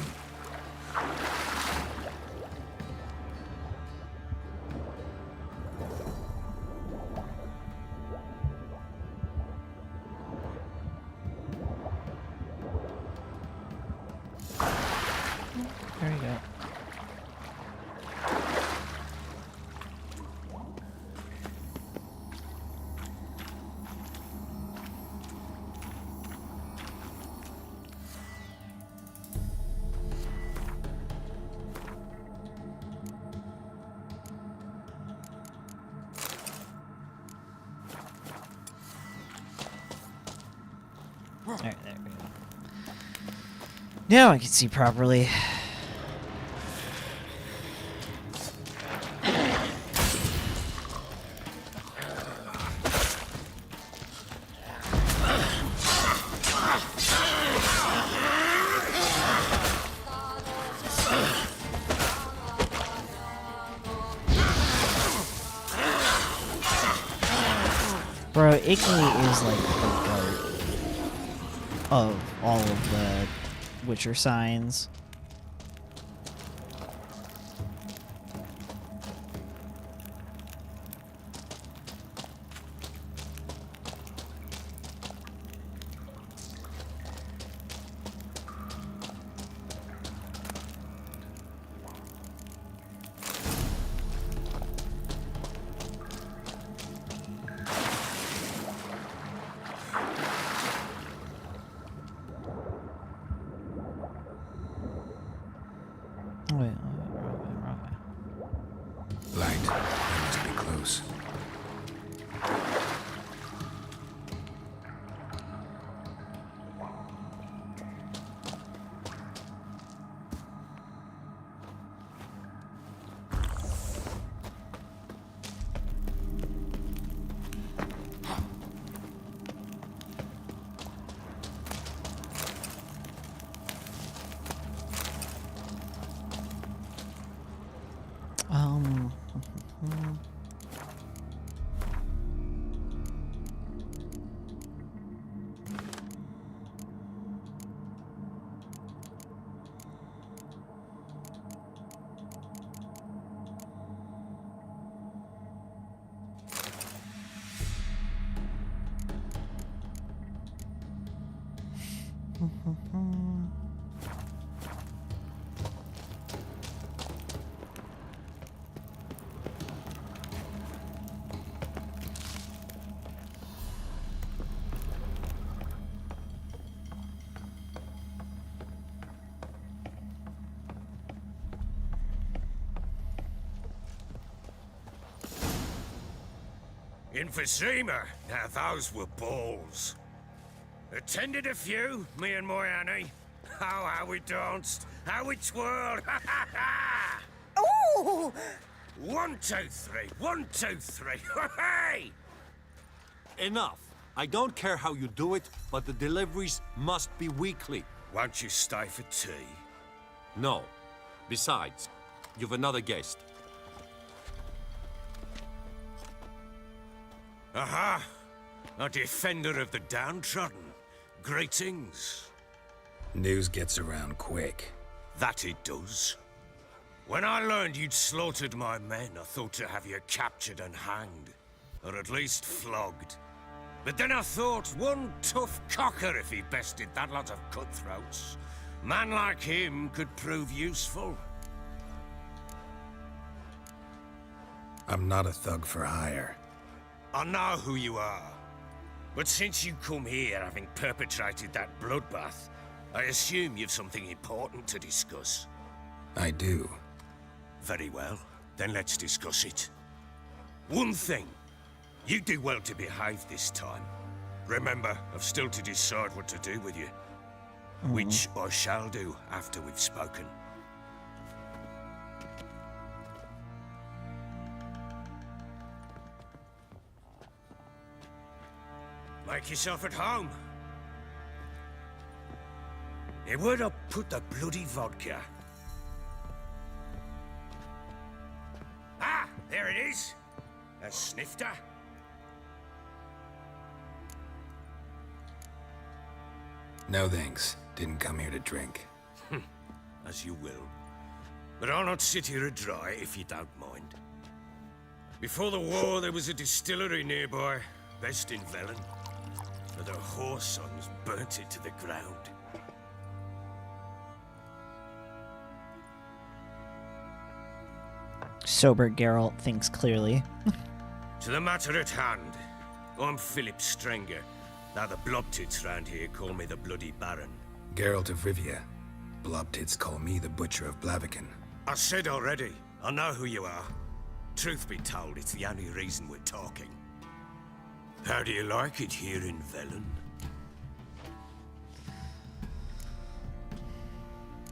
There you go. Alright, there we go. Now I can see properly. Bro, Igni is like the goat of all of the Witcher signs. Light. That must be close. In Vizima, now those were balls. Attended a few, me and my Annie. Oh, how we danced, how we twirled, ha ha ha! Oh! 1, 2, 3, 1, 2, 3, hey! Enough. I don't care how you do it, but the deliveries must be weekly. Won't you stay for tea? No. Besides, you've another guest. Aha! A defender of the downtrodden. Greetings. News gets around quick. That it does. When I learned you'd slaughtered my men, I thought to have you captured and hanged. Or at least flogged. But then I thought, one tough cocker if he bested that lot of cutthroats. Man like him could prove useful. I'm not a thug for hire. I know who you are. But since you come here having perpetrated that bloodbath, I assume you've something important to discuss. I do. Very well. Then let's discuss it. One thing. You do well to behave this time. Remember, I've still to decide what to do with you. Which I shall do after we've spoken. Make yourself at home. Now, where'd I put the bloody vodka? Ah, there it is. A snifter. No thanks. Didn't come here to drink. As you will. But I'll not sit here dry if you don't mind. Before the war, there was a distillery nearby, based in Velen. But their whore sons burnt it to the ground. Sober Geralt thinks clearly. To the matter at hand, I'm Philip Strenger. Now the blobtits round here call me the Bloody Baron. Geralt of Rivia. Blobtits call me the Butcher of Blaviken. I said already, I know who you are. Truth be told, it's the only reason we're talking. How do you like it here in Velen?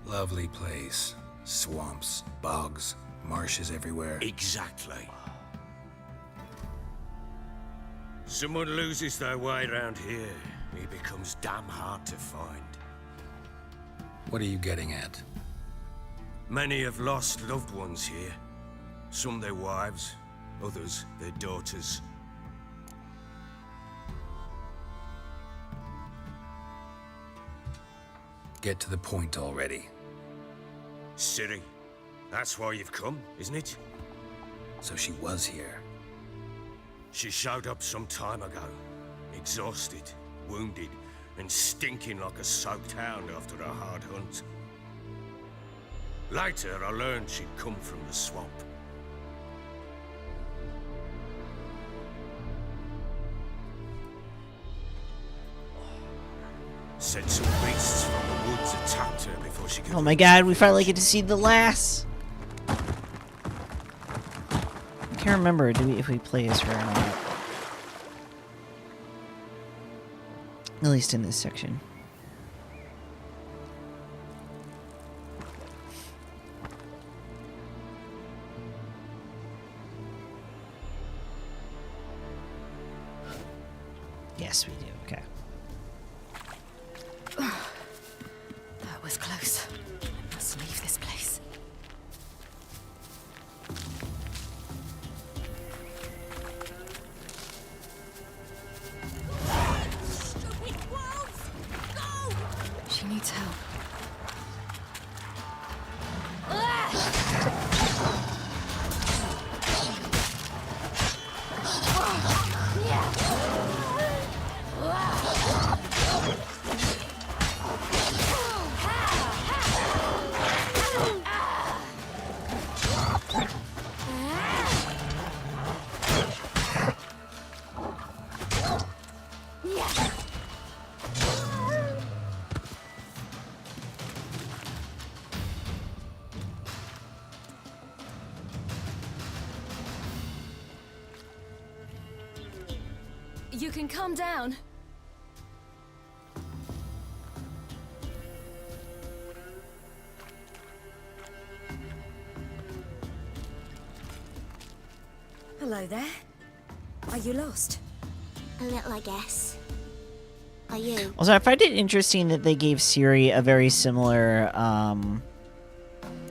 Lovely place. Swamps, bogs, marshes everywhere. Exactly. Someone loses their way around here, he becomes damn hard to find. What are you getting at? Many have lost loved ones here. Some their wives, others their daughters. Get to the point already. Ciri, that's why you've come, isn't it? So she was here. She showed up some time ago, exhausted, wounded, and stinking like a soaked hound after a hard hunt. Later, I learned she'd come from the swamp. Said some beasts from the woods attacked her before she could... Oh my god, we finally get to see the lass! I can't remember if we play as her or not. At least in this section. Yes, we do. Okay. That was close. I must leave this place. Stupid wolves! Go! She needs help. You can calm down. Hello there. Are you lost? A little, I guess. Are you? Also, I find it interesting that they gave Ciri a very similar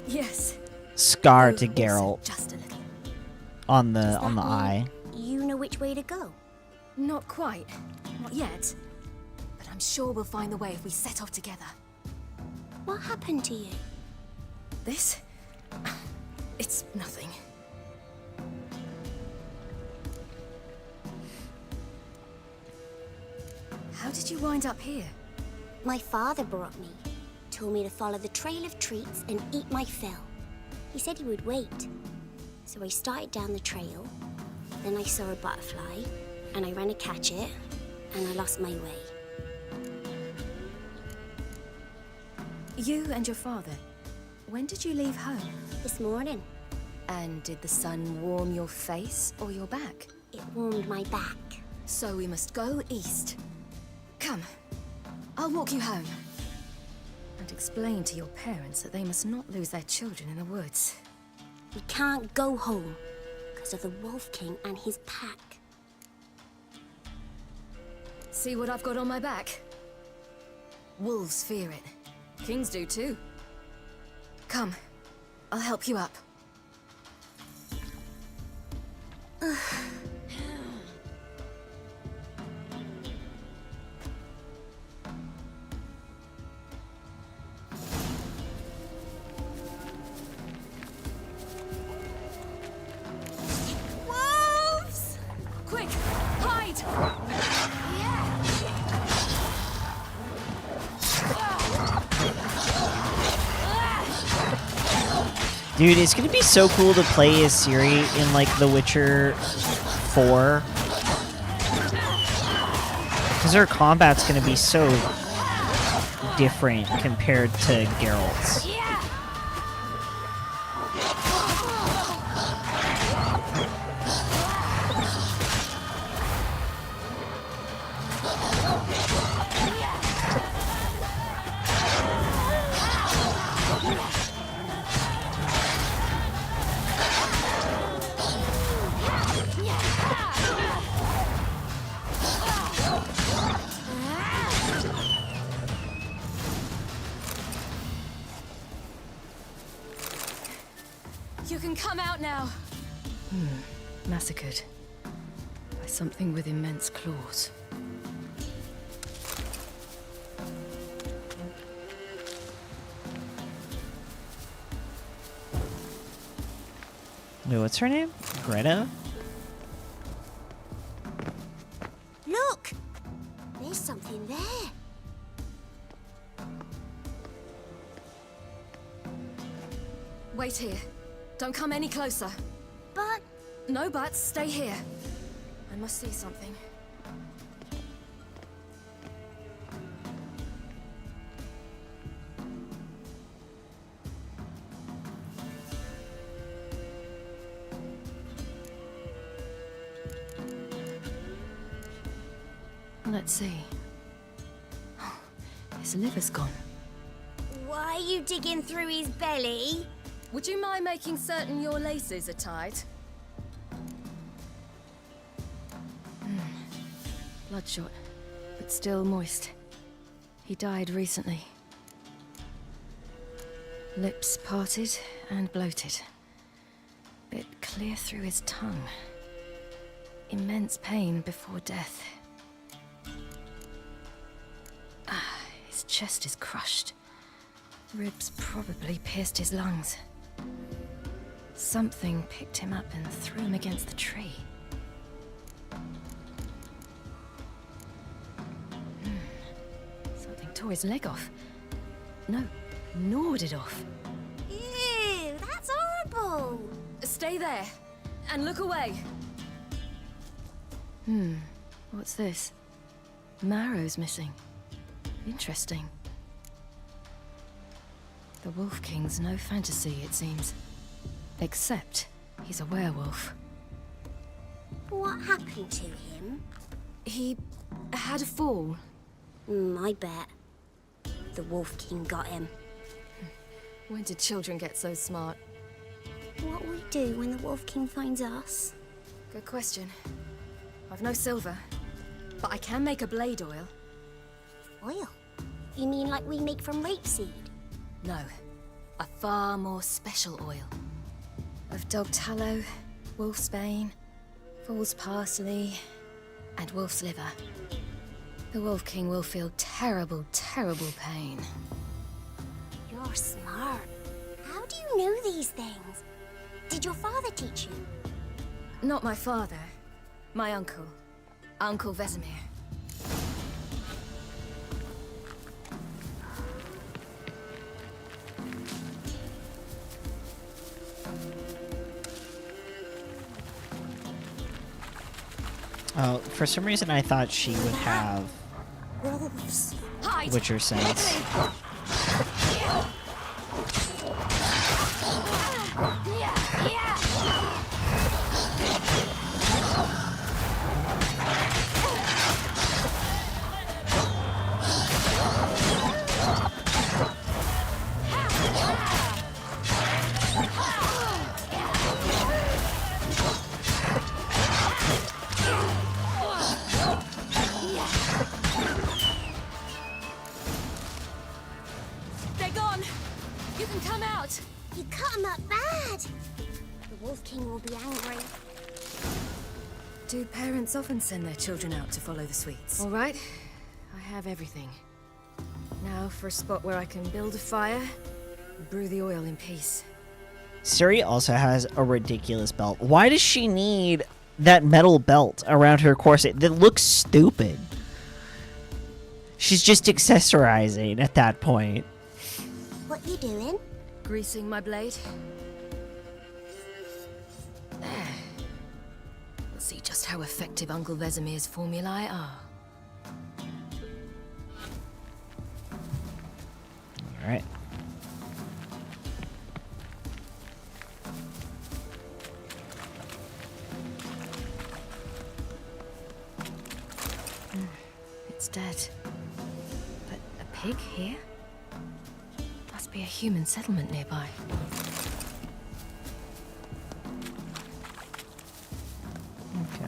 Yes. scar Though to also Geralt just a little. on the Does that eye. mean you know which way to go? Not quite. Not yet. But I'm sure we'll find the way if we set off together. What happened to you? This? It's nothing. How did you wind up here? My father brought me. Told me to follow the trail of treats and eat my fill. He said he would wait. So I started down the trail. Then I saw a butterfly, and I ran to catch it, and I lost my way. You and your father, when did you leave home? This morning. And did the sun warm your face or your back? It warmed my back. So we must go east. Come, I'll walk you home. And explain to your parents that they must not lose their children in the woods. We can't go home because of the Wolf King and his pack. See what I've got on my back? Wolves fear it. Kings do too. Come, I'll help you up. Wolves! Quick, hide! Dude, it's gonna be so cool to play as Ciri in like The Witcher 4. Because her combat's gonna be so different compared to Geralt's. You can come out now. Massacred by something with immense claws. Wait, what's her name? Greta? Look! There's something there. Wait here. Don't come any closer. But... No buts. Stay here. I must see something. Let's see. His liver's gone. Why are you digging through his belly? Would you mind making certain your laces are tied? Bloodshot, but still moist. He died recently. Lips parted and bloated. Bit clear through his tongue. Immense pain before death. His chest is crushed. Ribs probably pierced his lungs. Something picked him up and threw him against the tree. Something tore his leg off. No, gnawed it off. Ew, that's horrible. Stay there, and look away. What's this? Marrow's missing. Interesting. The Wolf King's no fantasy, it seems. Except he's a werewolf. What happened to him? He had a fall. I bet. The Wolf King got him. When did children get so smart? What will we do when the Wolf King finds us? Good question. I've no silver, but I can make a blade oil. Oil? You mean like we make from rapeseed? No, a far more special oil. Of dog tallow, wolf's bane, fool's parsley, and wolf's liver. The Wolf King will feel terrible, terrible pain. You're smart. How do you know these things? Did your father teach you? Not my father. My uncle. Uncle Vesemir. Oh, for some reason I thought she would have Wolves. Witcher sense. cut him up bad. The Wolf King will be angry. Do parents often send their children out to follow the sweets? All right, I have everything. Now for a spot where I can build a fire and brew the oil in peace. Ciri also has a ridiculous belt. Why does she need that metal belt around her corset that looks stupid? She's just accessorizing at that point. What you doing? Greasing my blade. There. Let's see just how effective Uncle Vesemir's formulae are. Alright. It's dead. But a pig here? Must be a human settlement nearby. Okay.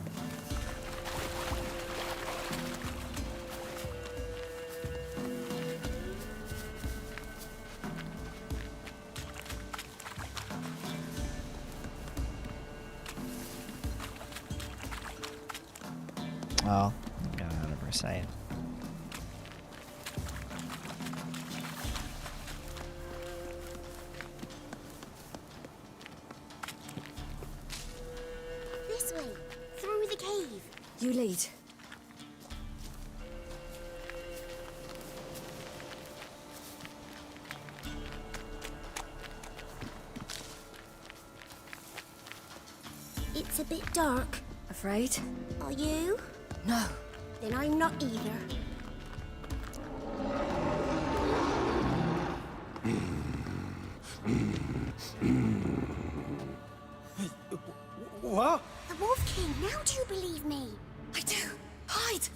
Oh, got out of her sight. This way, through the cave. You lead. It's a bit dark. Afraid? Are you? No. Then I'm not either. What? The Wolf King, now do you believe me? I do. Hide!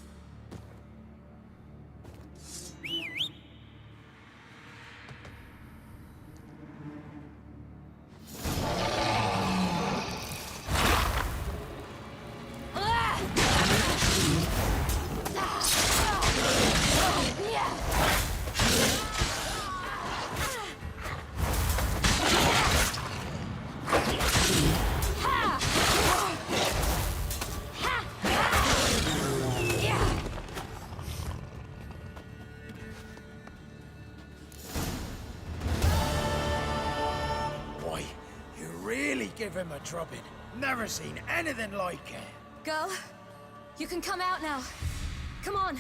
Boy, you really give him a drubbing. Never seen anything like it. Girl, you can come out now. Come on.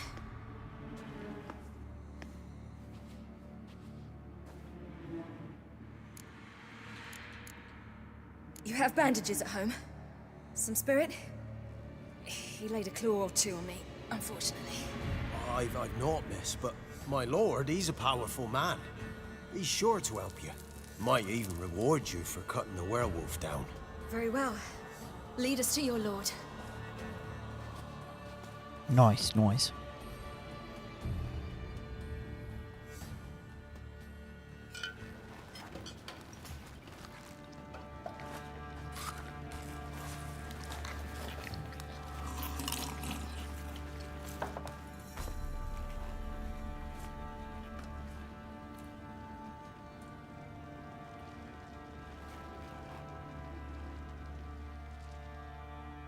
You have bandages at home? Some spirit? He laid a claw or two on me, unfortunately. I've not, miss, but my lord, he's a powerful man. He's sure to help you. Might even reward you for cutting the werewolf down. Very well. Lead us to your lord. Nice, nice.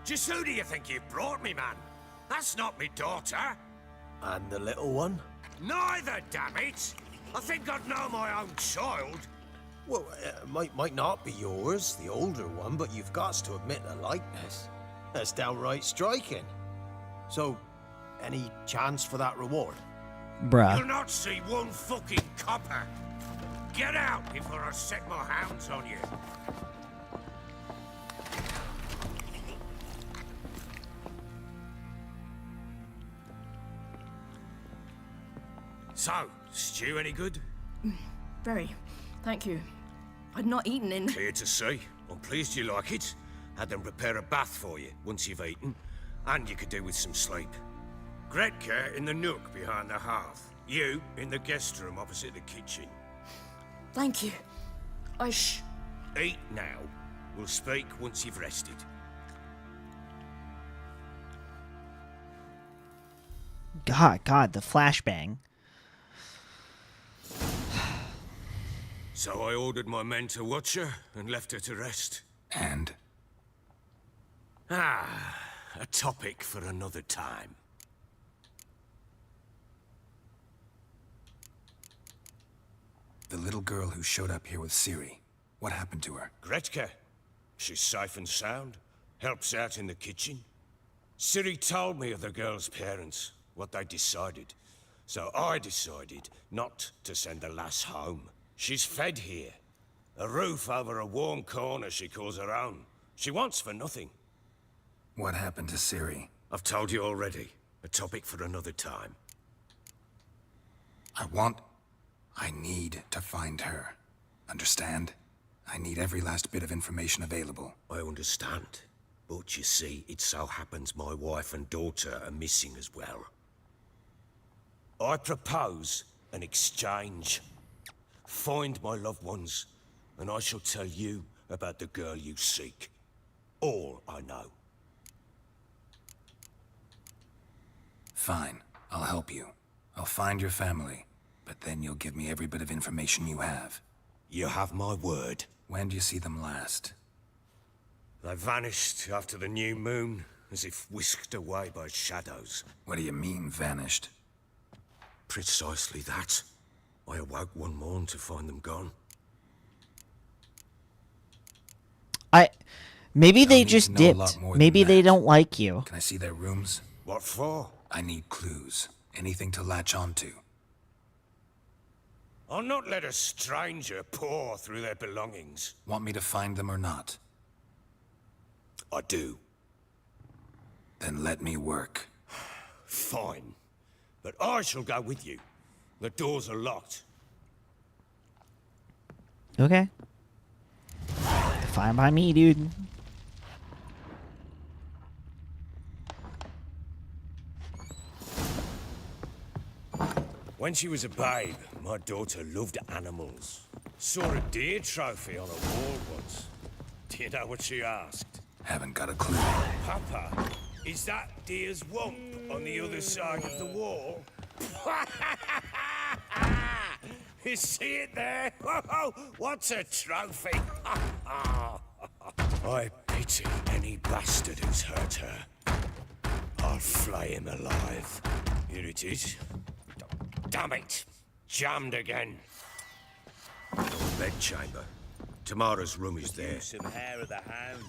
Just who do you think you've brought me, man? That's not me daughter. And the little one? Neither, damn it! I think I'd know my own child. Well, might not be yours, the older one, but you've got to admit the likeness. That's downright striking. So, any chance for that reward? Bruh. You'll not see one fucking copper. Get out before I set my hounds on you. So, stew any good? Very. Thank you. I'd not eaten in... Clear to see. I'm pleased you like it. Had them prepare a bath for you once you've eaten. And you could do with some sleep. Gretka in the nook behind the hearth. You in the guest room opposite the kitchen. Thank you. Shh. Eat now. We'll speak once you've rested. God, the flashbang. So I ordered my men to watch her and left her to rest. And? A topic for another time. The little girl who showed up here with Ciri. What happened to her? Gretke. She's safe and sound. Helps out in the kitchen. Ciri told me of the girl's parents, what they decided. So I decided not to send the lass home. She's fed here. A roof over a warm corner she calls her own. She wants for nothing. What happened to Ciri? I've told you already. A topic for another time. I need to find her. Understand? I need every last bit of information available. I understand. But you see, it so happens my wife and daughter are missing as well. I propose an exchange. Find my loved ones, and I shall tell you about the girl you seek. All I know. Fine. I'll help you. I'll find your family. But then you'll give me every bit of information you have. You have my word. When do you see them last? They vanished after the new moon, as if whisked away by shadows. What do you mean, vanished? Precisely that. I awoke one morn to find them gone. Maybe they just dipped. Maybe they don't like you. Can I see their rooms? What for? I need clues. Anything to latch onto. I'll not let a stranger pore through their belongings. Want me to find them or not? I do. Then let me work. Fine. But I shall go with you. The doors are locked. Okay. Fine by me, dude. When she was a babe, my daughter loved animals. Saw a deer trophy on a wall once. Do you know what she asked? Haven't got a clue. Papa, is that deer's wump on the other side of the wall? You see it there? Whoa, what's a trophy? I pity any bastard who's hurt her. I'll flay him alive. Here it is. Damn it! Jammed again. Bedchamber. Tamara's room is there. Some hair of the hound.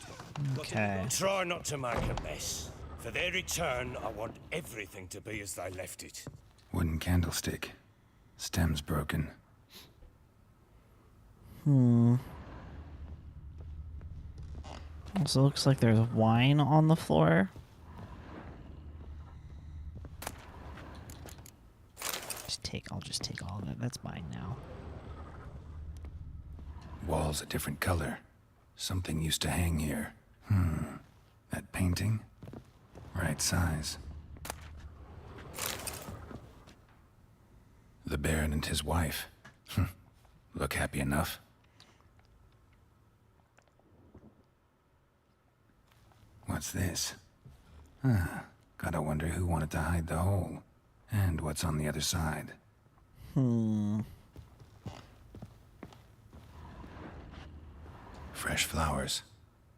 Okay. Try not to make a mess. For their return, I want everything to be as they left it. Wooden candlestick. Stem's broken. Also looks like there's wine on the floor. I'll just take all of it. That's mine now. Wall's a different color. Something used to hang here. That painting? Right size. The Baron and his wife. Look happy enough. What's this? Gotta wonder who wanted to hide the hole. And what's on the other side. Fresh flowers.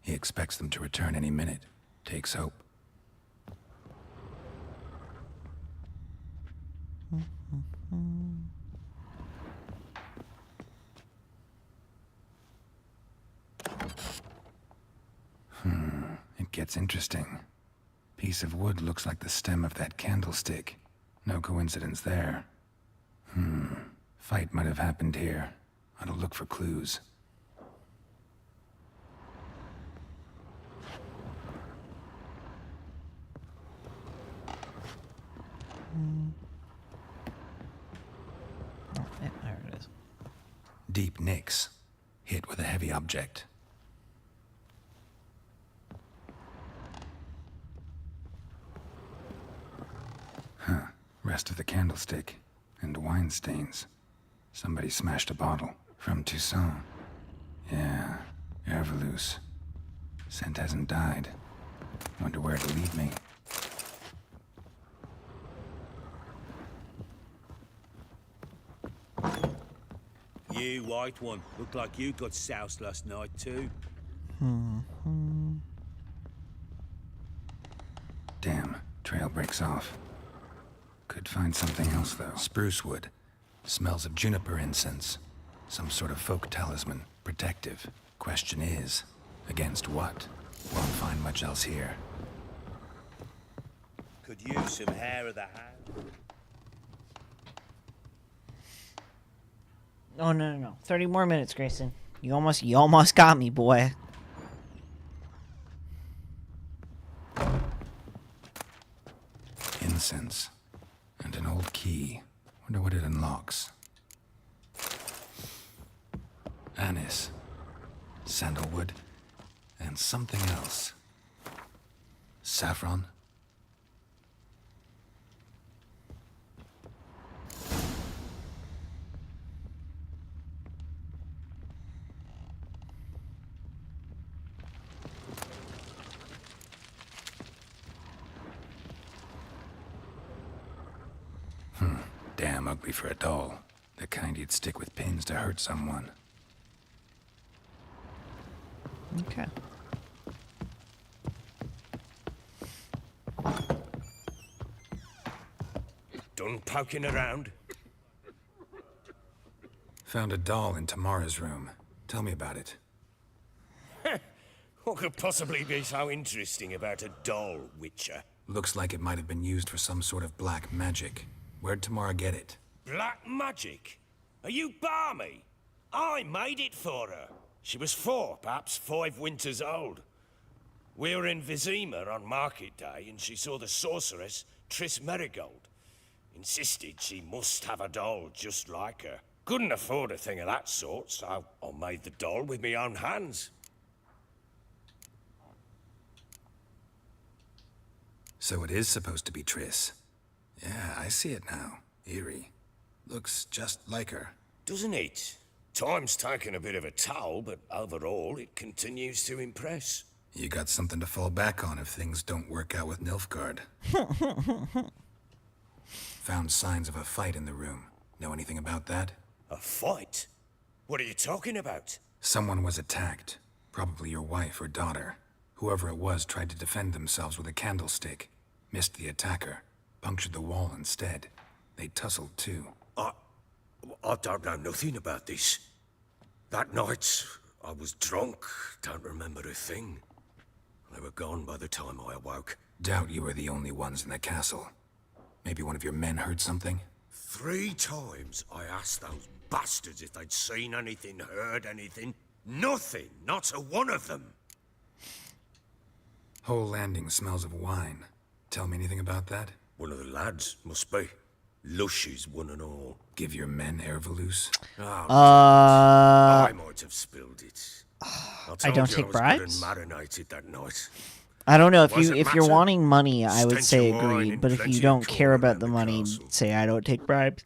He expects them to return any minute. Takes hope. It gets interesting. Piece of wood looks like the stem of that candlestick. No coincidence there. Fight might have happened here. Ought to look for clues. Oh, yeah, there it is. Deep nicks. Hit with a heavy object. Rest of the candlestick. And wine stains. Somebody smashed a bottle. From Toussaint. Yeah, Herveloos. Scent hasn't died. Wonder where it'll lead me. You white one. Looked like you got soused last night too. Damn, trail breaks off. Could find something else, though. Spruce wood. Smells of juniper incense. Some sort of folk talisman. Protective. Question is, against what? Won't find much else here. Could use some hair of the hand. Oh, no. 30 more minutes, Grayson. You almost got me, boy. Incense. And an old key. Wonder what it unlocks. Anise. Sandalwood. And something else. Saffron. Damn ugly for a doll. The kind you'd stick with pins to hurt someone. Okay. Done poking around? Found a doll in Tamara's room. Tell me about it. What could possibly be so interesting about a doll, Witcher? Looks like it might have been used for some sort of black magic. Where'd Tamara get it? Black magic? Are you balmy? I made it for her. She was 4, perhaps 5 winters old. We were in Vizima on market day, and she saw the sorceress, Triss Merigold. Insisted she must have a doll just like her. Couldn't afford a thing of that sort, so I made the doll with my own hands. So it is supposed to be Triss. Yeah, I see it now. Eerie. Looks just like her. Doesn't it? Time's taken a bit of a toll, but overall, it continues to impress. You got something to fall back on if things don't work out with Nilfgaard. Found signs of a fight in the room. Know anything about that? A fight? What are you talking about? Someone was attacked. Probably your wife or daughter. Whoever it was tried to defend themselves with a candlestick. Missed the attacker. Punctured the wall instead. They tussled too. I don't know nothing about this. That night, I was drunk. Don't remember a thing. They were gone by the time I awoke. Doubt you were the only ones in the castle. Maybe one of your men heard something? 3 times I asked those bastards if they'd seen anything, heard anything. Nothing. Not a one of them. Whole landing smells of wine. Tell me anything about that? One of the lads, must be. Lushes, one and all. Give your men Ervalus? I might have spilled it. I don't take bribes? Good and marinated that night. I don't know if you're wanting money, I would say agreed, but if you don't care about the money, say I don't take bribes.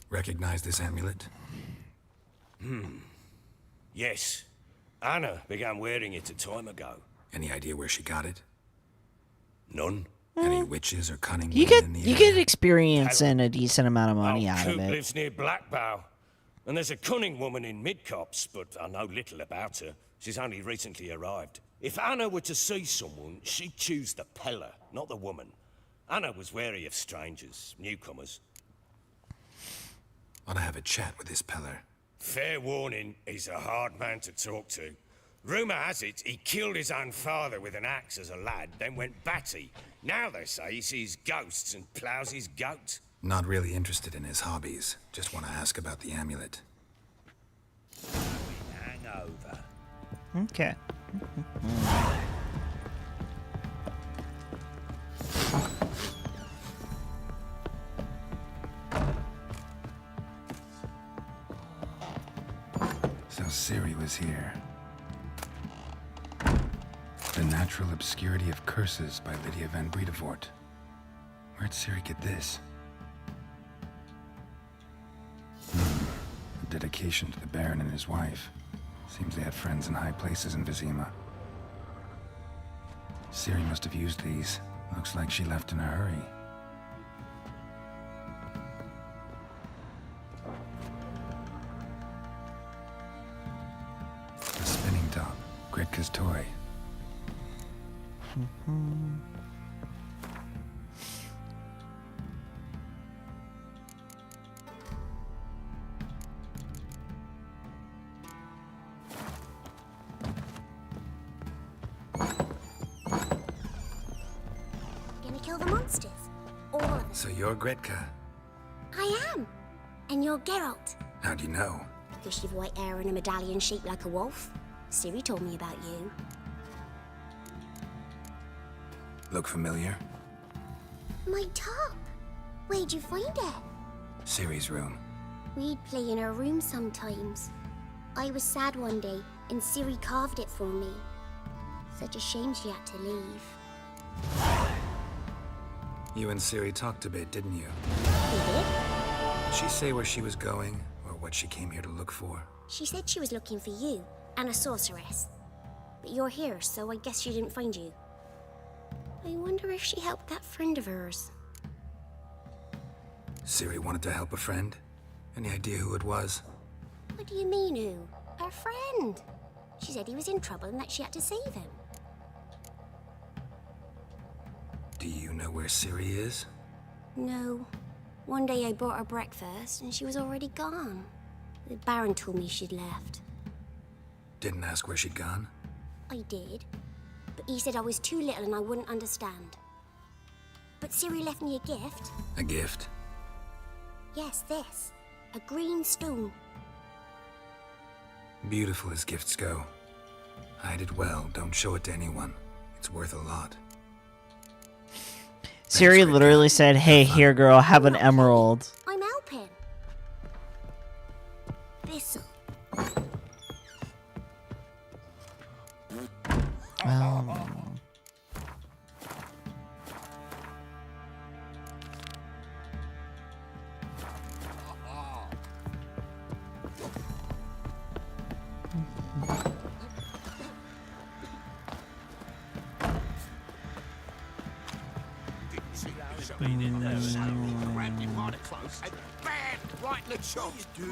Recognize this amulet? Yes. Anna began wearing it a time ago. Any idea where she got it? None. Any witches or cunning You women in the get experience and a decent amount of money out of Coop it. lives near Blackbow. And there's a cunning woman in Midcops, but I know little about her. She's only recently arrived. If Anna were to see someone, she'd choose the peller, not the woman. Anna was wary of strangers, newcomers. Ought to have a chat with this peller. Fair warning, he's a hard man to talk to. Rumour has it he killed his own father with an axe as a lad, then went batty. Now they say he sees ghosts and ploughs his goat. Not really interested in his hobbies. Just want to ask about the amulet. Hangover. Okay. So Ciri was here. The Natural Obscurity of Curses by Lydia van Bredevoort. Where'd Ciri get this? A dedication to the Baron and his wife. Seems they had friends in high places in Vizima. Ciri must have used these. Looks like she left in a hurry. Gritka's toy. Gonna kill the monsters? All of them. So you're Gritka. I am. And you're Geralt. How do you know? Because you've white hair and a medallion shaped like a wolf. Ciri told me about you. Look familiar? My top. Where'd you find it? Ciri's room. We'd play in her room sometimes. I was sad one day, and Ciri carved it for me. Such a shame she had to leave. You and Ciri talked a bit, didn't you? We did? Did she say where she was going, or what she came here to look for? She said she was looking for you, and a sorceress. But you're here, so I guess she didn't find you. I wonder if she helped that friend of hers. Ciri wanted to help a friend? Any idea who it was? What do you mean, who? Her friend. She said he was in trouble and that she had to save him. Do you know where Ciri is? No. One day I bought her breakfast and she was already gone. The Baron told me she'd left. Didn't ask where she'd gone? I did. But he said I was too little and I wouldn't understand. But Ciri left me a gift. A gift? Yes, this. A green stone. Beautiful as gifts go. Hide it well, don't show it to anyone. It's worth a lot. Ciri literally said, "Hey, here, girl, have an emerald." I'm helping. This'll.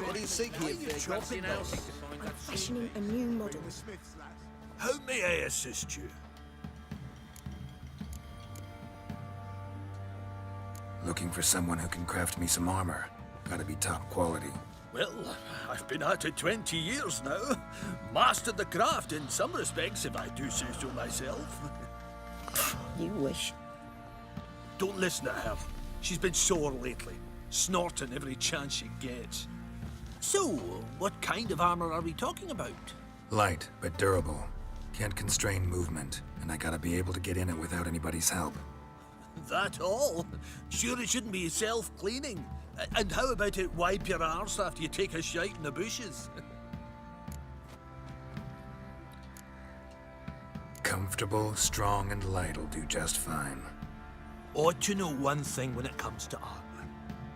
What do you think here, big? I'm fashioning a new model. How may I assist you? Looking for someone who can craft me some armor. Gotta be top quality. Well, I've been at it 20 years now. Mastered the craft in some respects, if I do say so myself. You wish. Don't listen to her. She's been sore lately, snorting every chance she gets. So, what kind of armor are we talking about? Light, but durable. Can't constrain movement, and I gotta be able to get in it without anybody's help. That all? Sure it shouldn't be self-cleaning. And how about it wipe your arse after you take a shite in the bushes? Comfortable, strong, and light'll do just fine. Ought to know one thing when it comes to armor.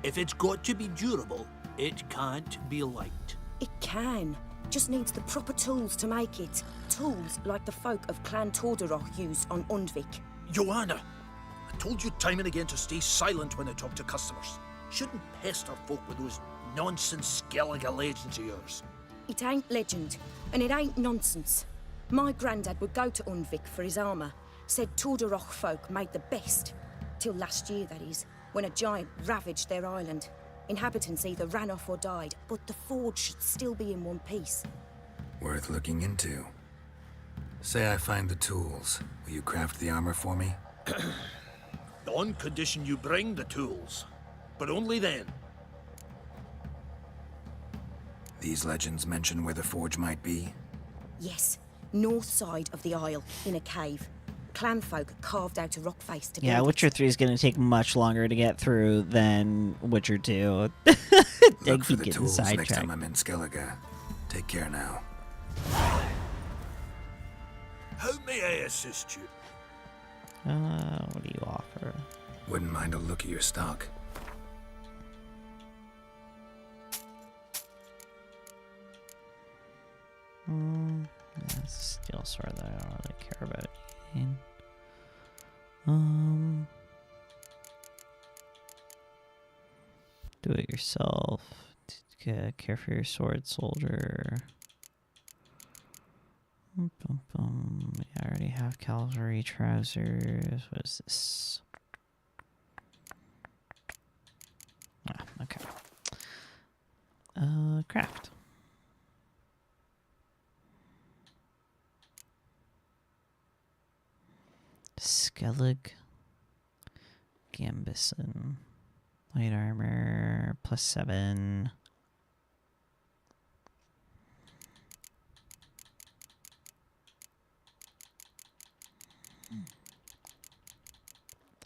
If it's got to be durable, it can't be light. It can. Just needs the proper tools to make it. Tools like the folk of Clan Tordaroch used on Undvik. Joanna, I told you time and again to stay silent when I talk to customers. Shouldn't pester folk with those nonsense Skellige legends of yours. It ain't legend, and it ain't nonsense. My granddad would go to Undvik for his armour. Said Tordaroch folk made the best. Till last year, that is, when a giant ravaged their island. Inhabitants either ran off or died, but the forge should still be in one piece. Worth looking into. Say I find the tools. Will you craft the armor for me? On condition you bring the tools. But only then. These legends mention where the forge might be? Yes, north side of the isle, in a cave. Clanfolk carved out a rock face to Yeah, build Witcher 3 is going to take much longer to get through than Witcher 2. Look for the tools next time I'm in Skellige. Take care now. How may I assist you? What do you offer? Wouldn't mind a look at your stock. That's a steel sword that I don't really care about. Do it yourself. Care for your sword, soldier. Boom, boom, boom. I already have cavalry trousers. What is this? Ah, okay. Craft. Skellig. Gambison. Light armor. +7.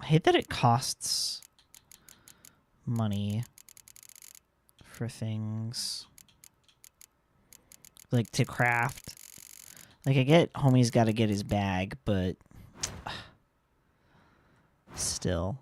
I hate that it costs money for things. Like, to craft. Like, I get homie's got to get his bag, but still.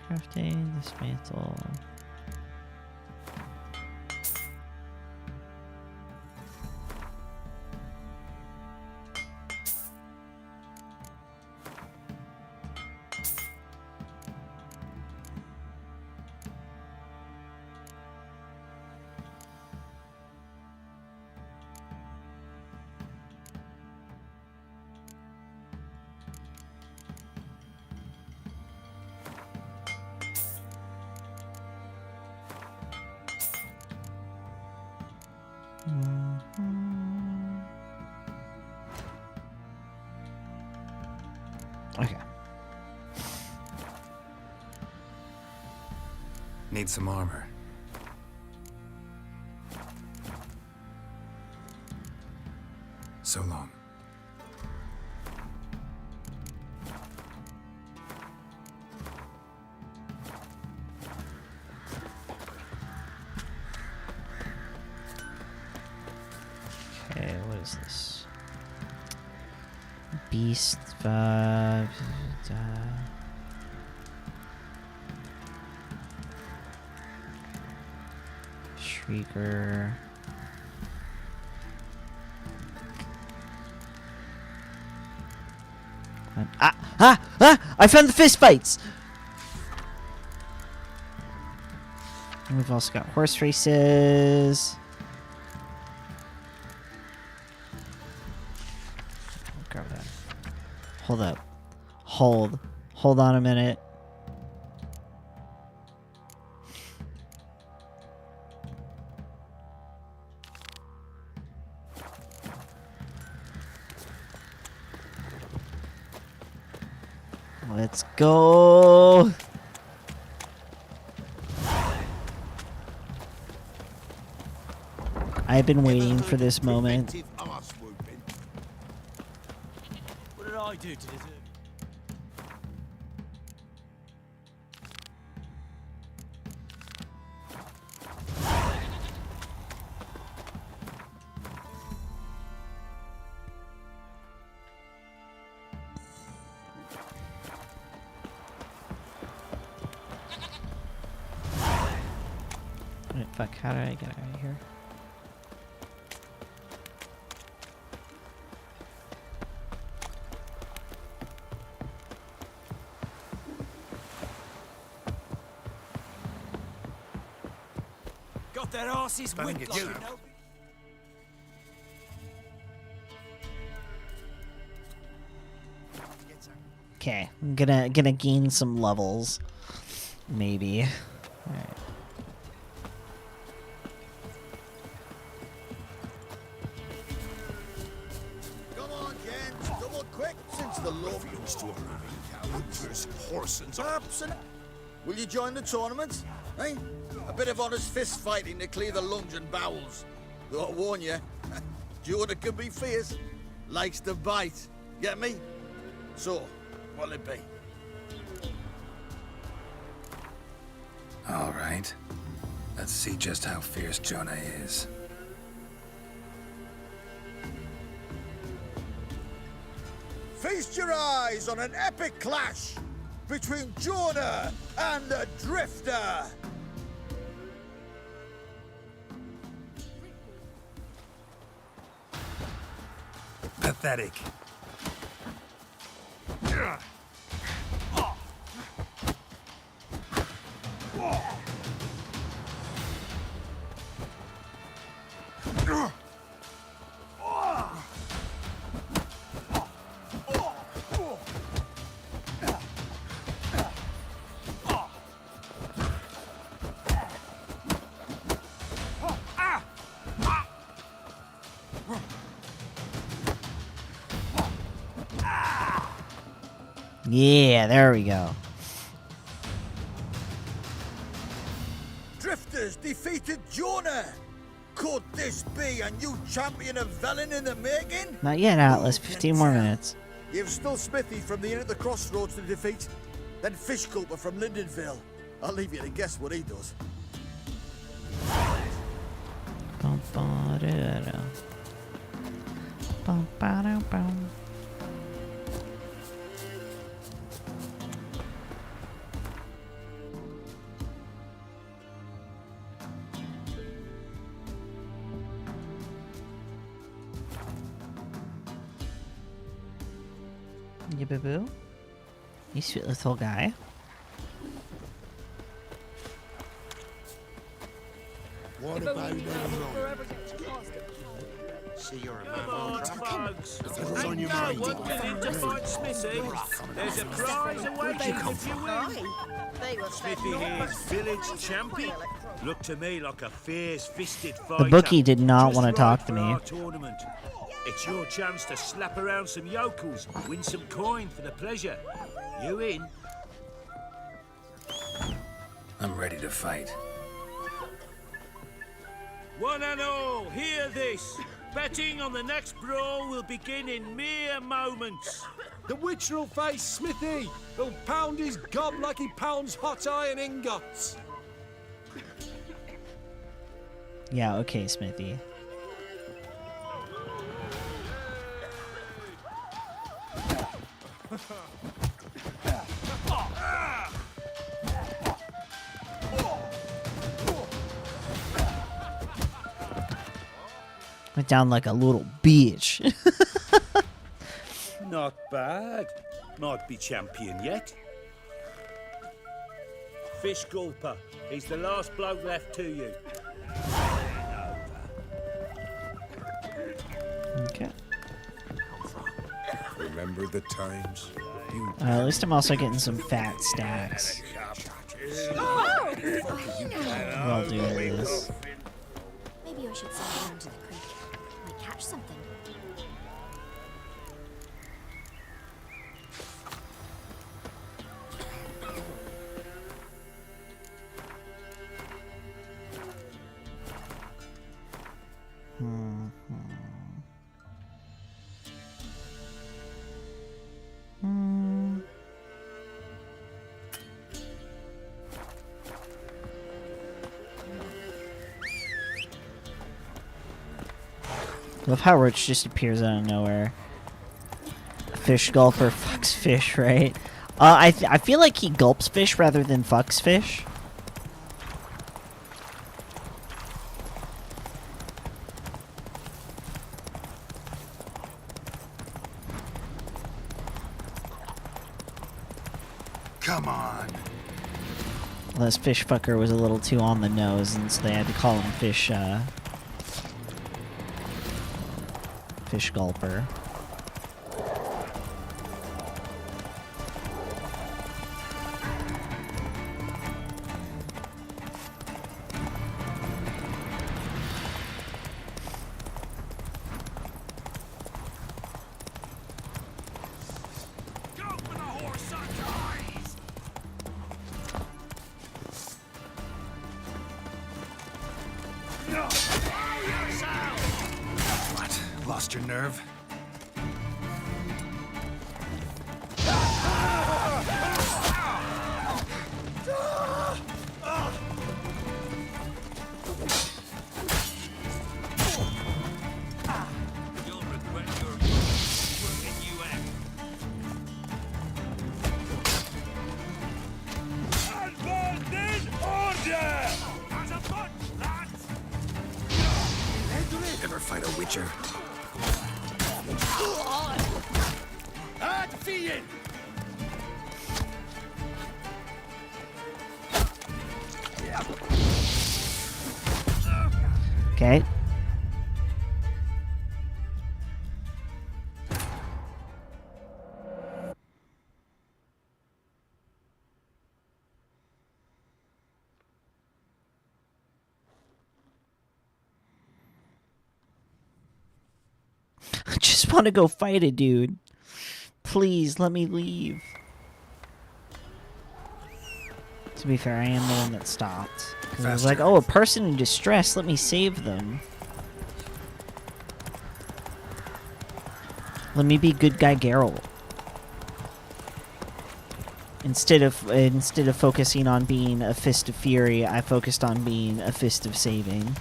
Crafting, dismantle. Okay. Need some armor. So long. Okay, what is this? Beast vibe. Shrieker. I found the fist fights. And we've also got horse races. Grab that. Hold up. Hold on a minute. Let's go. I've been waiting for this moment. What did I do to deserve it? Wait, fuck, how did I get out of here? Got their asses Bang whipped, it, like, you. you know? Okay, I'm gonna gain some levels. Maybe. Alright. Come on, gents, double quick since the law belongs to a Horsens. Absolutely. Will you join the tournament? Eh? A bit of honest fist fighting to clear the lungs and bowels. Though I warn you, Jordan can be fierce. Likes to bite. Get me? So, what'll it be? All right. Let's see just how fierce Jonah is. Feast your eyes on an epic clash between Jonah and the Drifter. Pathetic. Yeah, there we go. Drifters defeated Jonah. Could this be a new champion of Velen in the making? Not yet, Atlas. 15 more minutes. You've still Smithy from the inn at the crossroads to defeat, then Fish Gulper from Lindenville. I'll leave you to guess what he does. Bum, ba, da, da. Bum, ba, da, bum. Yeah, boo boo. You sweet little guy. What about them? See, you're a Come man on, on track. folks. What's on your No mind? one minute to find Smithy. There's a prize awaiting if you win. Smithy here's village champion. Looked to me like a fierce-fisted fighter. The bookie did not Just want to right talk to for me. our tournament. It's your chance to slap around some yokels, win some coin for the pleasure. You in? I'm ready to fight. One and all, hear this. Betting on the next brawl will begin in mere moments. The Witcher will face Smithy. He'll pound his gob like he pounds hot iron ingots. Yeah, okay, Smithy. Went down like a little bitch. Not bad. Might be champion yet. Fish Gulper. He's the last bloke left to you. Okay. Remember the times? At least I'm also getting some fat stacks. While doing this. Maybe I should sail down to the creek. Might catch something. Love how Rich just appears out of nowhere. Fish gulper fucks fish, right? I feel like he gulps fish rather than fucks fish. Come on. Well, this fish fucker was a little too on the nose, and so they had to call him fish, fish gulper. What? Lost your nerve? fight a witcher. Defeated! Okay. I just want to go fight a dude. Please let me leave. To be fair, I am the one that stopped. Because I was like, oh, a person in distress, let me save them. Let me be good guy Geralt. Instead of focusing on being a fist of fury, I focused on being a fist of saving.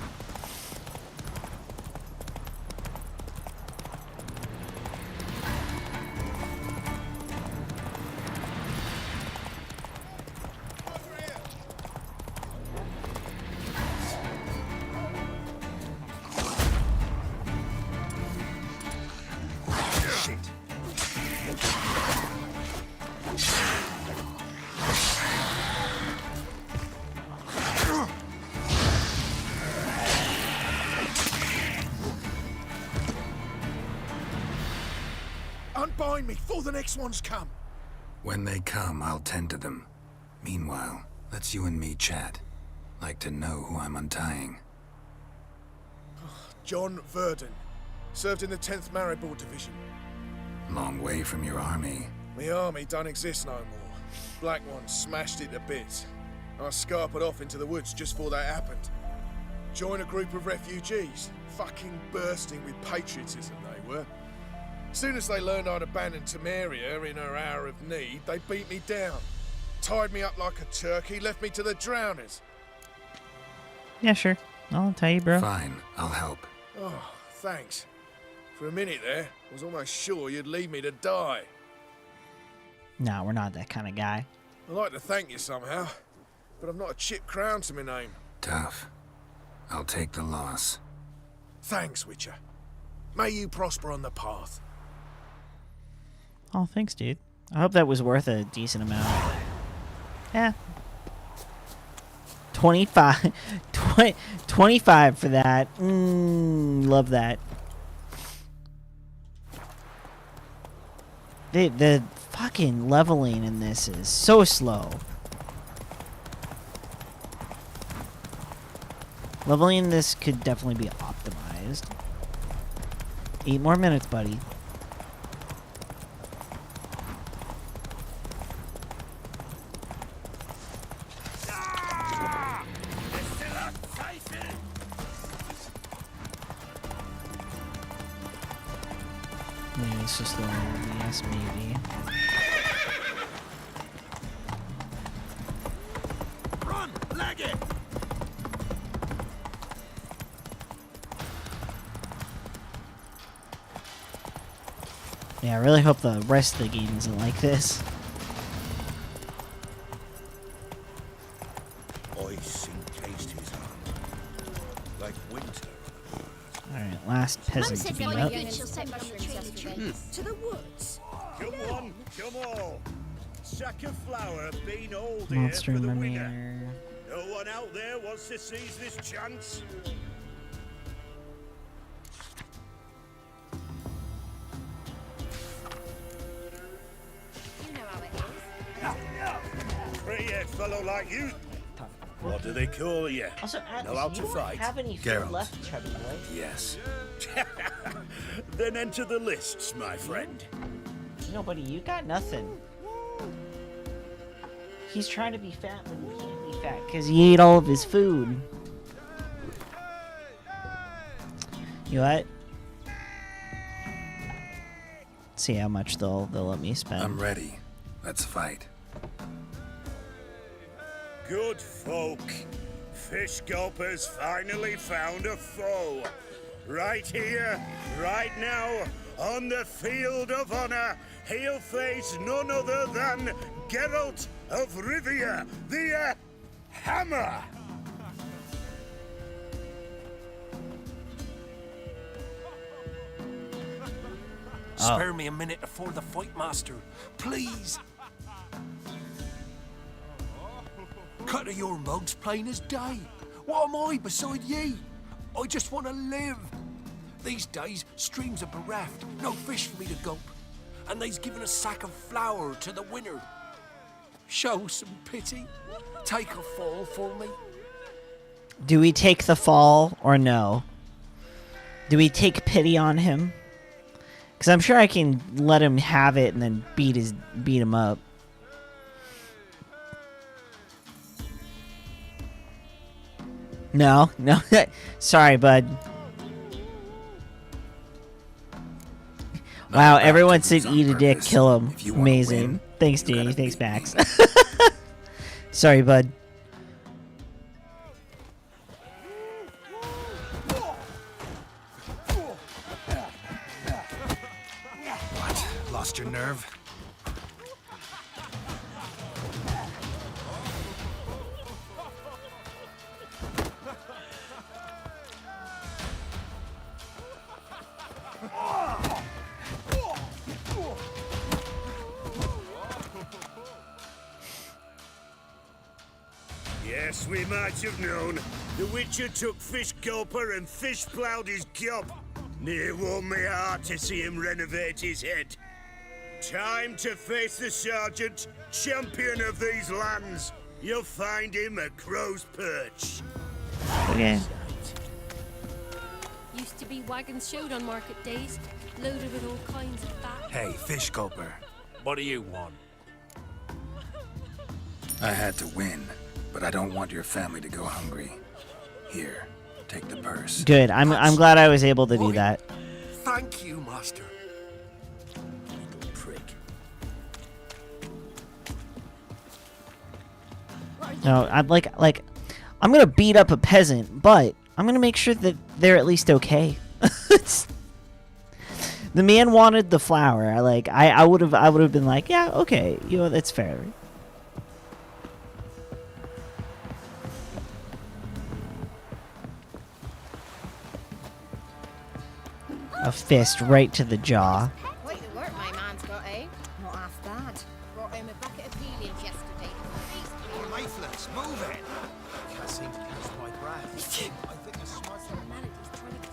Unbind me before the next ones come. When they come, I'll tend to them. Meanwhile, let's you and me chat. Like to know who I'm untying. John Verdon. Served in the 10th Maribor Division. Long way from your army. My army don't exist no more. Black Ones smashed it to bits. I scarpered off into the woods just before that happened. Joined a group of refugees. Fucking bursting with patriotism they were. Soon as they learned I'd abandoned Temeria in her hour of need, they beat me down. Tied me up like a turkey, left me to the drowners. Yeah, sure. I'll tell you, bro. Fine, I'll help. Oh, thanks. For a minute there, I was almost sure you'd leave me to die. No, we're not that kind of guy. I'd like to thank you somehow, but I've not a chip crown to my name. Tough. I'll take the loss. Thanks, Witcher. May you prosper on the path. Oh, thanks, dude. I hope that was worth a decent amount. Yeah. 25 for that. Love that. The fucking leveling in this is so slow. Leveling in this could definitely be optimized. 8 more minutes, buddy. Maybe it's just the yes, maybe. Run! Leg it! Yeah, I really hope the rest of the game isn't like this. I sing taste his armor. Like winter. Alright, last peasant to beat up. To the woods. Come on, come on. Sack of flour been old here Monster for the mummy. winter. No one out there wants to seize this chance. You know how it is. Grey-haired fellow like you. What do they call you? Also, Know how to fight? have any Geralt. food left, chubby boy? Yes. Then enter the lists, my friend. No, buddy, you got nothing. He's trying to be fat when he can't be fat because he ate all of his food. You know what? See how much they'll let me spend. I'm ready. Let's fight. Good folk. Fish Gulper's finally found a foe. Right here, right now, on the field of honor, he'll face none other than Geralt of Rivia, the Hammer. Spare me a minute before the fight, master. Please. Cut of your mug's plain as day. What am I beside ye? I just want to live. These days, streams are bereft. No fish for me to gulp. And they's given a sack of flour to the winner. Show some pity. Take a fall for me. Do we take the fall or no? Do we take pity on him? Because I'm sure I can let him have it and then beat him up. No. Sorry, bud. Wow, everyone said eat a dick, kill him. Amazing. Thanks, Danny. Thanks, Max. Sorry, bud. What? Lost your nerve? Yes, we might have known. The Witcher took Fish Gulper and fish ploughed his gob. Near warmed me heart to see him renovate his head. Time to face the Sergeant, champion of these lands. You'll find him at Crow's Perch. Okay. Used to be wagons showed on market days, loaded with all kinds of fat. Hey, Fish Gulper. What do you want? I had to win, but I don't want your family to go hungry. Here, take the purse. Good. I'm glad I was able to do that. Thank you, master. Little prick. No, I'd like I'm gonna beat up a peasant, but I'm gonna make sure that they're at least okay. The man wanted the flour. I would have been like, yeah, okay, that's fair. A fist right to the jaw. Quite the work my man's got, eh? Not half bad. Brought home a bucket of peelings yesterday. Mayflets, move it! Can't seem to catch my breath. I think the smart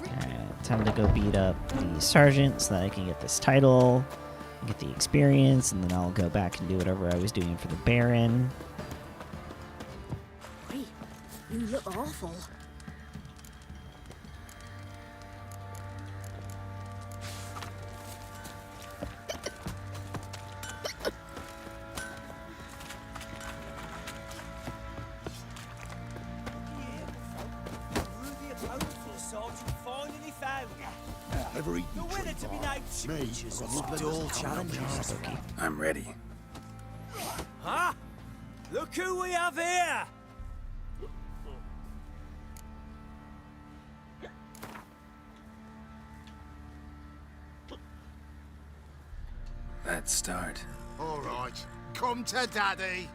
Alright, time to go beat up the sergeant so that I can get this title, get the experience, and then I'll go back and do whatever I was doing for the Baron. Hey, you look awful. Ever eaten trees? dual challenges. I'm ready. Huh? Look who we have here! Let's start. All right, come to Daddy.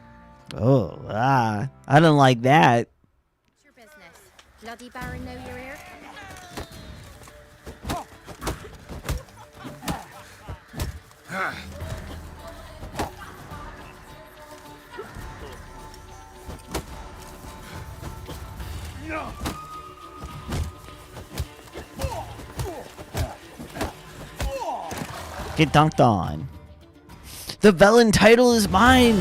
Oh, I don't like that. What's your business? Bloody Baron know you're here? Get dunked on. The Velen title is mine.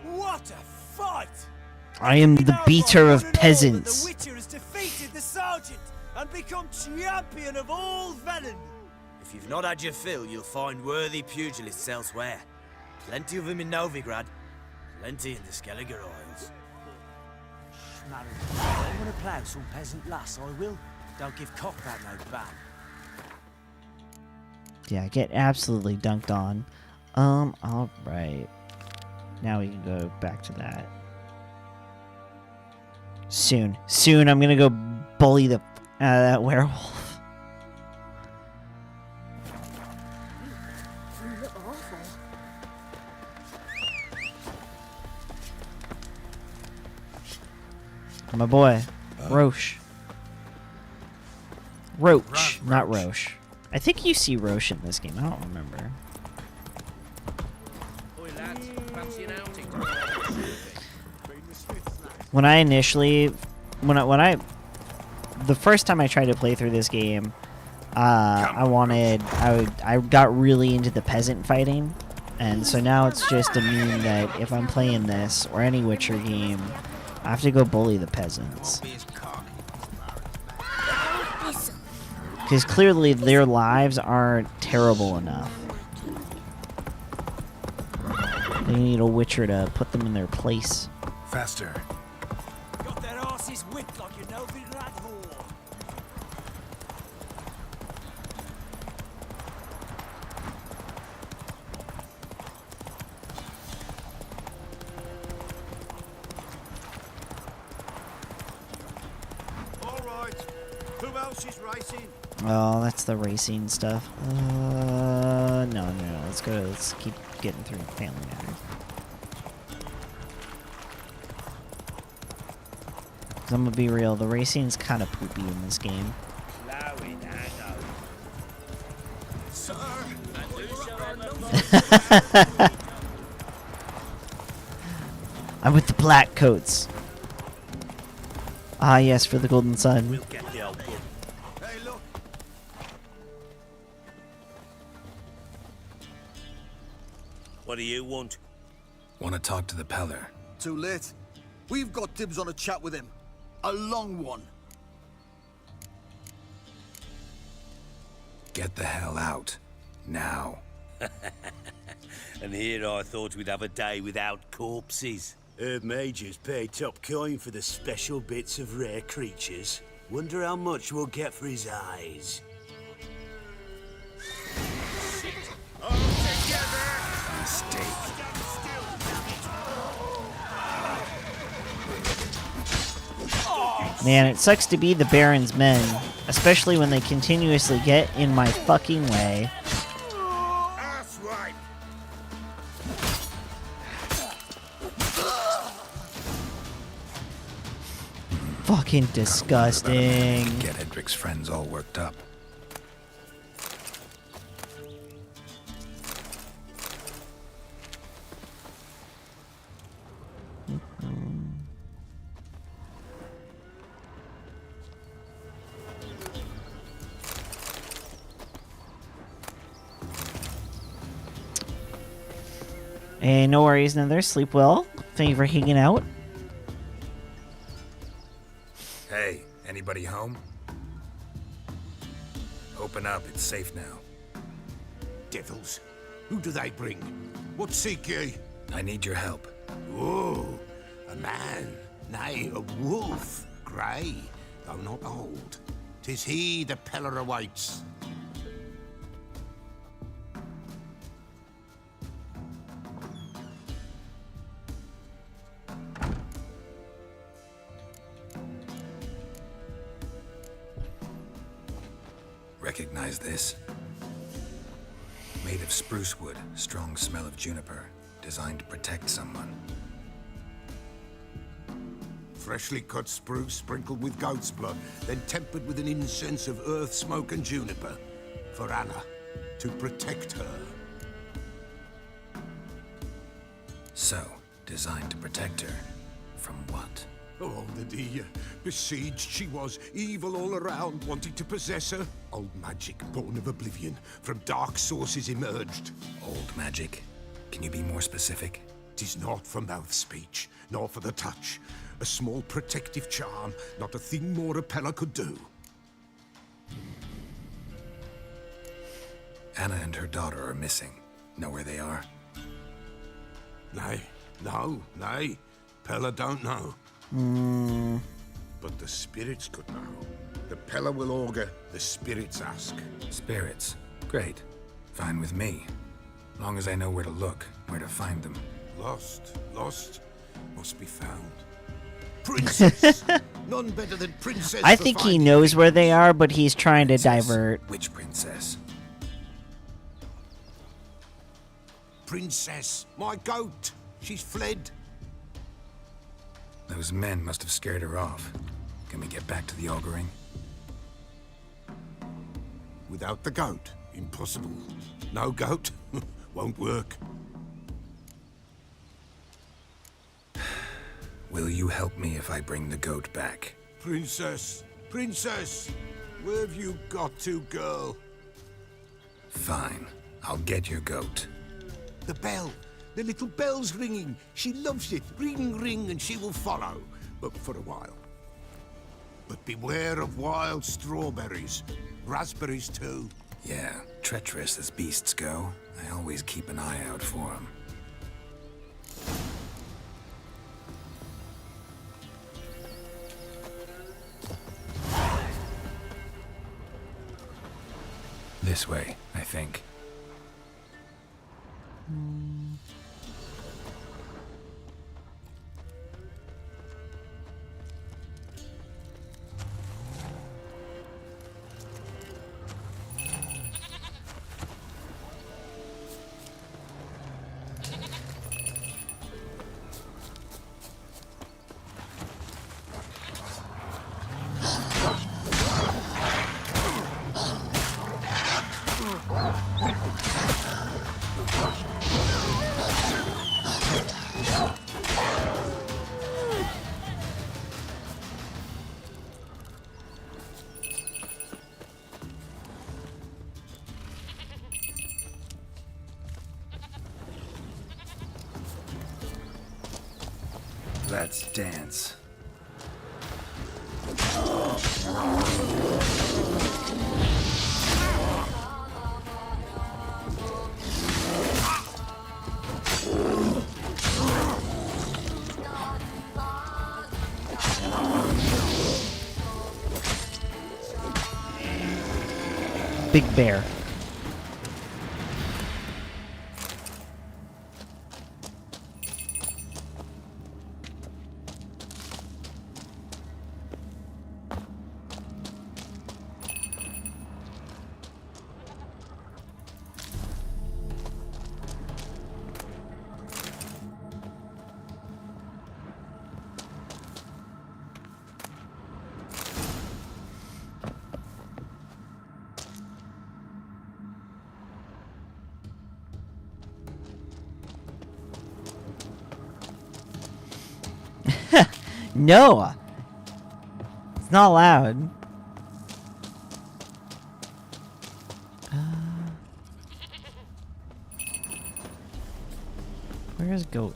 What a fight! I am the beater of peasants. The Witcher has defeated the Sergeant and become champion of all Velen. If you've not had your fill, you'll find worthy pugilists elsewhere. Plenty of them in Novigrad, plenty in the Skelliger Isles. Marry, I'm gonna plough some peasant lass, I will. Don't give cock that no ban. Yeah, get absolutely dunked on. Alright. Now we can go back to that. Soon I'm gonna go bully the that werewolf. You look awful. My boy, Roche. Roach, not Roche. I think you see Roche in this game. I don't remember. When I initially, the first time I tried to play through this game, I got really into the peasant fighting, and so now it's just a meme that if I'm playing this or any Witcher game, I have to go bully the peasants. Because clearly their lives aren't terrible enough. They need a Witcher to put them in their place. Faster. Got their asses whipped like you know Novigrad whore. All right. Who else is racing? Oh, that's the racing stuff. No. Let's keep getting through Family Matters. Cause I'm gonna be real, the racing's kind of poopy in this game. I'm with the black coats. Ah, yes, for the Golden Sun. We'll get the old book. Hey, look. What do you want? Want to talk to the Peller. Too late. We've got dibs on a chat with him. A long one. Get the hell out. Now. And here I thought we'd have a day without corpses. Herb Majors pay top coin for the special bits of rare creatures. Wonder how much we'll get for his eyes. Man, it sucks to be the Baron's men, especially when they continuously get in my fucking way. That's right. Fucking disgusting. Get Hendrik's friends all worked up. Hey, no worries, Nether. Sleep well. Thank you for hanging out. Hey, anybody home? Open up, it's safe now. Devils, who do they bring? What seek ye? I need your help. Oh, a man, nay, a wolf, grey, though not old. 'Tis he the Peller awaits. Recognize this? Made of spruce wood, strong smell of juniper, designed to protect someone. Freshly cut spruce sprinkled with goat's blood, then tempered with an incense of earth, smoke, and juniper. For Anna, to protect her. So, designed to protect her. From what? Oh, the dear. Besieged she was, evil all around, wanting to possess her. Old magic, born of oblivion, from dark sources emerged. Old magic? Can you be more specific? 'Tis not for mouth speech, nor for the touch. A small protective charm, not a thing more a Peller could do. Anna and her daughter are missing. Know where they are? Nay, Peller don't know. But the spirits could know. The Peller will augur, the spirits ask. Spirits? Great. Fine with me. Long as I know where to look, where to find them. Lost, must be found. Princess! None better than Princess. I think he knows where they are, but he's trying to divert. Which princess? Princess, my goat. She's fled. Those men must have scared her off. Can we get back to the auguring? Without the goat, impossible. No goat, won't work. Will you help me if I bring the goat back? Princess! Princess! Where have you got to, girl? Fine. I'll get your goat. The bell! The little bell's ringing. She loves it. Ring, ring, and she will follow. But for a while. But beware of wild strawberries. Raspberries, too. Yeah, treacherous as beasts go. I always keep an eye out for them. This way, I think. Let's dance. Big bear. No! It's not allowed. Where is goat?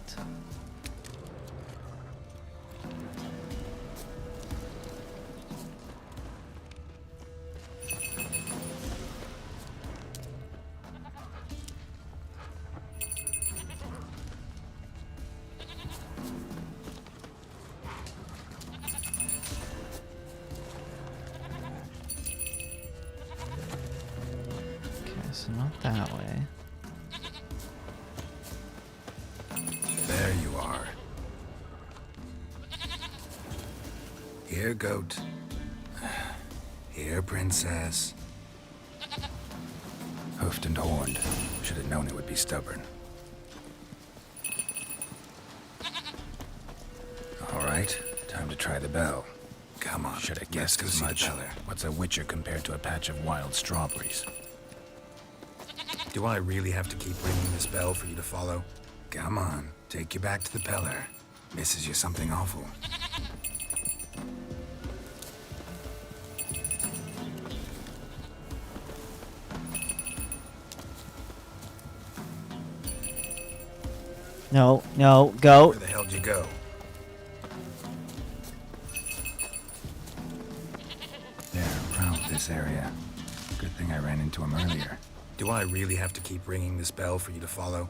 So not that way. There you are. Here, goat. Here, princess. Hoofed and horned. Should have known it would be stubborn. All right, time to try the bell. Come on, should have guessed as much. What's a witcher compared to a patch of wild strawberries? Do I really have to keep ringing this bell for you to follow? Come on, take you back to the Peller. Misses you something awful. No, no, go. Where the hell did you go? There, around this area. Good thing I ran into him earlier. Do I really have to keep ringing this bell for you to follow?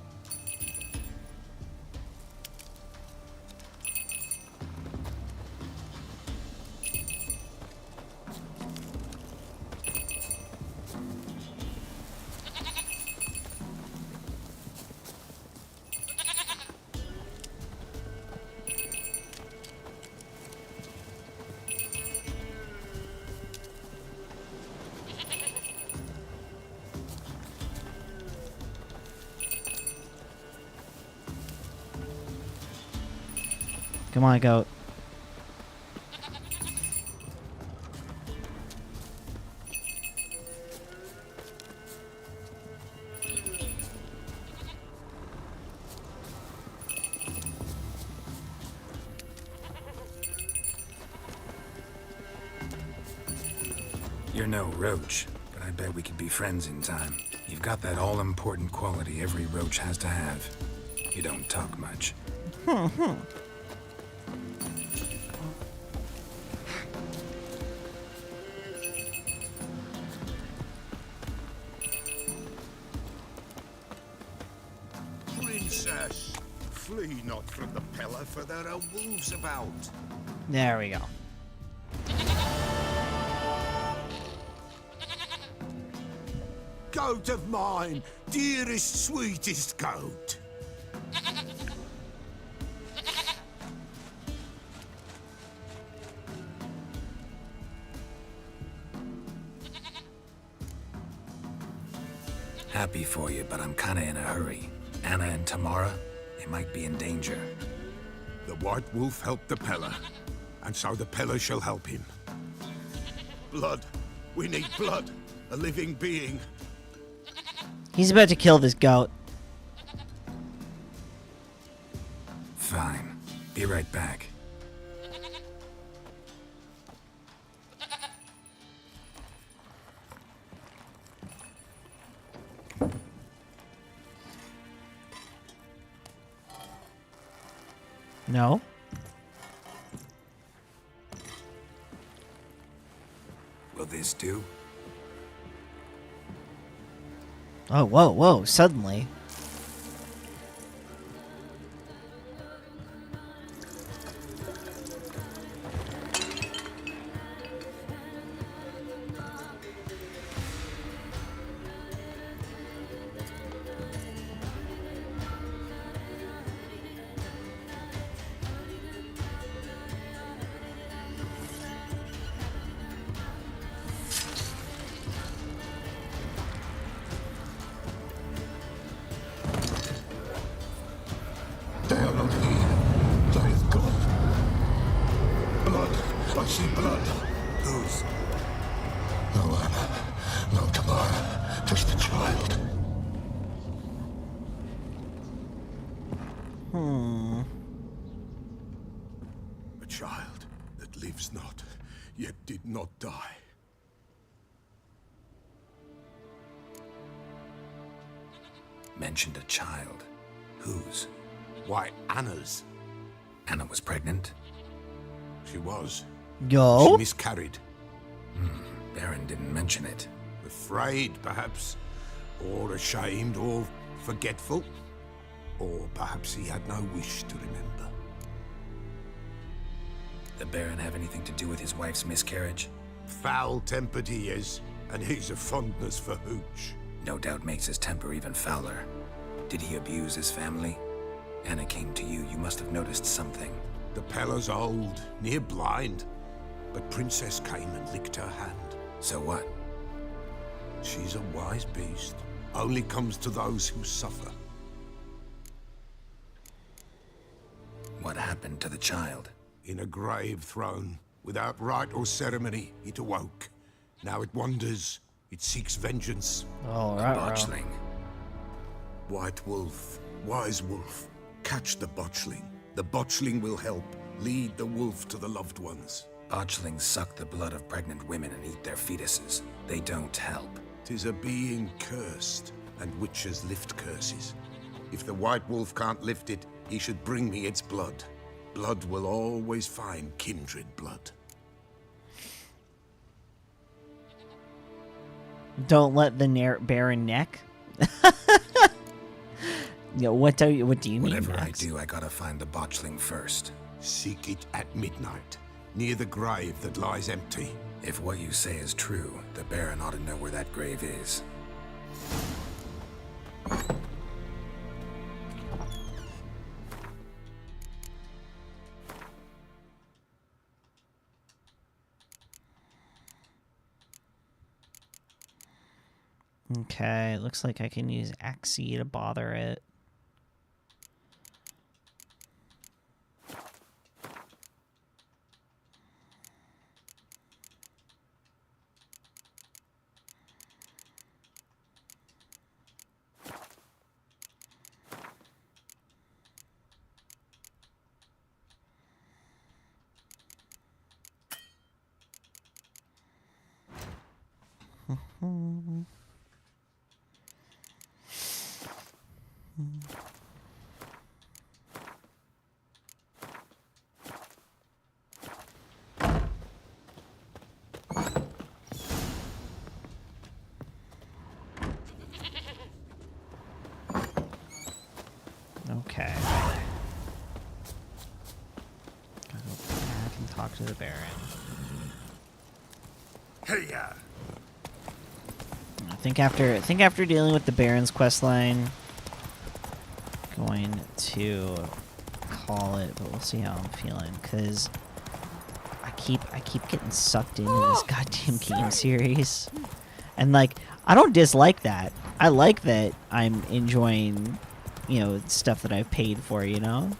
Come on, goat. You're no roach, but I bet we could be friends in time. You've got that all-important quality every roach has to have. You don't talk much. Princess, flee not from the pillar, for there are wolves about. There we go. Goat of mine, dearest, sweetest goat. Happy for you, but I'm kinda in a hurry. Anna and Tamara, they might be in danger. The White Wolf helped the Peller, and so the Peller shall help him. Blood. We need blood. A living being. He's about to kill this goat. Fine. Be right back. No. Will this do? Oh, whoa, whoa, suddenly. They are not here. They is gone. Blood. I see blood. Whose? No Anna. No Tamara. Just the child. A child that lives not, yet did not die. Mentioned a child. Whose? Why, Anna's. Anna was pregnant? She was. Yo? She miscarried. Baron didn't mention it. Afraid, perhaps. Or ashamed, or forgetful. Or perhaps he had no wish to remember. The Baron have anything to do with his wife's miscarriage? Foul-tempered he is, and he's a fondness for hooch. No doubt makes his temper even fouler. Did he abuse his family? Anna came to you. You must have noticed something. The Peller's old, near blind. But Princess came and licked her hand. So what? She's a wise beast. Only comes to those who suffer. What happened to the child? In a grave thrown. Without rite or ceremony, it awoke. Now it wanders. It seeks vengeance. Oh, A botchling. White Wolf, wise wolf, catch the botchling. The botchling will help. Lead the wolf to the loved ones. Botchlings suck the blood of pregnant women and eat their fetuses. They don't help. 'Tis a being cursed, and witches lift curses. If the White Wolf can't lift it, he should bring me its blood. Blood will always find kindred blood. Don't let the Baron neck. Yeah, what do you mean? Whatever I Max? do, I gotta find the botchling first. Seek it at midnight, near the grave that lies empty. If what you say is true, the Baron ought to know where that grave is. Okay, looks like I can use Axie to bother it. Okay. Gotta go back and talk to the Baron. Hey, yeah. I think after dealing with the Baron's questline, going to call it, but we'll see how I'm feeling, because I keep getting sucked into this goddamn game series. And like, I don't dislike that. I like that I'm enjoying, you know, stuff that I've paid for, you know?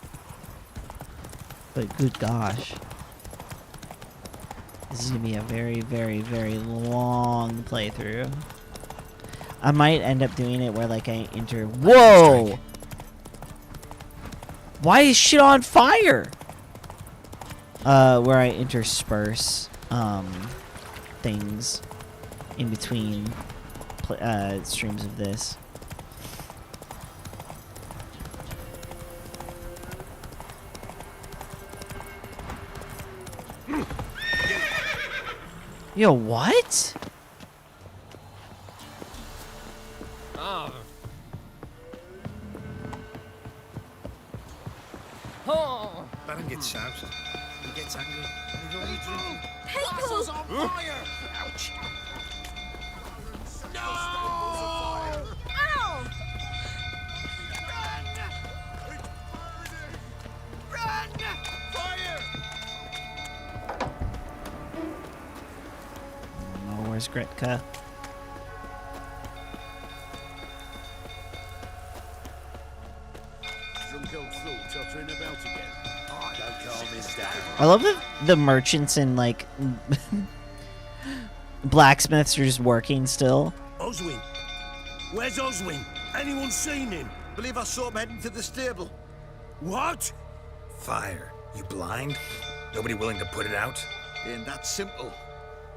But good gosh. This is gonna be a very, very, very long playthrough. I might end up doing it where like I enter. Whoa! Why is shit on fire? Where I intersperse things in between streams of this. Yo, what? Oh. Baron gets soused. He gets angry. He's already drinking. Castle's on fire! Ouch! No! Ow! Run! Fire! Oh, where's Gretka? Drunk old fool tottering about again. Oh, don't calm him down. I love that the merchants and like blacksmiths are just working still. Oswin! Where's Oswin? Anyone seen him? Believe I saw him heading to the stable. What? Fire. You blind? Nobody willing to put it out? Ain't that simple.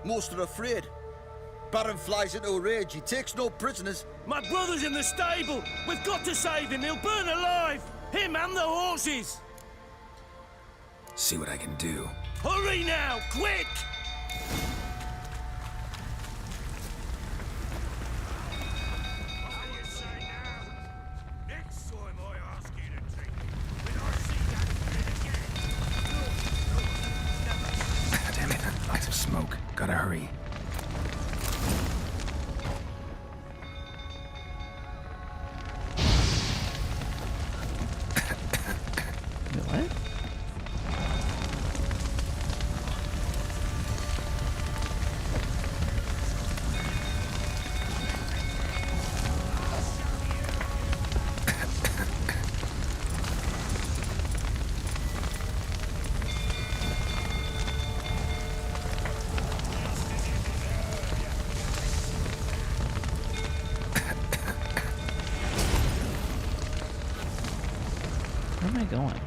Most are afraid. Baron flies into a rage. He takes no prisoners. My brother's in the stable. We've got to save him. He'll burn alive. Him and the horses. See what I can do. Hurry now, quick! Damn it. Lots of smoke. Gotta hurry. What? Where am I going?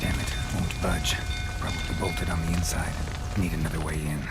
Damn it. Won't budge. Probably bolted on the inside. Need another way in.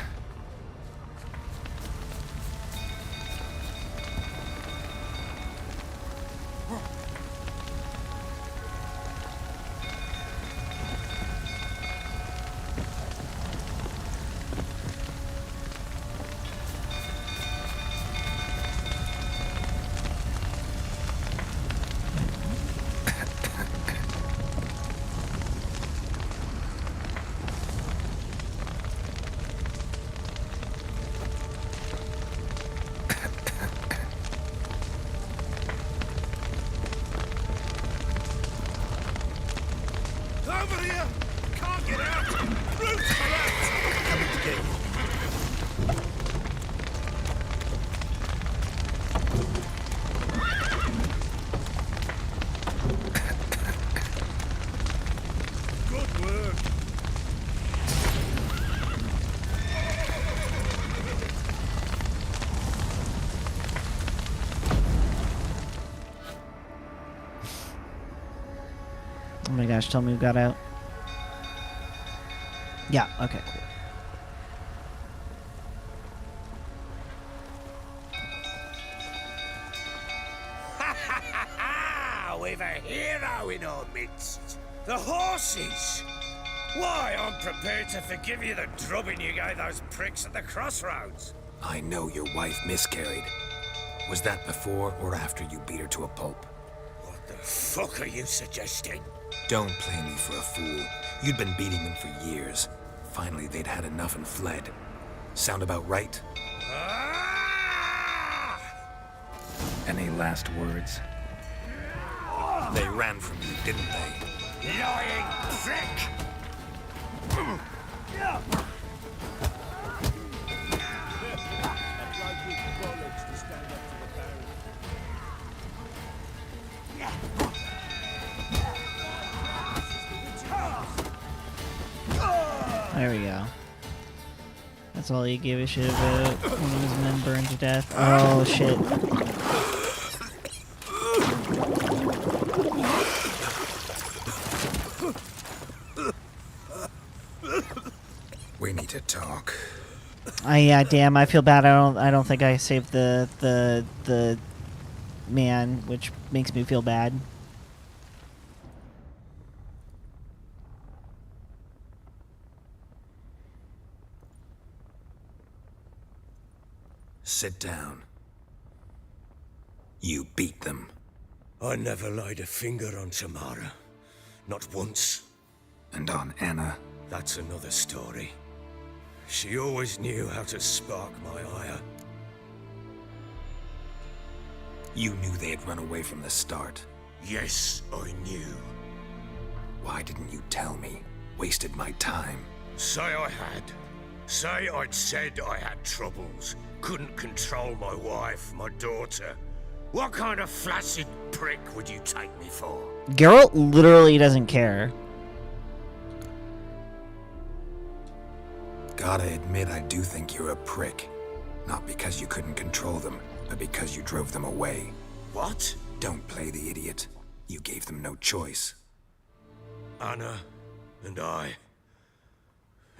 Ash told me we got out. Yeah, okay, cool. We've a hero in our midst. The horses! Why, I'm prepared to forgive you the drubbing you gave those pricks at the crossroads. I know your wife miscarried. Was that before or after you beat her to a pulp? What the fuck are you suggesting? Don't play me for a fool. You'd been beating them for years. Finally, they'd had enough and fled. Sound about right? Any last words? They ran from you, didn't they? Lying prick! There we go. That's all he gave a shit about when his men burned to death. Oh shit. We need to talk. Yeah, damn, I feel bad. I don't think I saved the man, which makes me feel bad. Sit down. You beat them. I never laid a finger on Tamara. Not once. And on Anna? That's another story. She always knew how to spark my ire. You knew they had run away from the start. Yes, I knew. Why didn't you tell me? Wasted my time. Say I had. Say I'd said I had troubles. Couldn't control my wife, my daughter. What kind of flaccid prick would you take me for? Geralt literally doesn't care. Gotta admit, I do think you're a prick. Not because you couldn't control them, but because you drove them away. What? Don't play the idiot. You gave them no choice. Anna and I.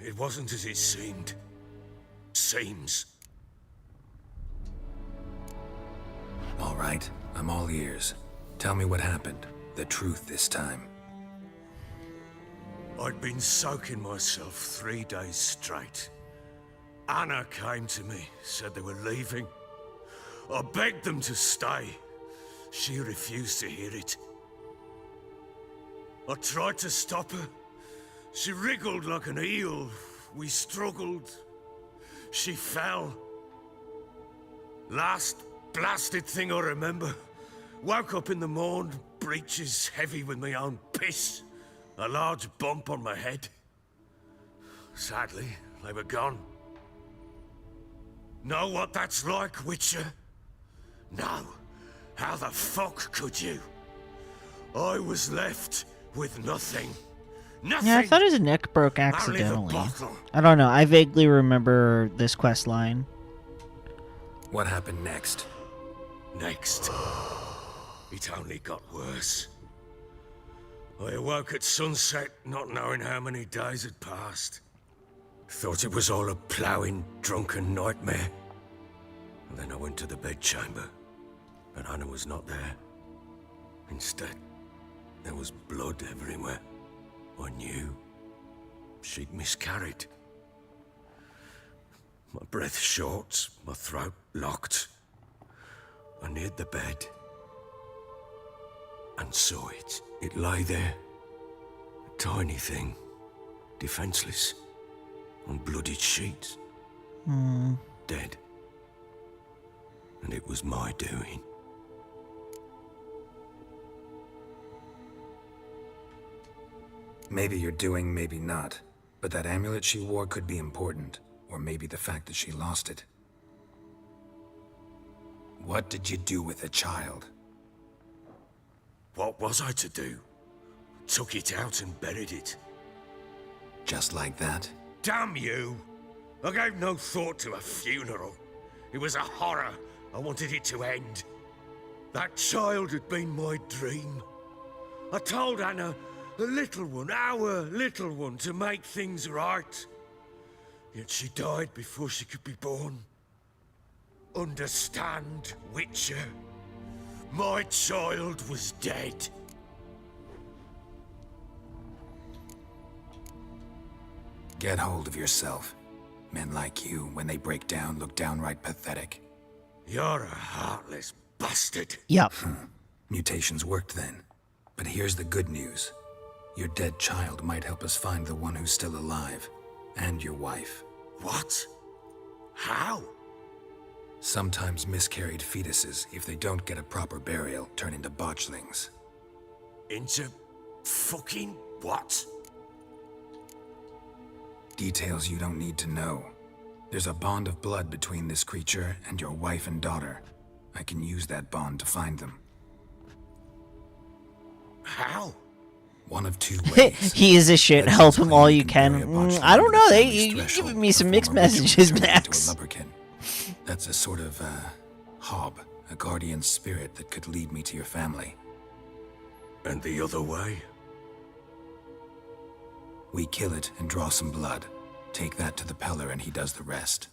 It wasn't as it seemed. Seems. All right, I'm all ears. Tell me what happened. The truth this time. I'd been soaking myself 3 days straight. Anna came to me, said they were leaving. I begged them to stay. She refused to hear it. I tried to stop her. She wriggled like an eel. We struggled. She fell. Last blasted thing I remember. Woke up in the morn, breeches heavy with my own piss. A large bump on my head. Sadly, they were gone. Know what that's like, Witcher? No. How the fuck could you? I was left with nothing. Nothing. Yeah, I thought his neck broke accidentally. I don't know. I vaguely remember this quest line. What happened next? Next. It only got worse. I awoke at sunset, not knowing how many days had passed. Thought it was all a ploughing, drunken nightmare. And then I went to the bedchamber, but Anna was not there. Instead, there was blood everywhere. I knew she'd miscarried. My breath short, my throat locked. I neared the bed and saw it. It lay there, a tiny thing, defenseless, on bloodied sheets, dead. And it was my doing. Maybe you're doing, maybe not. But that amulet she wore could be important. Or maybe the fact that she lost it. What did you do with the child? What was I to do? Took it out and buried it. Just like that? Damn you! I gave no thought to a funeral. It was a horror. I wanted it to end. That child had been my dream. I told Anna The little one, our little one, to make things right. Yet she died before she could be born. Understand, Witcher? My child was dead. Get hold of yourself. Men like you, when they break down, look downright pathetic. You're a heartless bastard. Yep. Mutations worked then. But here's the good news. Your dead child might help us find the one who's still alive. And your wife. What? How? Sometimes miscarried fetuses, if they don't get a proper burial, turn into botchlings. Into fucking what? Details you don't need to know. There's a bond of blood between this creature and your wife and daughter. I can use that bond to find them. How? One of two ways. He is a shit. Help him all you can. I don't know. You're giving me some mixed messages, Max. That's a sort of, hob. A guardian spirit that could lead me to your family. And the other way? We kill it and draw some blood. Take that to the Peller and he does the rest.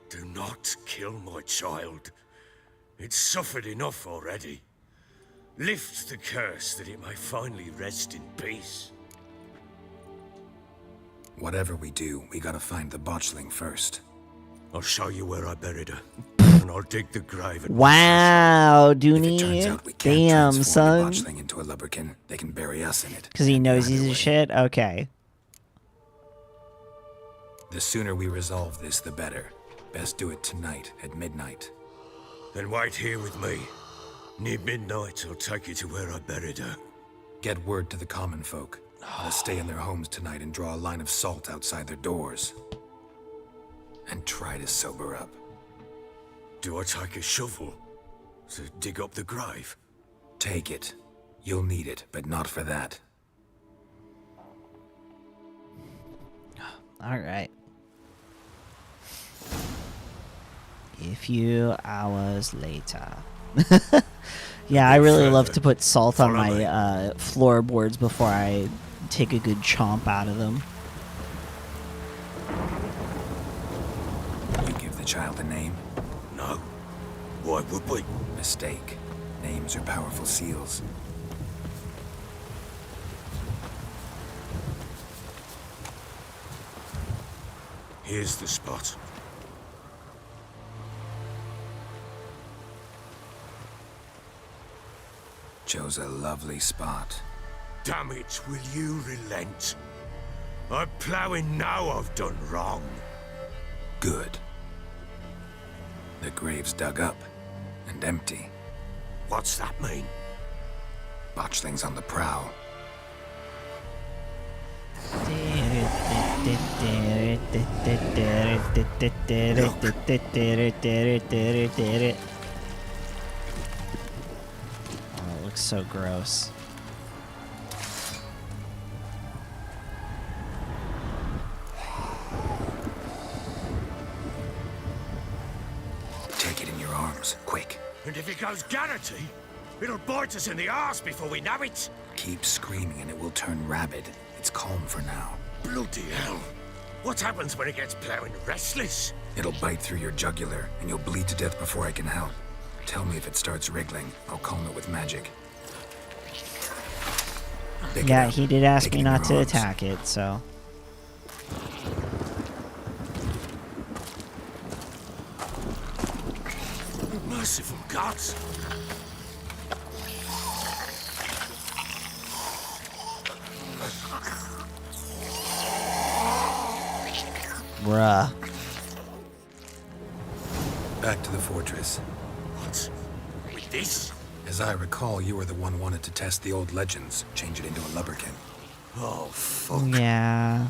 Do not kill my child. It's suffered enough already. Lift the curse that it may finally rest in peace. Whatever we do, we gotta find the botchling first. I'll show you where I buried her. And I'll dig the grave. Wow, Dooney. Damn, son. Botchling into a lubberkin, they can bury us in it. Because he knows he's a shit? Okay. The sooner we resolve this, the better. Best do it tonight, at midnight. Then wait here with me. Near midnight, I'll take you to where I buried her. Get word to the common folk. I'll stay in their homes tonight and draw a line of salt outside their doors. And try to sober up. Do I take a shovel to dig up the grave? Take it. You'll need it, but not for that. Alright. A few hours later. Yeah, I really love to put salt on my floorboards before I take a good chomp out of them. You give the child a name? No. Why would we? Mistake. Names are powerful seals. Here's the spot. Chose a lovely spot. Damn it, will you relent? I'm ploughing now I've done wrong. Good. The grave's dug up and empty. What's that mean? Botchling's on the prowl. Oh, it looks so gross. Take it in your arms, quick. And if it goes Garrity, it'll bite us in the arse before we know it. Keep screaming and it will turn rabid. It's calm for now. Bloody hell. What happens when it gets plowing restless? It'll bite through your jugular, and you'll bleed to death before I can help. Tell me if it starts wriggling. I'll calm it with magic. Yeah, he did ask me not to attack it, so... Merciful gods! Bruh. Back to the fortress. What? With this? As I recall, you were the one wanted to test the old legends, change it into a lubberkin. Oh, fuck. Yeah.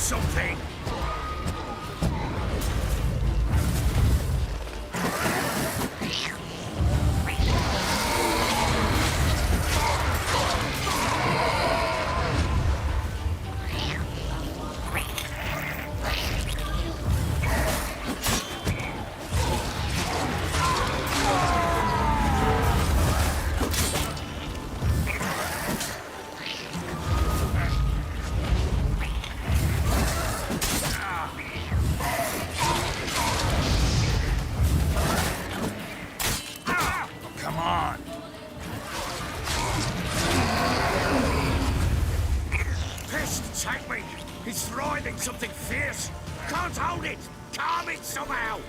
something! Come on. Pest, take me! He's writhing something fierce! Can't hold it! Calm it somehow!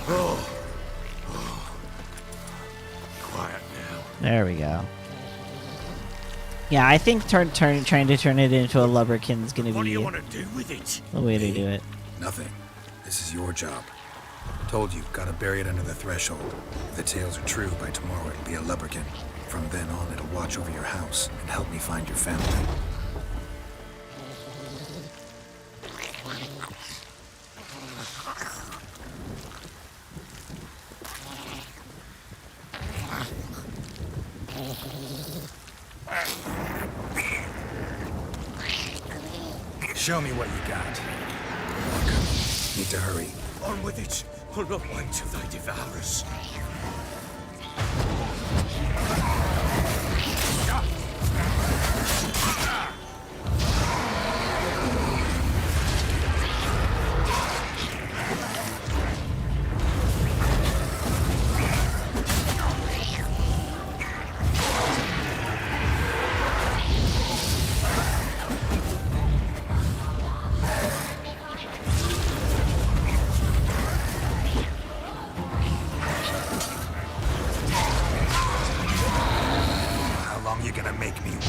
Oh. Quiet now. There we go. Yeah, I think trying to turn it into a lubberkin is going to What do be you want to do with it? the way to do it. Nothing. This is your job. Told you, gotta bury it under the threshold. If the tales are true, by tomorrow it'll be a lubberkin. From then on, it'll watch over your house and help me find your family. Show me what you got. Need to hurry. On with it! I'll not wait till they devour us. How long you gonna make me wait?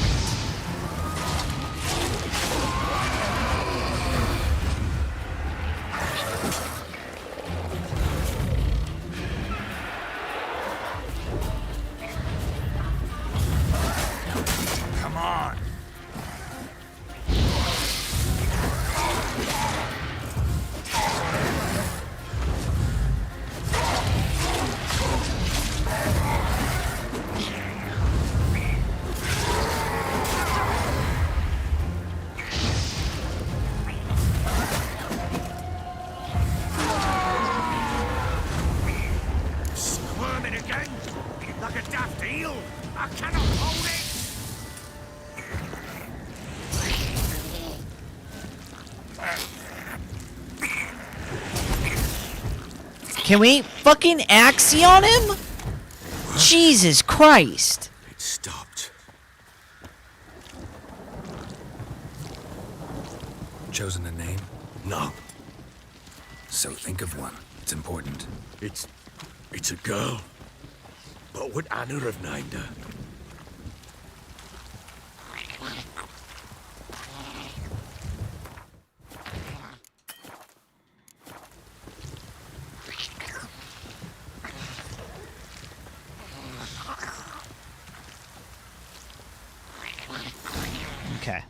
Come on. Squirming again? Like a daft eel? I cannot hold it! Can we fucking axie on him? Jesus Christ. It stopped. Chosen a name? No. So think of one. It's important. It's a girl. What would Anna have named her? Okay.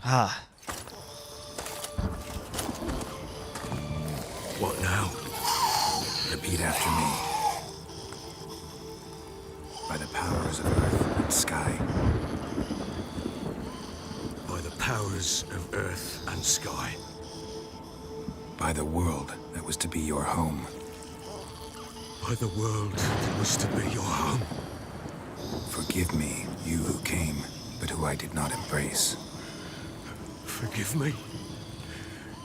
Ah. What now? Repeat after me. By the powers of earth and sky. By the powers of earth and sky. By the world that was to be your home. By the world that was to be your home. Forgive me, you who came, but who I did not embrace. Forgive me.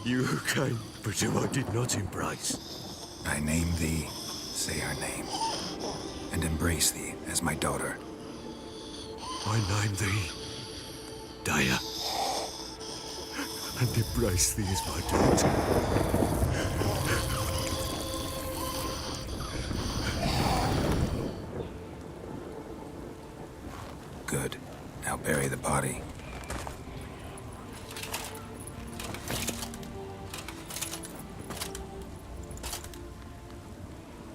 You who came, but who I did not embrace. I name thee, say her name, and embrace thee as my daughter. I name thee Daya, and embrace thee as my daughter. Good. Now bury the body.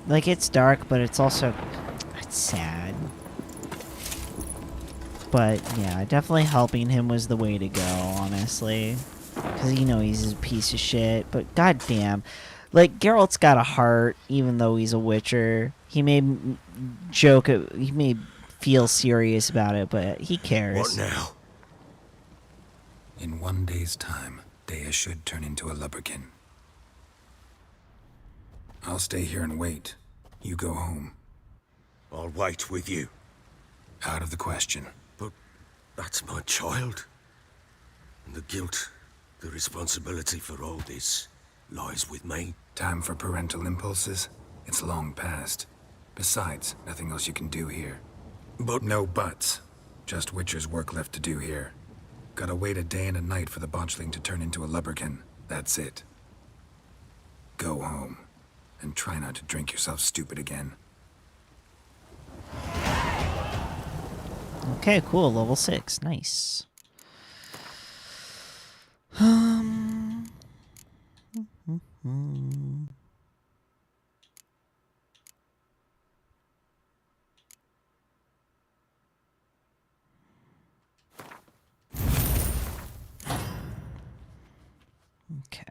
Like, it's dark, but it's also... it's sad. But yeah, definitely helping him was the way to go, honestly. Because he's a piece of shit. But goddamn, like, Geralt's got a heart, even though he's a Witcher. He may joke, he may feel serious about it, but he cares. What now? In 1 day's time, Dea should turn into a lubberkin. I'll stay here and wait. You go home. I'll wait with you. Out of the question. But that's my child. And the guilt, the responsibility for all this lies with me. Time for parental impulses? It's long past. Besides, nothing else you can do here. But no buts. Just Witcher's work left to do here. Gotta wait a day and a night for the botchling to turn into a lubberkin. That's it. Go home. And try not to drink yourself stupid again. Okay, cool. Level 6. Nice. Okay.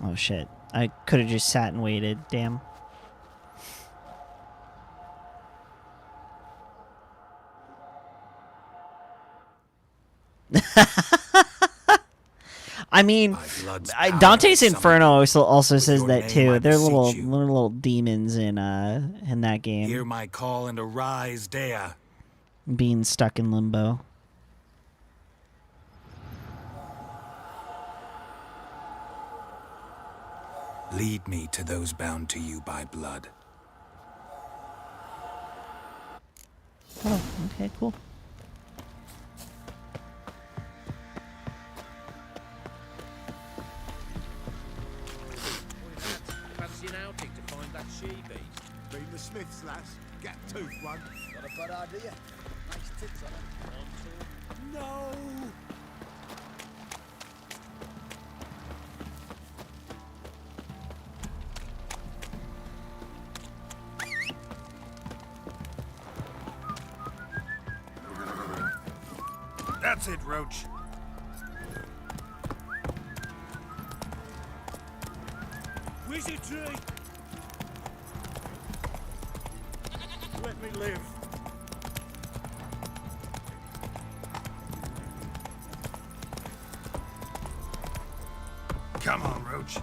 Oh shit. I could have just sat and waited. Damn. I mean, Dante's Inferno also says that too. They're little demons in that game. Hear my call and arise, Dea. Being stuck in limbo. Lead me to those bound to you by blood. Oh, okay, cool. Fancy an outing to find that she-beast? Been the Smiths, lass. Get tooth one. Got a bad idea. Nice tits on it. No! That's it, Roach. Wizardry! Let me live. Come on, Roach.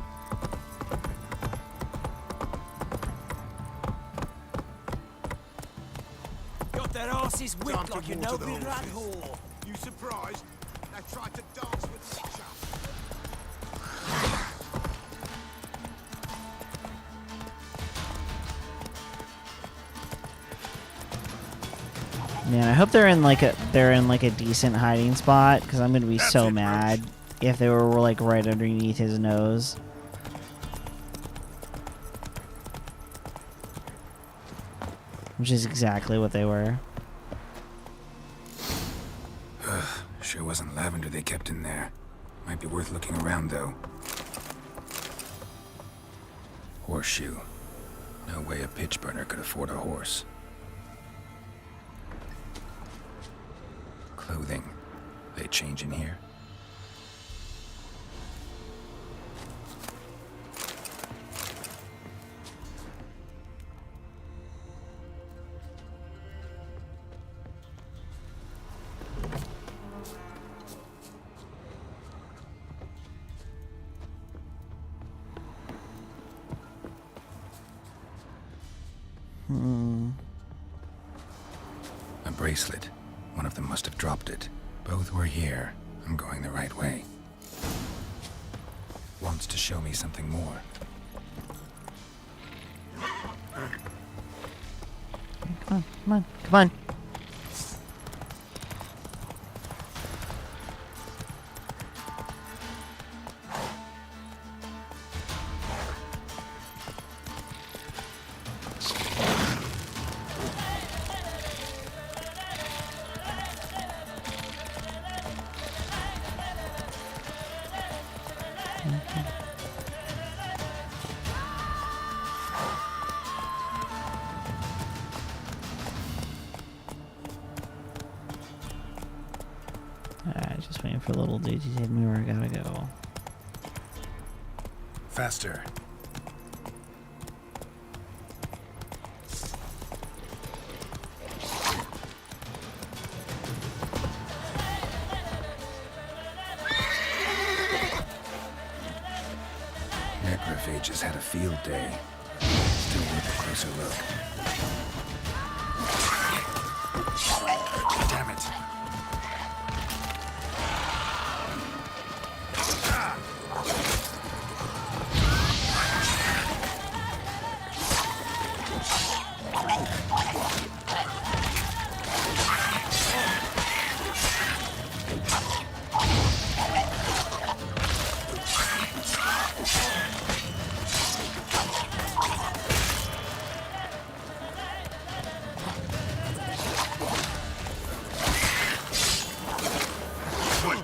Got that arse's whipped like you know the been rat horses. whore. You surprised? They tried to dance with Witcher. Man, I hope they're in like a decent hiding spot, because I'm gonna be so mad if they were like right underneath his nose. Which is exactly what they were. Sure wasn't lavender they kept in there. Might be worth looking around, though. Horseshoe. No way a pitch burner could afford a horse. Clothing. They change in here? A bracelet. One of them must have dropped it. Both were here. I'm going the right way. Wants to show me something more. Come on, come on. Just waiting for little dude to tell me where I gotta go. Faster. Necrophages had a field day. Still worth a closer look. Damn it.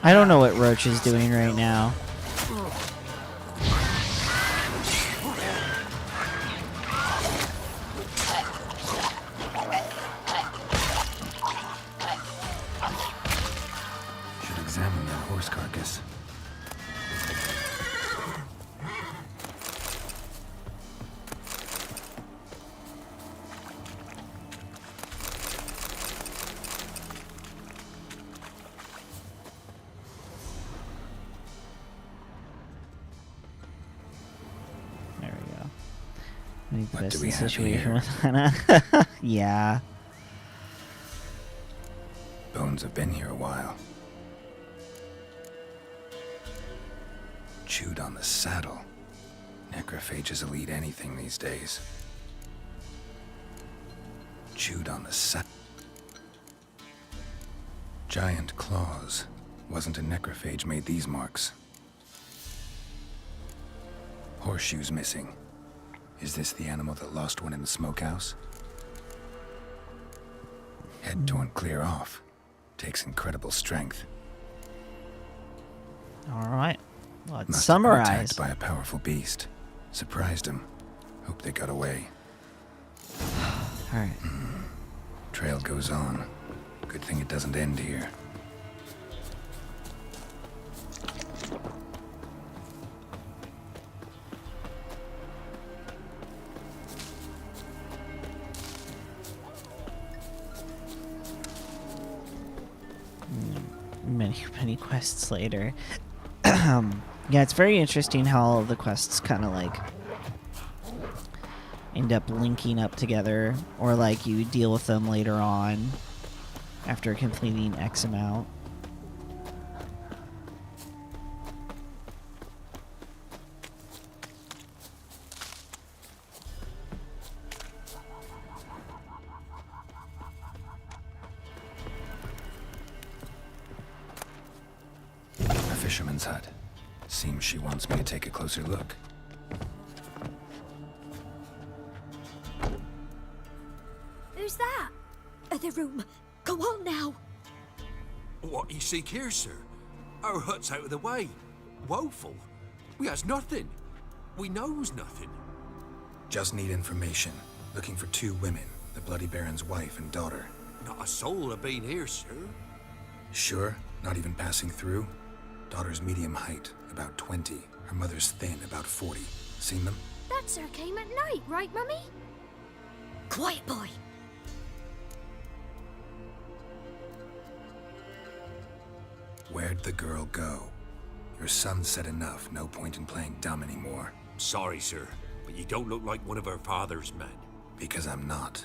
I don't know what Roach is doing right now. Should examine that horse carcass. What do we have situation here? with Hannah. Yeah. Bones have been here a while. Chewed on the saddle. Necrophages will eat anything these days. Chewed on the saddle. Giant claws. Wasn't a necrophage made these marks. Horseshoes missing. Is this the animal that lost one in the smokehouse? Head torn clear off. Takes incredible strength. All right. Let's Must have been summarize. attacked by a powerful beast. Surprised him. Hope they got away. All right. Trail goes on. Good thing it doesn't end here. Many quests later. Yeah, it's very interesting how all of the quests kind of like end up linking up together, or like you deal with them later on after completing X amount. A fisherman's hut. Seems she wants me to take a closer look. Who's that? The room. Go on now. What you seek here, sir? Our hut's out of the way. Woeful. We has nothing. We knows nothing. Just need information. Looking for 2 women. The Bloody Baron's wife and daughter. Not a soul have been here, sir. Sure? Not even passing through? Daughter's medium height, about 20. Her mother's thin, about 40. Seen them? That sir came at night, right, Mummy? Quiet, boy. Where'd the girl go? Your son said enough. No point in playing dumb anymore. Sorry, sir, but you don't look like one of our father's men. Because I'm not.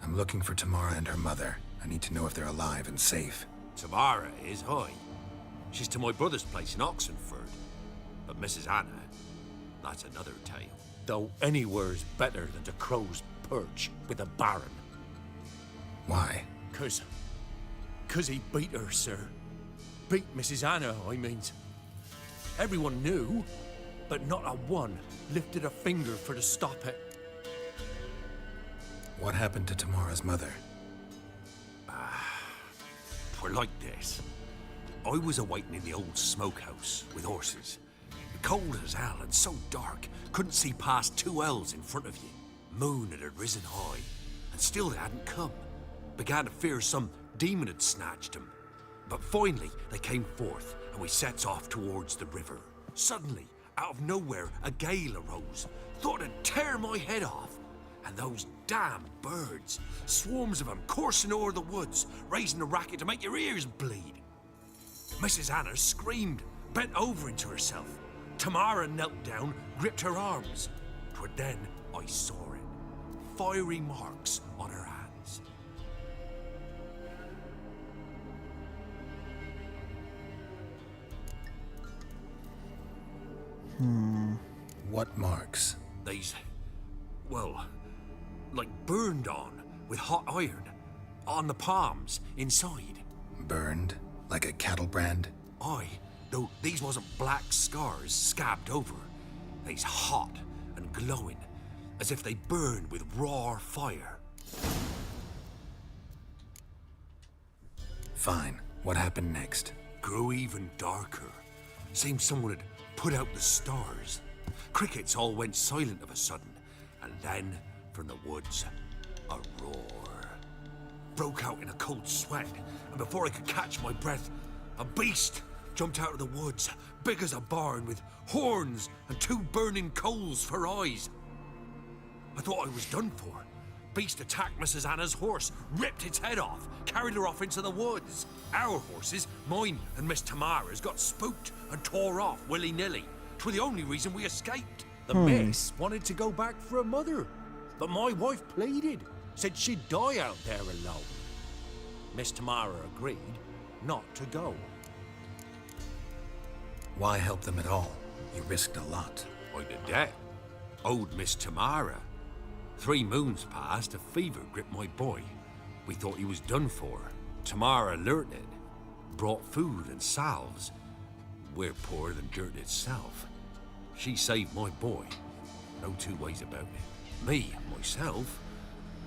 I'm looking for Tamara and her mother. I need to know if they're alive and safe. Tamara is, aye. She's to my brother's place in Oxenford. But Mrs. Anna, that's another tale. Though anywhere's better than the Crow's Perch with a baron. Why? Cause he beat her, sir. Beat Mrs. Anna, I means. Everyone knew, but not a one lifted a finger for to stop it. What happened to Tamara's mother? Twere like this. I was awaiting in the old smokehouse with horses. Cold as hell and so dark, couldn't see past 2 ells in front of you. Moon had risen high, and still they hadn't come. Began to fear some demon had snatched them. But finally, they came forth, and we sets off towards the river. Suddenly, out of nowhere, a gale arose. Thought it'd tear my head off. And those damn birds, swarms of them coursing o'er the woods, raising a racket to make your ears bleed. Mrs. Anna screamed, bent over into herself. Tamara knelt down, gripped her arms. 'Twere then I saw it. Fiery marks on her hands. What marks? These, well, like burned on with hot iron. On the palms, inside. Burned? Like a cattle brand? Aye, though these wasn't black scars scabbed over. They's hot and glowing, as if they burned with raw fire. Fine. What happened next? Grew even darker. Seemed someone had put out the stars. Crickets all went silent of a sudden, and then, from the woods, a roar. Broke out in a cold sweat, and before I could catch my breath, a beast jumped out of the woods, big as a barn, with horns and 2 burning coals for eyes. I thought I was done for. Beast attacked Mrs. Anna's horse, ripped its head off, carried her off into the woods. Our horses, mine and Miss Tamara's, got spooked and tore off willy-nilly. 'Twere the only reason we escaped. The miss wanted to go back for her mother, but my wife pleaded, said she'd die out there alone. Miss Tamara agreed not to go. Why help them at all? You risked a lot. I did that. Owed Miss Tamara. 3 moons passed, a fever gripped my boy. We thought he was done for. Tamara learnt it. Brought food and salves. We're poorer than dirt itself. She saved my boy. No 2 ways about it. Me, myself,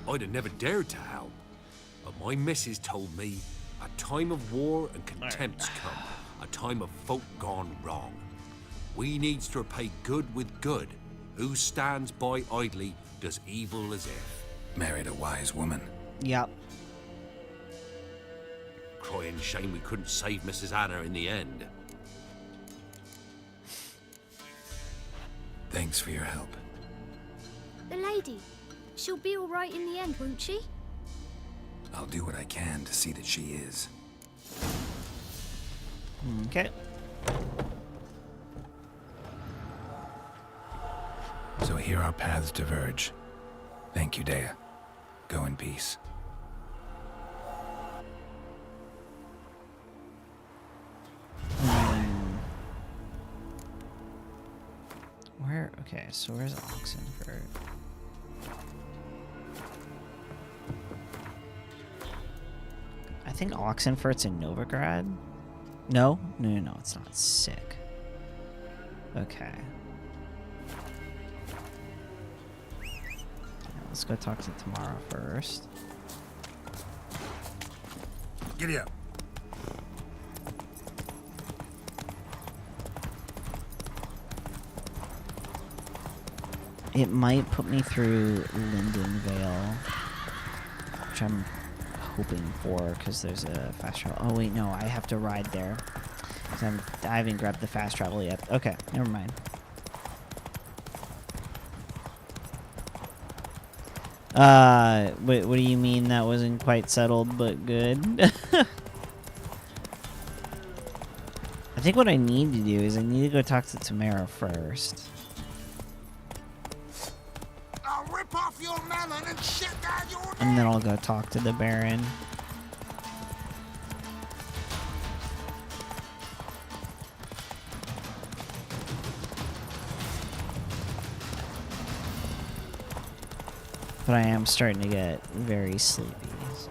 I'd have never dared to help. But my missus told me a time of war and contempt's come. A time of folk gone wrong. We needs to repay good with good. Who stands by idly does evil as if. Married a wise woman. Yep. Crying shame we couldn't save Mrs. Anna in the end. Thanks for your help. The lady. She'll be all right in the end, won't she? I'll do what I can to see that she is. Okay. So here our paths diverge. Thank you, Dea. Go in peace. Where? Okay, so where's Oxenford? I think Oxenford's in Novigrad. No, it's not. Sick. Okay. Yeah, let's go talk to Tamara first. Giddy up. It might put me through Linden Vale, which I'm hoping for, because there's a fast travel. Oh wait, no, I have to ride there. I haven't grabbed the fast travel yet. Okay, never mind. What do you mean that wasn't quite settled, but good? I think what I need to do is I need to go talk to Tamara first. I'll rip off your melon and shit down your neck. And then I'll go talk to the Baron. But I am starting to get very sleepy. So.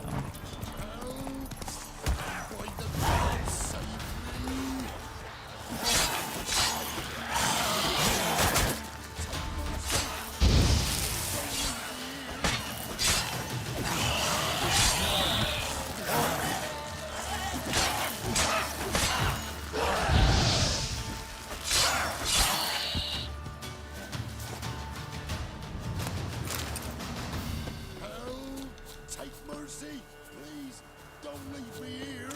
Take mercy, please. Don't leave me here.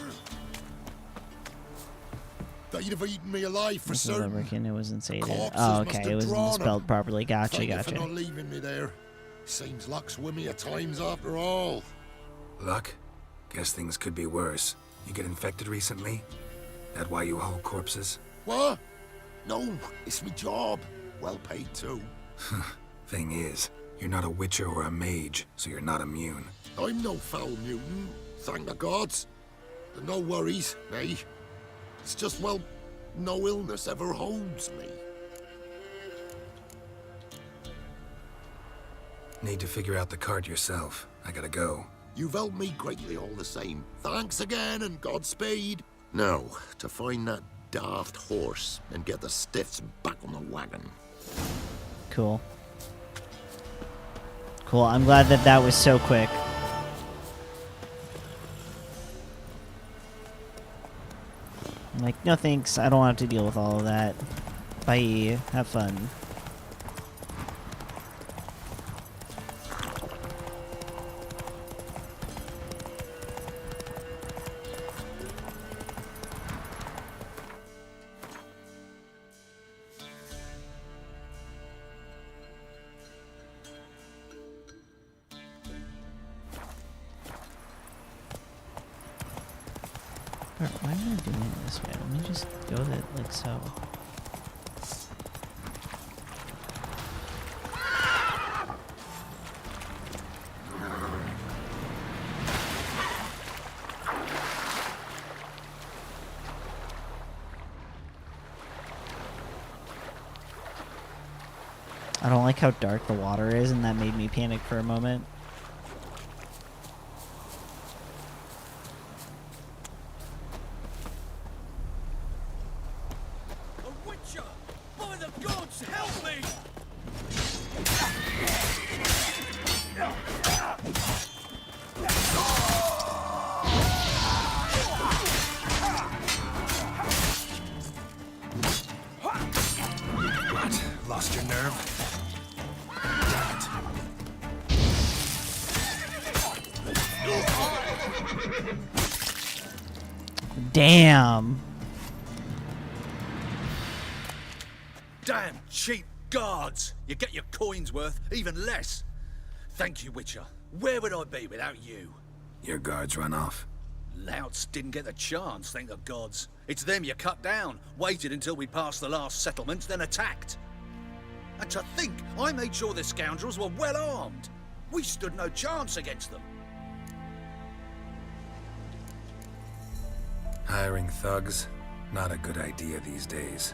They'd have eaten me alive for certain. Lubricant, it wasn't sated. Corpses Oh, must okay, have it wasn't drawn 'em. spelled properly. Gotcha, Thank you gotcha. for not leaving me there. Seems luck's with me at times after all. Luck? Guess things could be worse. You get infected recently? That why you haul corpses? What? No, it's my job. Well paid too. Thing is, you're not a witcher or a mage, so you're not immune. I'm no foul mutant, thank the gods. No worries, me. It's just, well, no illness ever holds me. Need to figure out the cart yourself. I gotta go. You've helped me greatly all the same. Thanks again and Godspeed. Now, to find that daft horse and get the stiffs back on the wagon. Cool. Cool, I'm glad that that was so quick. I'm like, no thanks, I don't have to deal with all of that. Bye, have fun. Why am I doing it this way? Let me just go with it like so. I don't like how dark the water is, and that made me panic for a moment. Lost your nerve? Damn. Damn cheap guards! You get your coins worth, even less. Thank you, Witcher. Where would I be without you? Your guards run off. Louts didn't get the chance, thank the gods. It's them you cut down, waited until we passed the last settlements, then attacked. And to think, I made sure the scoundrels were well armed. We stood no chance against them. Hiring thugs? Not a good idea these days.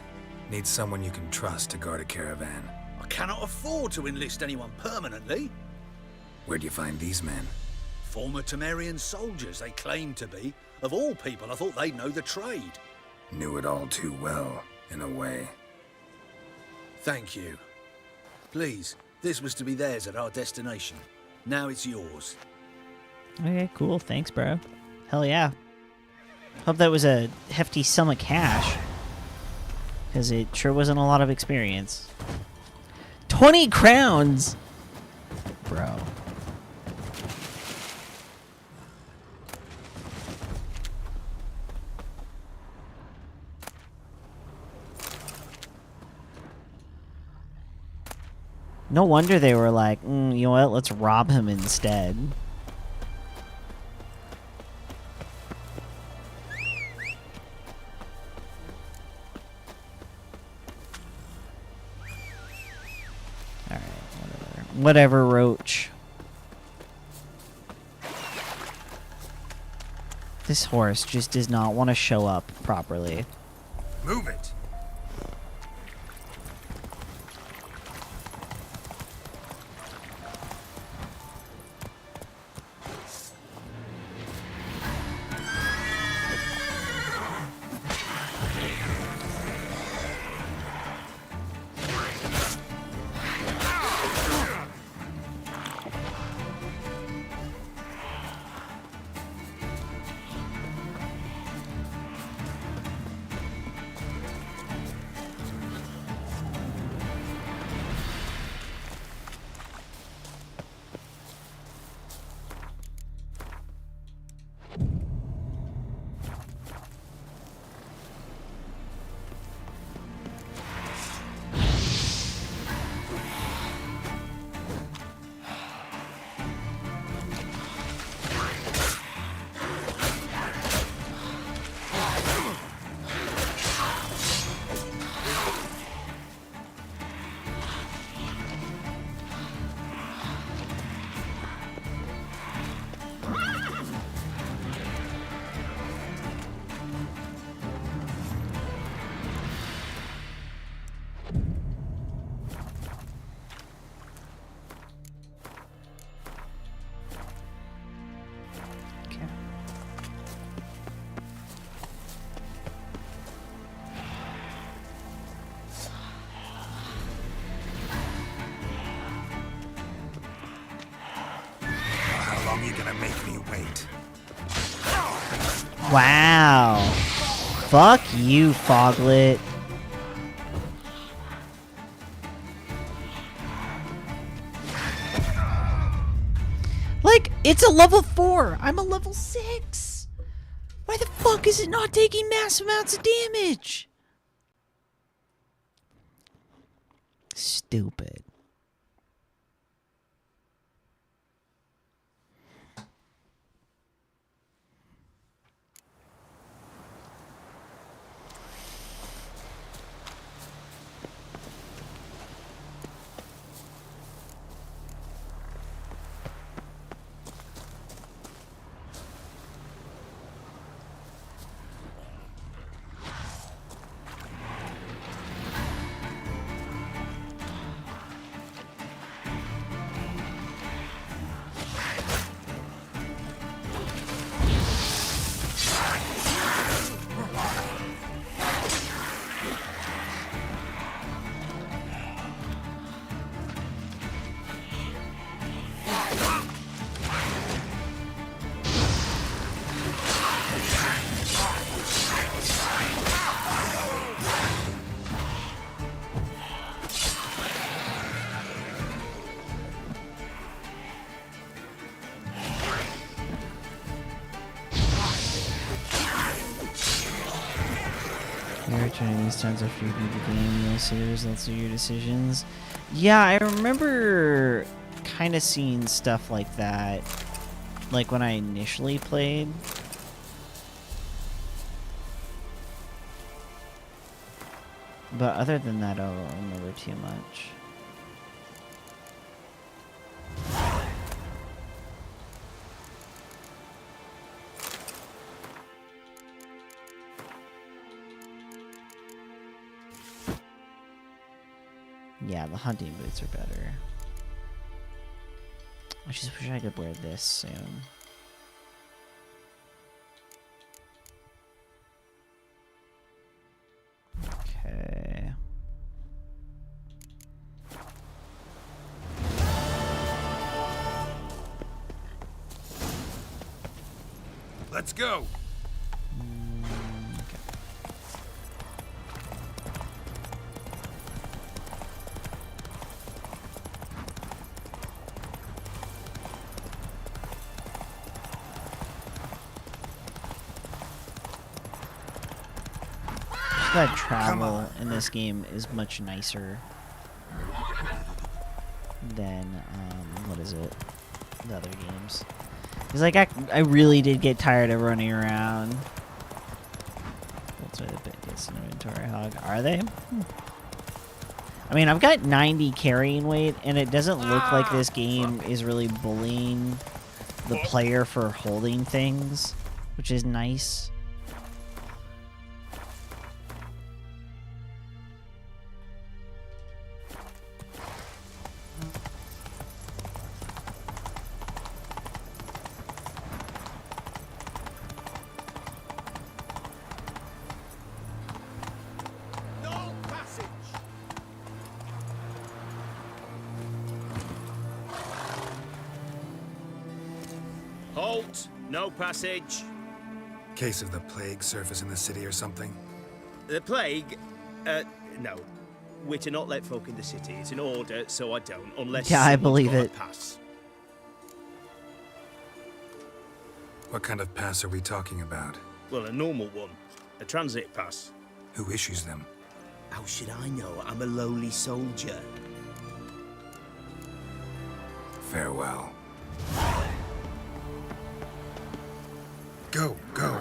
Need someone you can trust to guard a caravan. I cannot afford to enlist anyone permanently. Where'd you find these men? Former Temerian soldiers, they claim to be. Of all people, I thought they'd know the trade. Knew it all too well, in a way. Thank you. Please, this was to be theirs at our destination. Now it's yours. Okay, cool. Thanks, bro. Hell yeah. Hope that was a hefty sum of cash. Because it sure wasn't a lot of experience. 20 crowns! Bro. No wonder they were like, you know what, let's rob him instead. Alright, whatever. Whatever, Roach. This horse just does not want to show up properly. Move it. Wow. Fuck you, Foglet. Like, it's a level 4. I'm a level 6. Why the fuck is it not taking mass amounts of damage? Stupid. You're returning these times after you beat the game. You'll see the results of your decisions. Yeah, I remember kind of seeing stuff like that, like when I initially played. But other than that, I don't remember too much. Yeah, the hunting boots are better. I just wish I could wear this soon. Okay. Let's go. That travel in this game is much nicer than what is it? The other games. It's like I really did get tired of running around. What's an inventory hog? Are they? I mean, I've got 90 carrying weight, and it doesn't look like this game is really bullying the player for holding things, which is nice. Halt! No passage. Case of the plague surface in the city or something? The plague? No. We're to not let folk in the city. It's an order, so I don't, unless yeah, I someone's believe got a it. pass. What kind of pass are we talking about? Well, a normal one. A transit pass. Who issues them? How should I know? I'm a lowly soldier. Farewell. Go, go.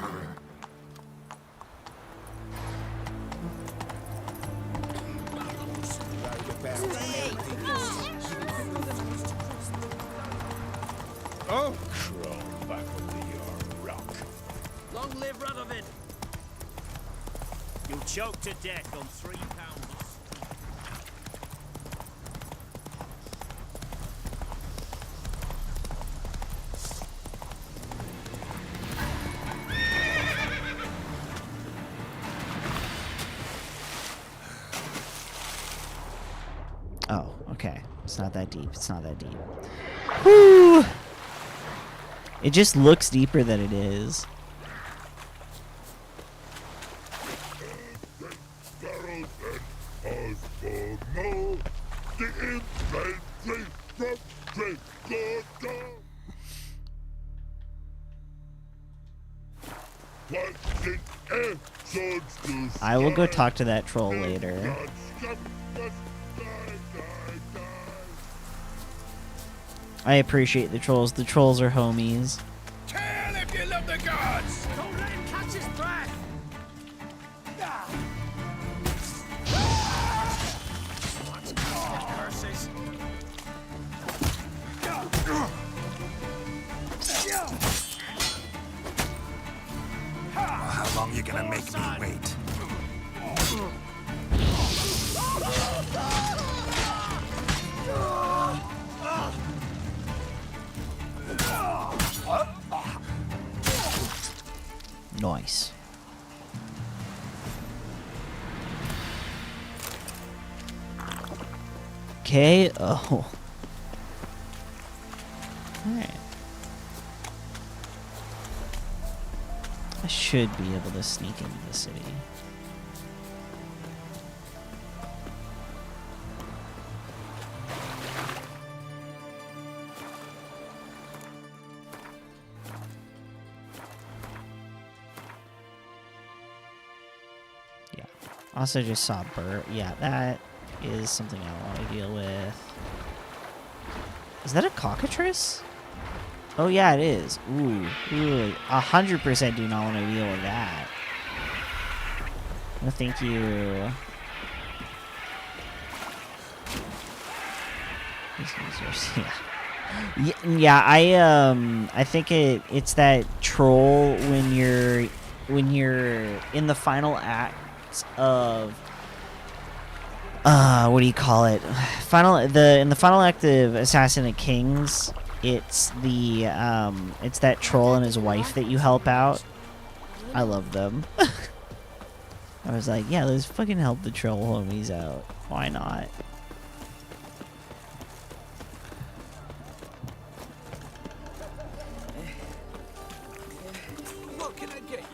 Oh, crawl back under your rock. Long live Radovid! You'll choke to death on 3 pounds. Oh, okay. It's not that deep. It's not that deep. Whew! It just looks deeper than it is. I will go talk to that troll later. I appreciate the trolls. The trolls are homies. Tell if you love the gods! Don't let him catch his breath! Curses! Well, how long you gonna make me wait? Nice. Okay. Oh. Alright. I should be able to sneak into the city. Yeah. Also just saw Bert. Yeah, that is something I want to deal with. Is that a cockatrice? Oh yeah, it is. Ooh, 100% do not want to deal with that. No, thank you. Yeah, I think it's that troll when you're in the final act of what do you call it? In the final act of Assassin of Kings, it's that troll and his wife that you help out. I love them. I was like, yeah, let's fucking help the troll homies out. Why not? What can I get you?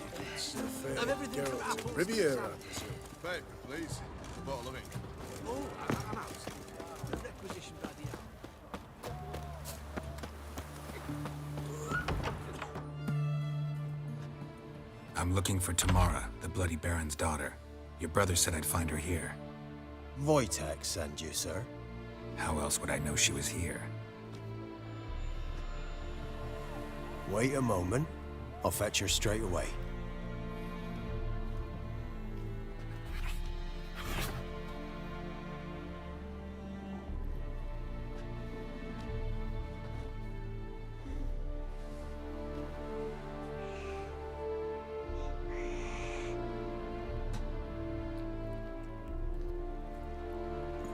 Of everything from apples. Riviera. Babe, please. A bottle of ink. Oh, I'm out. Requisition by the hour. I'm looking for Tamara, the Bloody Baron's daughter. Your brother said I'd find her here. Wojtek sent you, sir. How else would I know she was here? Wait a moment. I'll fetch her straight away.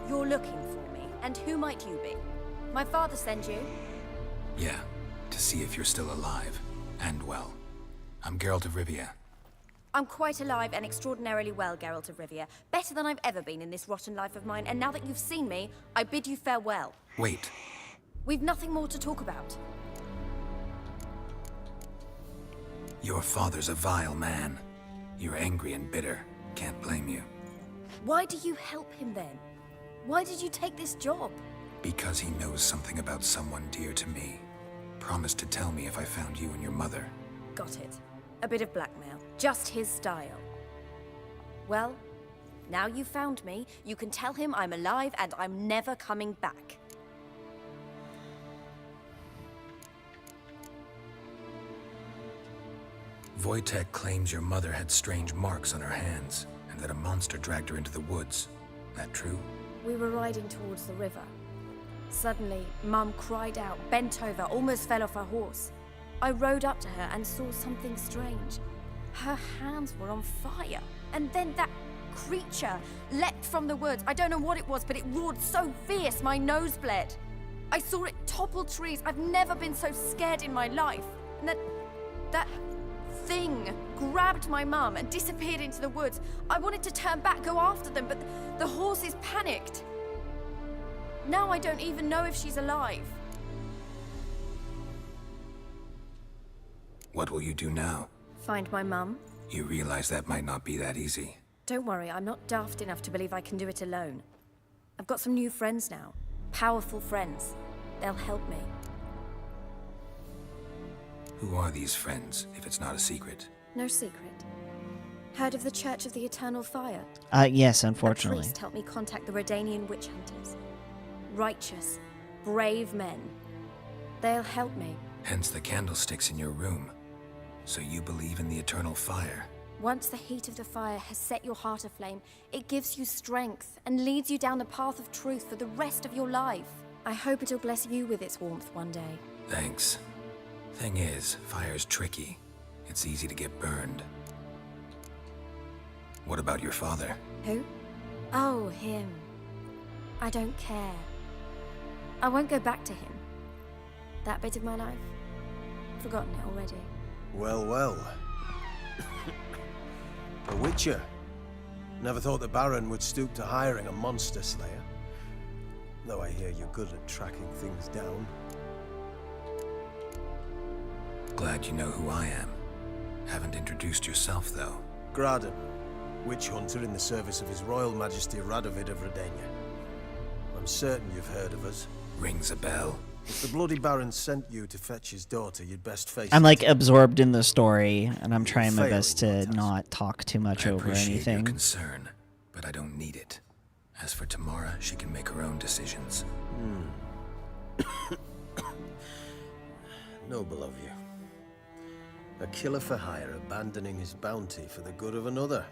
You're looking for me, and who might you be? My father sent you? Yeah, to see if you're still alive. And well. I'm Geralt of Rivia. I'm quite alive and extraordinarily well, Geralt of Rivia. Better than I've ever been in this rotten life of mine, and now that you've seen me, I bid you farewell. Wait. We've nothing more to talk about. Your father's a vile man. You're angry and bitter. Can't blame you. Why do you help him then? Why did you take this job? Because he knows something about someone dear to me. Promised to tell me if I found you and your mother. Got it. A bit of blackmail. Just his style. Well, now you've found me, you can tell him I'm alive and I'm never coming back. Wojtek claims your mother had strange marks on her hands, and that a monster dragged her into the woods. That true? We were riding towards the river. Suddenly, Mum cried out, bent over, almost fell off her horse. I rode up to her and saw something strange. Her hands were on fire. And then that creature leapt from the woods. I don't know what it was, but it roared so fierce my nose bled. I saw it topple trees. I've never been so scared in my life. And that thing grabbed my mum and disappeared into the woods. I wanted to turn back, go after them, but the horses panicked. Now I don't even know if she's alive. What will you do now? Find my mum. You realize that might not be that easy. Don't worry, I'm not daft enough to believe I can do it alone. I've got some new friends now. Powerful friends. They'll help me. Who are these friends, if it's not a secret? No secret. Heard of the Church of the Eternal Fire? Yes, A unfortunately. priest helped me contact the Redanian witch hunters. Righteous, brave men. They'll help me. Hence the candlesticks in your room. So you believe in the eternal fire? Once the heat of the fire has set your heart aflame, it gives you strength and leads you down the path of truth for the rest of your life. I hope it'll bless you with its warmth one day. Thanks. Thing is, fire's tricky. It's easy to get burned. What about your father? Who? Oh, him. I don't care. I won't go back to him. That bit of my life, forgotten it already. Well, well. A witcher. Never thought the Baron would stoop to hiring a monster slayer. Though I hear you're good at tracking things down. Glad you know who I am. Haven't introduced yourself, though. Graden, witch hunter in the service of His Royal Majesty Radovid of Redania. I'm certain you've heard of us. Rings a bell. If the Bloody Baron sent you to fetch his daughter, you'd best face I'm it. like absorbed in the story, and I'm trying my failing best to not talk too much I over appreciate anything. your concern, but I don't need it. As for Tamara, she can make her own decisions. Noble of you. A killer for hire abandoning his bounty for the good of another.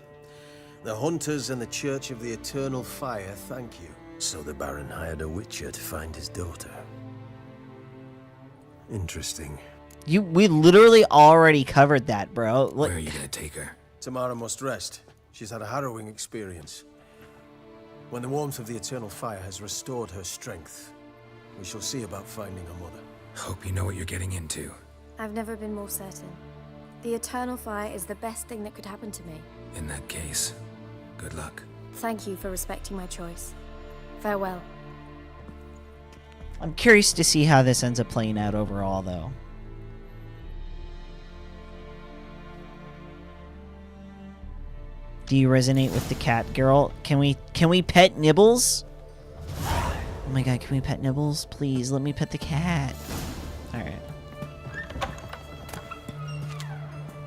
The hunters and the Church of the Eternal Fire thank you. So the Baron hired a witcher to find his daughter. Interesting. We literally already covered that, bro. Look, Where are you gonna take her? Tamara must rest. She's had a harrowing experience. When the warmth of the Eternal Fire has restored her strength, we shall see about finding her mother. Hope you know what you're getting into. I've never been more certain. The Eternal Fire is the best thing that could happen to me. In that case, good luck. Thank you for respecting my choice. Farewell. I'm curious to see how this ends up playing out overall, though. Do you resonate with the cat girl? Can we pet Nibbles? Oh my god, can we pet Nibbles? Please, let me pet the cat. Alright.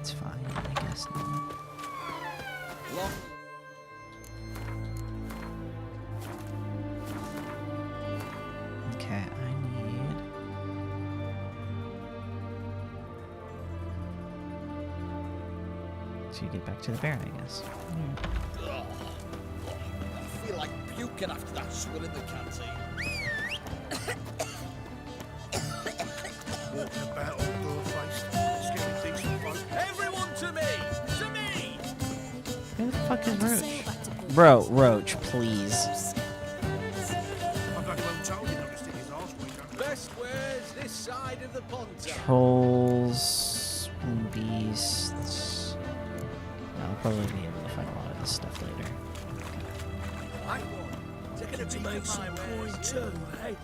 It's fine, I guess not. Okay, I need... to get back to the Baron, I guess. I feel like puking after that swill in the canteen. Walking about all door-faced, scaring things from folk. Everyone to me! To me! Who the fuck is Roach? Bro, Roach, please. I've got well told you not to stick his arse where he don't. Best where's this side of the pond. Trolls, beasts. I'll probably be able to find a lot of this stuff later. I won. Taking a beat of my wares, too, eh?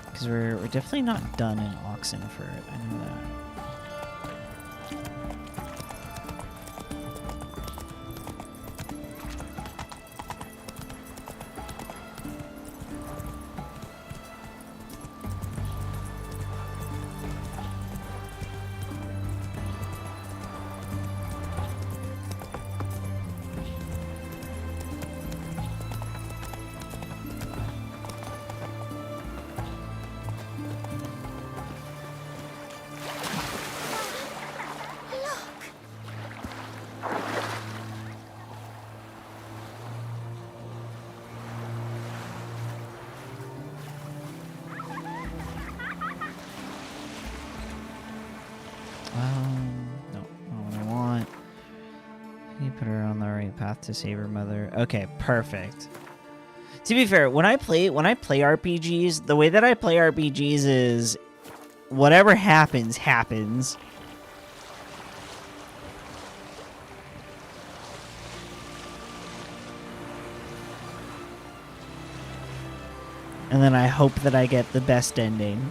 Because we're definitely not done in Oxenford. I know that. No, not what I want. You put her on the right path to save her mother. Okay, perfect. To be fair, when I play RPGs, the way that I play RPGs is whatever happens, happens. And then I hope that I get the best ending.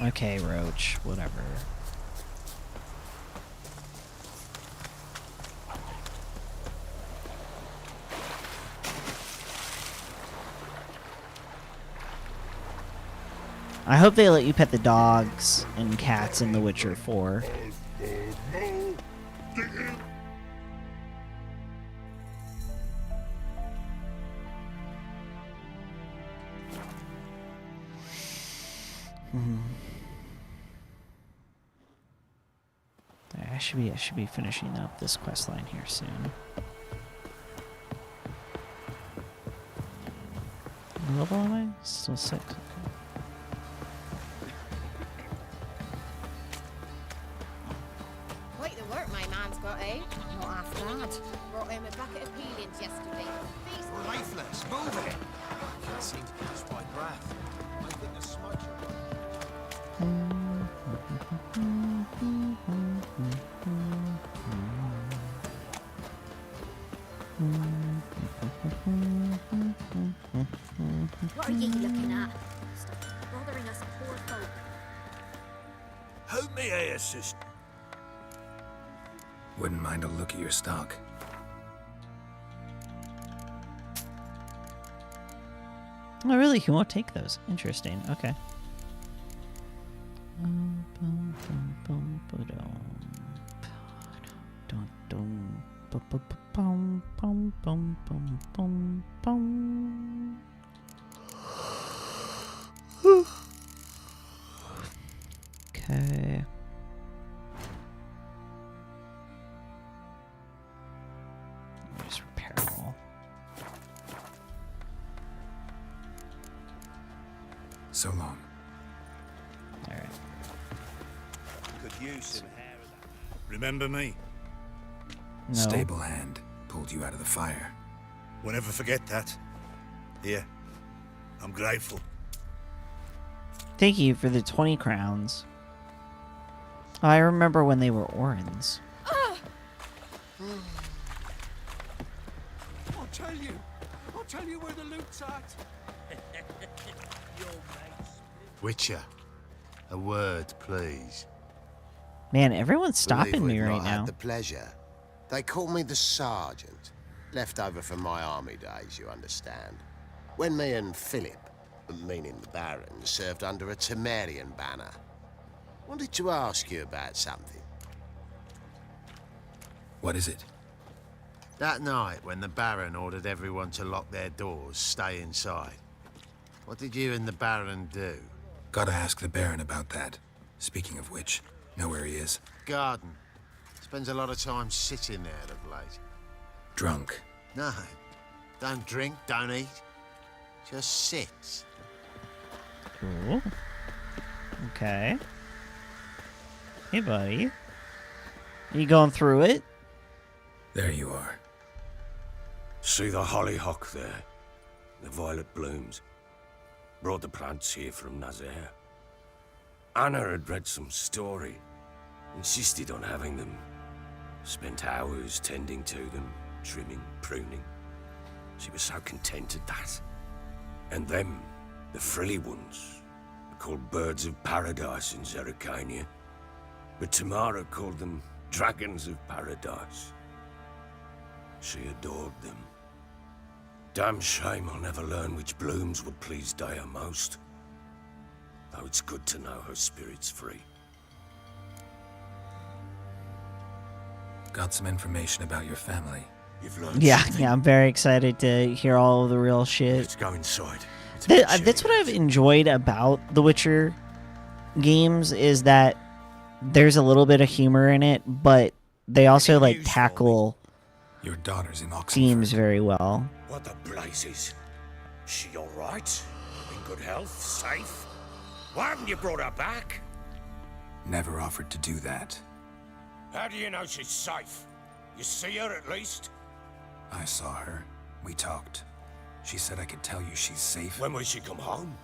Okay, Roach, whatever. I hope they let you pet the dogs and cats in The Witcher 4. I should be finishing up this quest line here soon. What level am I? Still 6. Okay. Quite the work my man's got, eh? Not half bad. Brought him a bucket of peelings yesterday. Lifeless, move it! Can't seem to catch my breath. I think the smoke. What are ye looking at? Stop bothering us poor folk. Help me here, sister. Wouldn't mind a look at your stock. Oh, really? He won't take those. Interesting. Okay. Okay. Just repair all. So long. All right. Could use some hair of that. Remember me? No. Stable hand pulled you out of the fire. We'll never forget that. Here. I'm grateful. Thank you for the 20 crowns. I remember when they were Orans. I'll tell you where the loot's at. Witcher, a word, please. Man, everyone's stopping Believe me we've right not now. Had the pleasure. They call me the Sergeant. Left over from my army days, you understand. When me and Philip, meaning the Baron, served under a Temerian banner. Wanted to ask you about something. What is it? That night when the Baron ordered everyone to lock their doors, stay inside. What did you and the Baron do? Gotta ask the Baron about that. Speaking of which, know where he is? Garden. Spends a lot of time sitting there of late. Drunk. No. Don't drink, don't eat. Just sits. Cool. Okay. Hey, buddy. You going through it? There you are. See the hollyhock there? The violet blooms. Brought the plants here from Nazaire. Anna had read some story. Insisted on having them. Spent hours tending to them, trimming, pruning. She was so content at that. And them, the frilly ones, are called birds of paradise in Zerrikania. But Tamara called them dragons of paradise. She adored them. Damn shame I'll never learn which blooms would please Daya most. Though it's good to know her spirit's free. Got some information about your family. You've learned Yeah, something? yeah, I'm very excited to hear all of the real shit. Let's go inside. It's a bit That's chilly. what I've enjoyed about the Witcher games is that there's a little bit of humor in it, but they also like tackle Your daughter's in Oxford. themes very well. What the blazes? She all right? In good health? Safe? Why haven't you brought her back? Never offered to do that. How do you know she's safe? You see her at least? I saw her. We talked. She said I could tell you she's safe. When will she come home?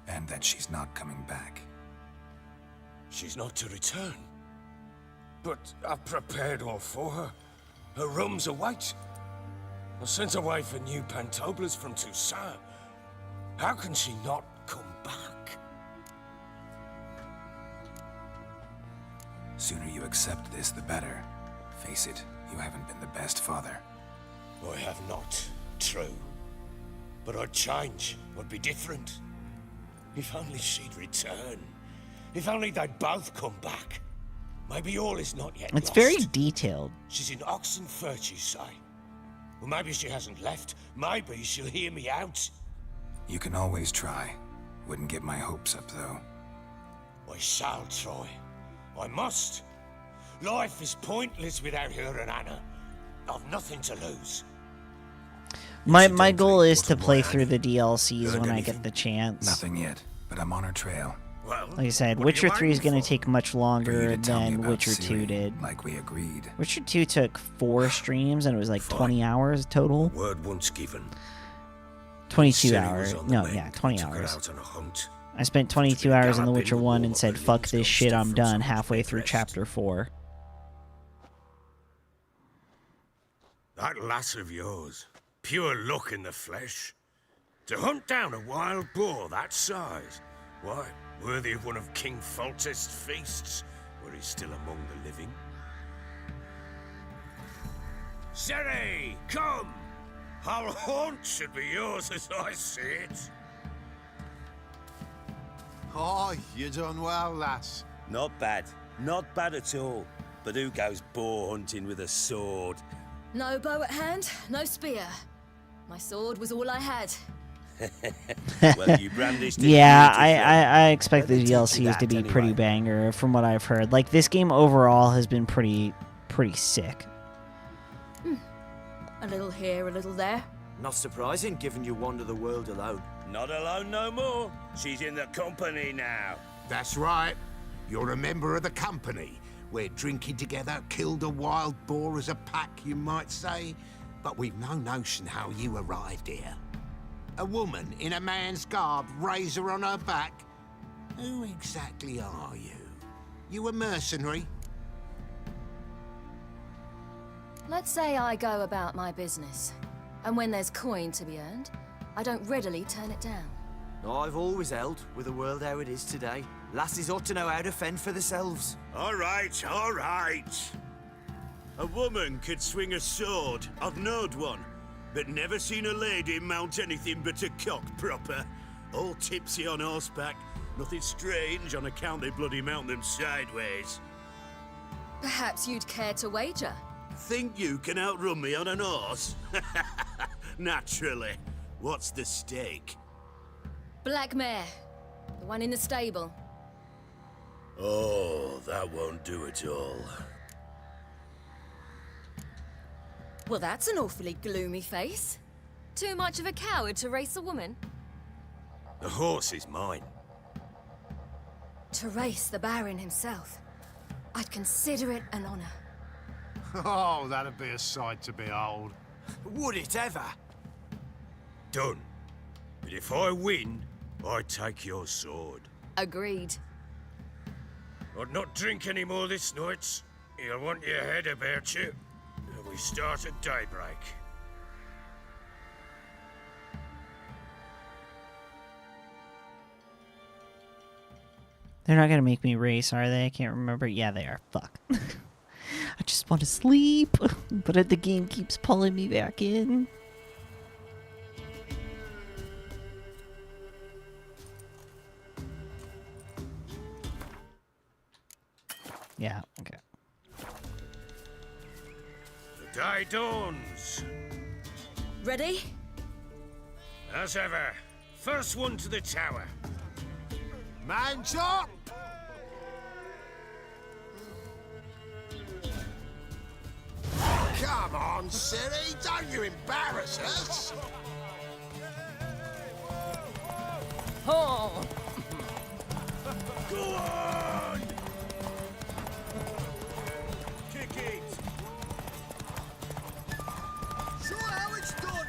And that she's not coming back. She's not to return. But I've prepared all for her. Her rooms await. I sent away for new pantoblas from Toussaint. How can she not come back? Sooner you accept this, the better. Face it, you haven't been the best father. I have not, true. But I'd change, I'd be different. If only she'd return. If only they'd both come back. Maybe all is not yet It's lost. very detailed. She's in Oxenfurt, you say? Well, maybe she hasn't left. Maybe she'll hear me out. You can always try. Wouldn't get my hopes up, though. I shall try. I must. Life is pointless without her and Anna. I've nothing to lose. My goal is to play through the DLCs when I get the chance. Nothing yet, but I'm on her trail. Well, Like I said, what are Witcher you 3 is waiting going to take much longer tell me than about Witcher 2 Ciri, did. like we agreed. Witcher 2 took 4 streams and it was like 20 hours total. Word once given. 22 Ciri hours. was on the No, mend. yeah, 20 Took her hours. out on a hunt. I spent 22 hours in The galloping Witcher the 1 wall and of said, the fuck leaves this don't shit, stick I'm from done someone's halfway big through rest. chapter 4. That lass of yours, pure luck in the flesh. To hunt down a wild boar that size, why, worthy of one of King Foltest's feasts, where he's still among the living. Ciri, come! Our haunt should be yours as I see it. Oh, you done well, lass. Not bad. Not bad at all. But who goes boar hunting with a sword? No bow at hand, no spear. My sword was all I had. Well, you brandished it Yeah, beautifully. I expect the Let me teach you DLCs that to be pretty anyway. banger from what I've heard. Like, this game overall has been pretty sick. A little here, a little there. Not surprising, given you wander the world alone. Not alone no more. She's in the company now. That's right. You're a member of the company. We're drinking together, killed a wild boar as a pack, you might say. But we've no notion how you arrived here. A woman in a man's garb, razor on her back. Who exactly are you? You a mercenary? Let's say I go about my business. And when there's coin to be earned, I don't readily turn it down. I've always held, with the world how it is today, lasses ought to know how to fend for themselves. All right, all right. A woman could swing a sword. I've knowed one, but never seen a lady mount anything but a cock proper. All tipsy on horseback. Nothing strange on account they bloody mount them sideways. Perhaps you'd care to wager? Think you can outrun me on an horse? Naturally. What's the stake? Black mare. The one in the stable. Oh, that won't do it all. Well, that's an awfully gloomy face. Too much of a coward to race a woman? The horse is mine. To race the Baron himself. I'd consider it an honor. Oh, that'd be a sight to behold. Would it ever? Done. But if I win, I take your sword. Agreed. I'd not drink any more this night. You'll want your head about you. And we start at daybreak. They're not gonna make me race, are they? I can't remember. Yeah, they are. Fuck. I just want to sleep, but the game keeps pulling me back in. Yeah, okay. The day dawns. Ready? As ever, first one to the tower. Man's up! Come on, Ciri, don't you embarrass us! Oh! Go on! Kick it! Show how it's done!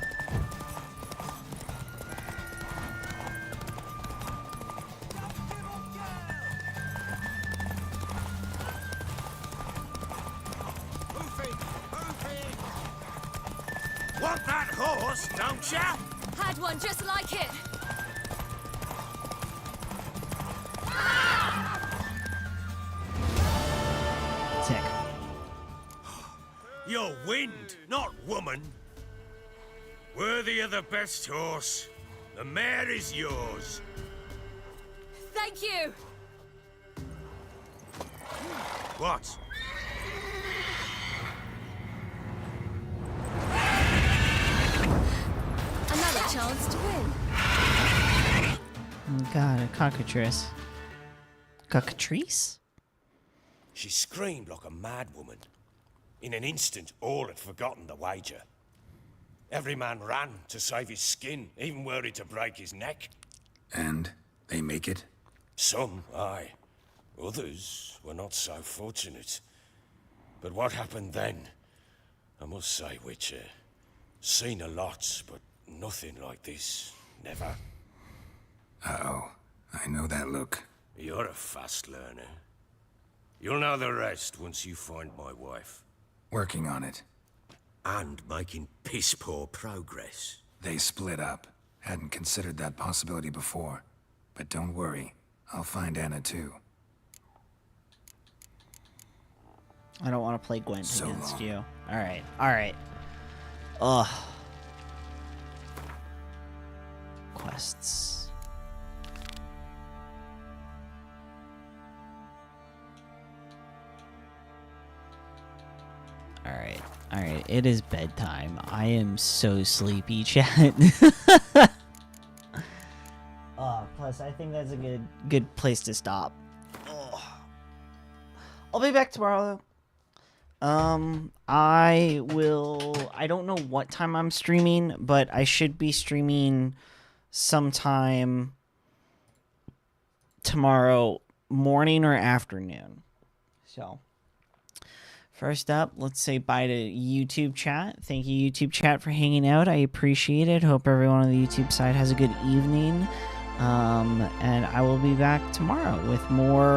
Want that horse, don't ya? Had one just like it. You're wind, not woman. Worthy of the best horse. The mare is yours. Thank you! What? Another chance to win. Oh God, a cockatrice. Cockatrice? She screamed like a mad woman. In an instant, all had forgotten the wager. Every man ran to save his skin, even worried to break his neck. And they make it? Some, aye. Others were not so fortunate. But what happened then? I must say, Witcher, seen a lot, but nothing like this. Never. Uh-oh. I know that look. You're a fast learner. You'll know the rest once you find my wife. Working on it. And making piss-poor progress. They split up. Hadn't considered that possibility before. But don't worry. I'll find Anna too. I don't want to play Gwent So against long. you. Alright, alright. Ugh. Quests. Alright, alright. It is bedtime. I am so sleepy, chat. Plus I think that's a good place to stop. Ugh. I'll be back tomorrow though. I don't know what time I'm streaming, but I should be streaming sometime tomorrow morning or afternoon. So, first up, let's say bye to YouTube chat. Thank you, YouTube chat, for hanging out. I appreciate it. Hope everyone on the YouTube side has a good evening. And I will be back tomorrow with more